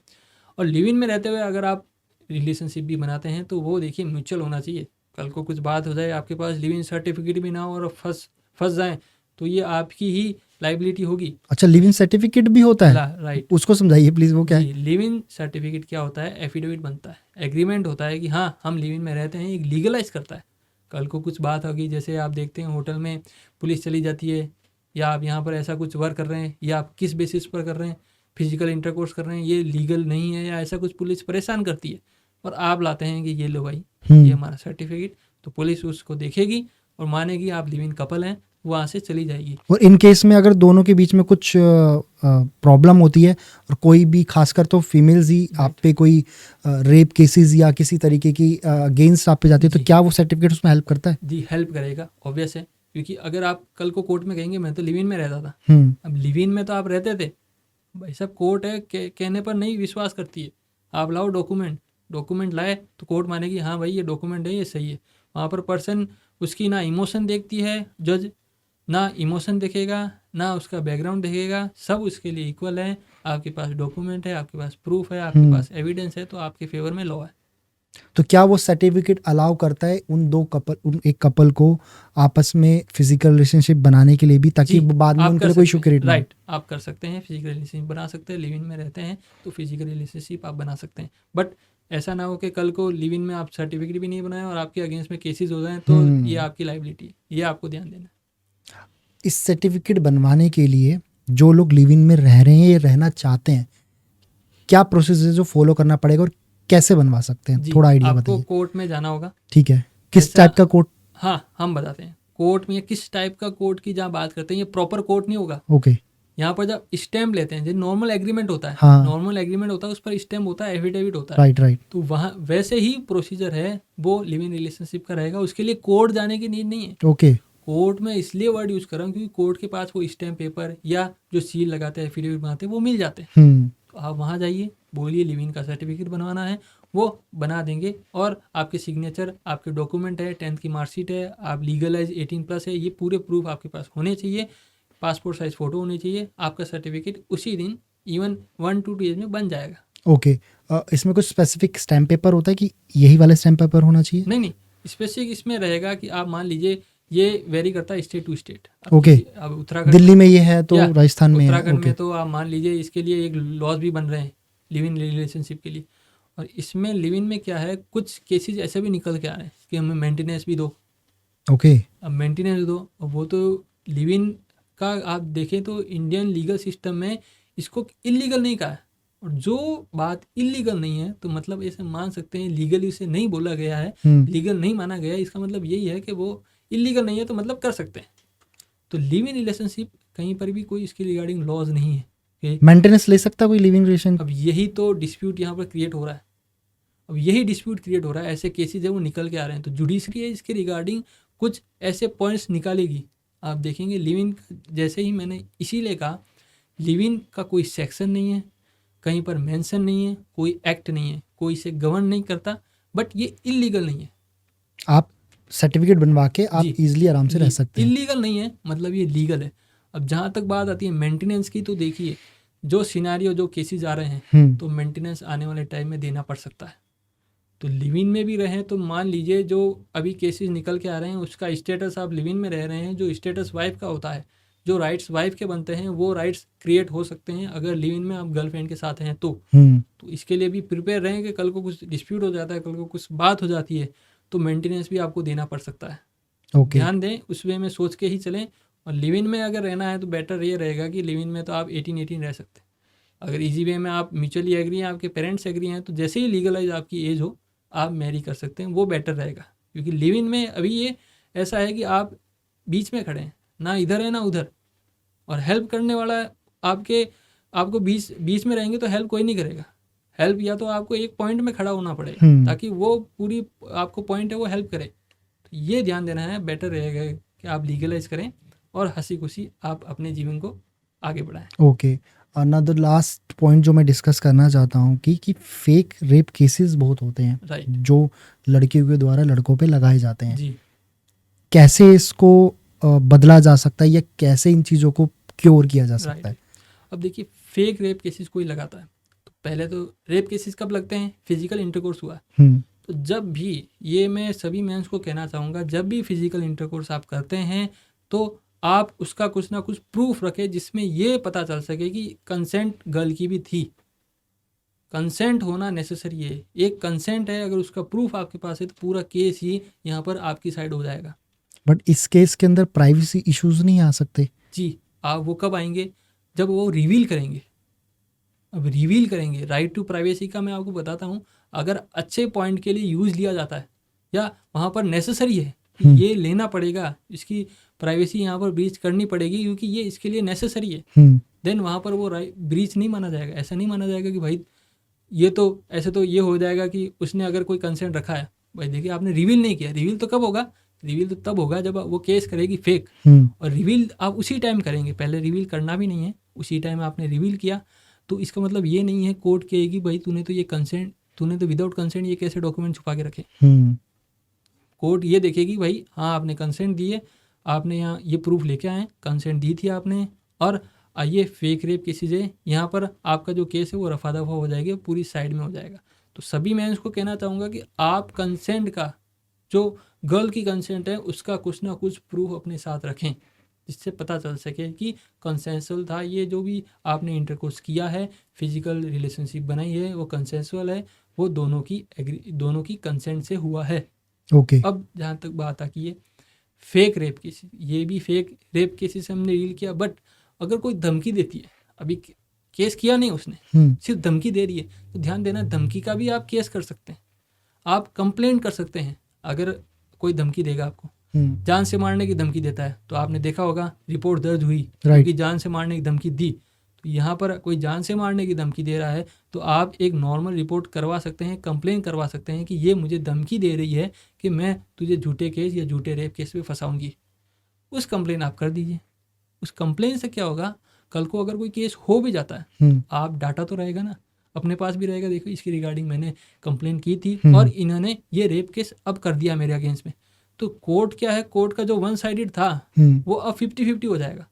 और लिव इन में रहते हुए अगर आप रिलेशनशिप भी बनाते हैं तो वो देखिए म्यूचुअल होना चाहिए। कल को कुछ बात हो जाए, आपके पास लिव इन सर्टिफिकेट भी ना हो और फंस जाए, तो ये आपकी ही लाइबिलिटी होगी। अच्छा, लिव इन सर्टिफिकेट भी होता है? राइट, उसको समझाइए प्लीज, वो क्या है? लिव इन सर्टिफिकेट क्या होता है? एफिडेविट बनता है, एग्रीमेंट होता है कि हाँ हम लिव इन में रहते हैं, एक लीगलाइज करता है। कल को कुछ बात होगी, जैसे आप देखते हैं होटल में पुलिस चली जाती है, या आप यहाँ पर ऐसा कुछ वर्क कर रहे हैं, या आप किस बेसिस पर कर रहे हैं, फिजिकल इंटरकोर्स कर रहे हैं, ये लीगल नहीं है, या ऐसा कुछ पुलिस परेशान करती है, और आप लाते हैं कि ये लो भाई ये हमारा सर्टिफिकेट, तो पुलिस उसको देखेगी और मानेगी आप लिव इन कपल हैं, वहाँ से चली जाएगी। और इन केस में अगर दोनों के बीच में कुछ प्रॉब्लम होती है, और कोई भी, खासकर तो फीमेल्स ही आप पे कोई रेप केसेस या किसी तरीके की अगेंस्ट आप पे जाती है, तो क्या वो सर्टिफिकेट उसमें हेल्प करता है? जी हेल्प करेगा, ऑब्वियस है। क्योंकि अगर आप कल को कोर्ट में कहेंगे मैं तो लिव इन में रहता था, अब लिव इन में तो आप रहते थे भाई साहब, कोर्ट है कहने पर नहीं विश्वास करती है। आप लाओ डॉक्यूमेंट लाए तो कोर्ट मानेगी हाँ भाई ये डॉक्यूमेंट है, ये सही है। वहाँ पर पर्सन उसकी ना इमोशन देखती है, जज ना इमोशन देखेगा ना उसका बैकग्राउंड देखेगा, सब उसके लिए इक्वल है। आपके पास डॉक्यूमेंट है, आपके पास प्रूफ है, आपके पास एविडेंस है, तो आपके फेवर में लॉ है। तो क्या वो सर्टिफिकेट अलाउ करता है उन एक कपल को आपस में फिजिकल रिलेशनशिप बनाने के लिए भी, ताकि बाद में उनके लिए कोई इशू क्रिएट ना हो? राइट, आप कर सकते हैं, फिजिकल रिलेशनशिप बना सकते हैं। लिव इन में रहते हैं तो फिजिकल रिलेशनशिप आप बना सकते हैं, बट ऐसा ना हो कि कल को लिव इन में आप सर्टिफिकेट भी नहीं बनाए और आपके अगेंस्ट में केसेस हो जाएं, तो ये आपकी लाइबिलिटी है, ये आपको ध्यान देना है। इस सर्टिफिकेट बनवाने के लिए जो लोग लिव इन में रह रहे हैं या रहना चाहते हैं, क्या प्रोसेस है जो फॉलो करना पड़ेगा और कैसे बनवा सकते हैं? थोड़ा आइडिया बताइए। आपको कोर्ट में जाना होगा। ठीक है, किस टाइप का कोर्ट? हाँ हम बताते हैं, कोर्ट में किस टाइप का कोर्ट की जहाँ बात करते हैं, ये प्रॉपर कोर्ट नहीं होगा। ओके। यहाँ पर जब स्टैम्प लेते हैं, जो नॉर्मल एग्रीमेंट होता है, हाँ। नॉर्मल एग्रीमेंट होता है, उस पर स्टैम्प होता है, एफिडेविट होता है। राइट। तो वहाँ वैसे ही प्रोसीजर है, वो लिव इन रिलेशनशिप का रहेगा। उसके लिए कोर्ट जाने की नीड नहीं है। ओके। कोर्ट में इसलिए वर्ड यूज कर रहा हूँ क्योंकि कोर्ट के पास वो स्टैम्प पेपर या जो सील लगाते हैं, एफिडेविट बनाते हैं, वो मिल जाते हैं। तो आप वहाँ जाइए, बोलिए लिव इन का सर्टिफिकेट बनवाना है, वो बना देंगे। और आपके सिग्नेचर, आपके डॉक्यूमेंट है, 10th की मार्कशीट है, आप लीगल एज 18+ है, ये पूरे प्रूफ आपके पास होने चाहिए। पासपोर्ट साइज फ़ोटो होनी चाहिए। आपका सर्टिफिकेट उसी दिन इवन 1 to 2 डेज में बन जाएगा। ओके। इसमें कुछ स्पेसिफिक स्टैम्प पेपर होता है कि यही वाला स्टैम्प पेपर होना चाहिए? नहीं, स्पेसिफिक इसमें रहेगा कि आप मान लीजिए, ये वेरी करता है स्टेट टू स्टेट। ओके। अब उत्तराखंड, दिल्ली में ये है तो राजस्थान में है। उत्तराखंड में तो आप मान लीजिए इसके लिए एक लॉज भी बन रहे हैं लिव इन रिलेशनशिप के लिए। और इसमें लिव इन में क्या है, कुछ केसेस ऐसे भी निकल के आ रहे हैं कि हमें मेंटेनेंस भी दो। ओके। अब मेंटेनेंस दो, वो तो लिव इन का आप देखें तो इंडियन लीगल सिस्टम में इसको इलीगल नहीं कहा है। और जो बात इलीगल नहीं है तो मतलब ऐसे मान सकते हैं लीगली उसे नहीं बोला गया है, लीगल नहीं माना गया, इसका मतलब यही है कि वो इलीगल नहीं है, तो मतलब कर सकते हैं। तो लिव इन रिलेशनशिप कहीं पर भी कोई इसके रिगार्डिंग लॉज नहीं है कि मेंटेनेंस ले सकता कोई लिविंग रिलेशन? अब यही तो डिस्प्यूट यहाँ पर क्रिएट हो रहा है। अब यही डिस्प्यूट क्रिएट हो रहा है, ऐसे केसेस जब वो निकल के आ रहे हैं तो जुडिशरी है इसके रिगार्डिंग कुछ ऐसे पॉइंट्स निकालेगी। आप देखेंगे लिव इन, जैसे ही मैंने इसीलिए कहा लिव इन का कोई सेक्शन नहीं है, कहीं पर मेंशन नहीं है, कोई एक्ट नहीं है, कोई इसे गवर्न नहीं करता, बट ये इलीगल नहीं है। आप सर्टिफिकेट बनवा के आप जी, इजीली आराम से रह सकते हैं। इलीगल नहीं है, मतलब ये लीगल है। अब जहाँ तक बात आती है मेंटेनेंस की, तो देखिए जो सिनारियो जो केसेस आ रहे हैं तो मेंटेनेंस आने वाले टाइम में देना पड़ सकता है। तो लिव इन में भी रहें तो मान लीजिए जो अभी केसेस निकल के आ रहे हैं उसका स्टेटस आप लिव इन में रह रहे हैं, जो स्टेटस वाइफ का होता है, जो राइट्स वाइफ के बनते हैं वो राइट्स क्रिएट हो सकते हैं अगर लिव इन में आप गर्लफ्रेंड के साथ हैं तो इसके लिए भी प्रिपेयर रहें कि कल को कुछ डिस्प्यूट हो जाता है, कल को कुछ बात हो जाती है तो मेंटेनेंस भी आपको देना पड़ सकता है। ध्यान दें, उस वे में सोच के ही चलें। और लिव इन में अगर रहना है तो बेटर ये रहेगा कि लिव इन में तो आप 18 रह सकते हैं। अगर इजी वे में आप म्यूचुअली एग्री हैं, आपके पेरेंट्स एग्री हैं, तो जैसे ही लीगलाइज आपकी एज हो आप मैरी कर सकते हैं, वो बेटर रहेगा। क्योंकि लिव इन में अभी ये ऐसा है कि आप बीच में खड़े हैं, ना इधर है ना उधर, और हेल्प करने वाला आपको बीच में रहेंगे तो हेल्प कोई नहीं करेगा। हेल्प या तो आपको एक पॉइंट में खड़ा होना पड़ेगा ताकि वो पूरी आपको पॉइंट है वो हेल्प करे। तो ये ध्यान देना है, बेटर रहेगा कि आप लीगलाइज करें और हंसी खुशी आप अपने जीवन को आगे बढ़ाएं। ओके, अनदर लास्ट पॉइंट जो मैं डिस्कस करना चाहता हूँ कि फेक रेप केसेस बहुत होते हैं, राइट, जो लड़कियों के द्वारा लड़कों पे लगाए जाते हैं। जी, कैसे इसको बदला जा सकता है या कैसे इन चीज़ों को क्योर किया जा सकता है? अब देखिए फेक रेप केसेस कोई लगाता है तो पहले तो रेप केसेस कब लगते हैं? फिजिकल इंटरकोर्स हुआ। तो जब भी, ये मैं सभी मेंस को कहना चाहूँगा, जब भी फिजिकल इंटरकोर्स आप करते हैं तो आप उसका कुछ ना कुछ प्रूफ रखें जिसमें ये पता चल सके कि कंसेंट गर्ल की भी थी। कंसेंट होना नेसेसरी है। एक कंसेंट है, अगर उसका प्रूफ आपके पास है तो पूरा केस ही यहाँ पर आपकी साइड हो जाएगा। बट इस केस के अंदर प्राइवेसी इश्यूज नहीं आ सकते? जी, आप वो कब आएंगे? जब वो रिवील करेंगे। अब रिवील करेंगे, राइट टू प्राइवेसी का मैं आपको बताता हूँ, अगर अच्छे पॉइंट के लिए यूज़ लिया जाता है या वहाँ पर नेसेसरी है कि ये लेना पड़ेगा, इसकी प्राइवेसी यहाँ पर ब्रीच करनी पड़ेगी क्योंकि ये इसके लिए नेसेसरी है, देन वहाँ पर वो ब्रीच नहीं माना जाएगा। ऐसा नहीं माना जाएगा कि भाई ये तो ऐसे तो ये हो जाएगा कि उसने अगर कोई कंसेंट रखा है, भाई देखिए आपने रिवील नहीं किया। रिवील तो कब होगा? रिवील तो तब होगा जब वो केस करेगी फेक, और रिवील आप उसी टाइम करेंगे। पहले रिवील करना भी नहीं है, उसी टाइम आपने रिवील किया तो इसका मतलब ये नहीं है कोर्ट कहेगी भाई तूने तो ये कंसेंट, तूने तो विदाउट कंसेंट ये कैसे डॉक्यूमेंट छुपा के रखे। कोर्ट ये देखेगी भाई हाँ आपने कंसेंट दिए, आपने यहाँ ये प्रूफ लेके आए, कंसेंट दी थी आपने, और ये फेक रेप केसेज है, यहाँ पर आपका जो केस है वो रफा दफा हो जाएगी, पूरी साइड में हो जाएगा। तो सभी मैं इसको कहना चाहूँगा कि आप कंसेंट का, जो गर्ल की कंसेंट है उसका कुछ ना कुछ प्रूफ अपने साथ रखें जिससे पता चल सके कि कंसेंसुअल था, ये जो भी आपने इंटरकोर्स किया है, फिजिकल रिलेशनशिप बनाई है वो कंसेंसुअल है, वो दोनों की कंसेंट से हुआ है। ओके। अब जहाँ तक बात आती है फेक रेप केसेस, ये भी फेक रेप केसेस हमने डील किया। बट अगर कोई धमकी देती है, अभी केस किया नहीं उसने, सिर्फ धमकी दे रही है, तो ध्यान देना धमकी का भी आप केस कर सकते हैं, आप कंप्लेंट कर सकते हैं। अगर कोई धमकी देगा आपको, जान से मारने की धमकी देता है तो आपने देखा होगा रिपोर्ट दर्ज हुई क्योंकि जान से मारने की धमकी दी। तो यहाँ पर कोई जान से मारने की धमकी दे रहा है तो आप एक नॉर्मल रिपोर्ट करवा सकते हैं, कंप्लेन करवा सकते हैं कि ये मुझे धमकी दे रही है कि मैं तुझे झूठे केस या झूठे रेप केस पे फंसाऊंगी। उस कंप्लेन आप कर दीजिए। उस कंप्लेन से क्या होगा, कल को अगर कोई केस हो भी जाता है आप डाटा तो रहेगा ना, अपने पास भी रहेगा, देखो इसकी रिगार्डिंग मैंने कंप्लेन की थी और इन्होंने ये रेप केस अब कर दिया मेरे अगेंस्ट में। तो कोर्ट क्या है, कोर्ट का जो वन साइडेड था वो अब 50-50 हो जाएगा।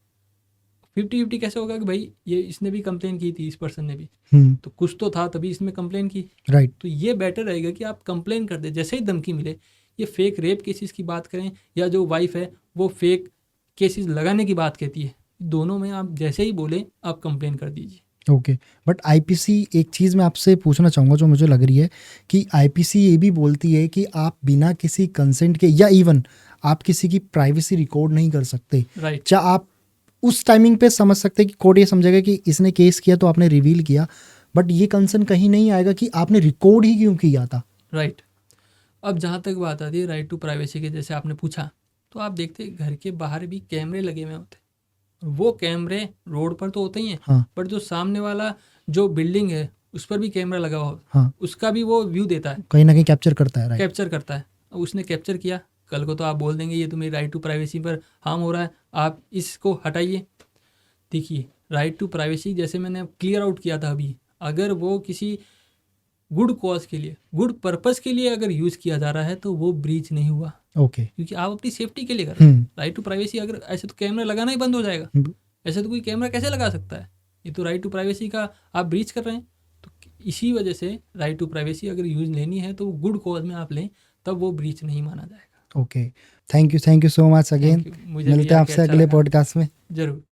50-50 कैसे होगा कि भाई ये इसने भी कंप्लेन की थी, इस पर्सन ने भी, तो कुछ तो था तभी इसने कंप्लेन की। राइट। तो ये बेटर रहेगा कि आप कंप्लेन कर दे जैसे ही धमकी मिले। ये फेक रेप केसेस की बात करें या जो वाइफ है वो फेक केसेस लगाने की बात कहती है, दोनों में आप जैसे ही बोले आप कंप्लेन कर दीजिए। ओके। बट आईपीसी, एक चीज़ मैं आपसे पूछना चाहूँगा जो मुझे लग रही है कि आईपीसी ये भी बोलती है कि आप बिना किसी कंसेंट के या इवन आप किसी की प्राइवेसी रिकॉर्ड नहीं कर सकते। राइट। चाहे आप उस टाइमिंग पे समझ सकते हैं कि कोर्ट ये समझेगा कि इसने केस किया तो आपने रिवील किया, बट ये कंसर्न कहीं नहीं आएगा कि आपने रिकॉर्ड ही क्यों किया था। राइट। अब जहाँ तक बात आती है राइट टू प्राइवेसी के, जैसे आपने पूछा, तो आप देखते घर के बाहर भी कैमरे लगे हुए होते, वो कैमरे रोड पर तो होते ही हैं, हाँ बट जो सामने वाला जो बिल्डिंग है उस पर भी कैमरा लगा हुआ, हाँ, उसका भी वो व्यू देता है, कहीं ना कहीं कैप्चर करता है, राइट। कैप्चर करता है। अब उसने कैप्चर किया, कल को तो आप बोल देंगे ये तो मेरी राइट टू प्राइवेसी पर हार्म हो रहा है, आप इसको हटाइए। देखिए राइट टू प्राइवेसी जैसे मैंने क्लियर आउट किया था अभी, अगर वो किसी गुड कॉज के लिए, गुड पर्पस के लिए अगर यूज़ किया जा रहा है तो वो ब्रीच नहीं हुआ, ओके। क्योंकि आप अपनी सेफ्टी के लिए कर रहे हैं। हम्म, राइट टू प्राइवेसी अगर ऐसे तो कैमरा लगाना ही बंद हो जाएगा, ऐसे तो कोई कैमरा कैसे लगा सकता है, ये तो राइट टू प्राइवेसी का आप ब्रीच कर रहे हैं। तो इसी वजह से राइट टू प्राइवेसी अगर यूज़ लेनी है तो गुड कॉज में आप लें, तब वो ब्रीच नहीं माना जाएगा। Okay, thank you so much again. मुझे भी मिलते हैं आके आपसे अच्छा अगले लगा। पॉडकास्ट में। जरूर।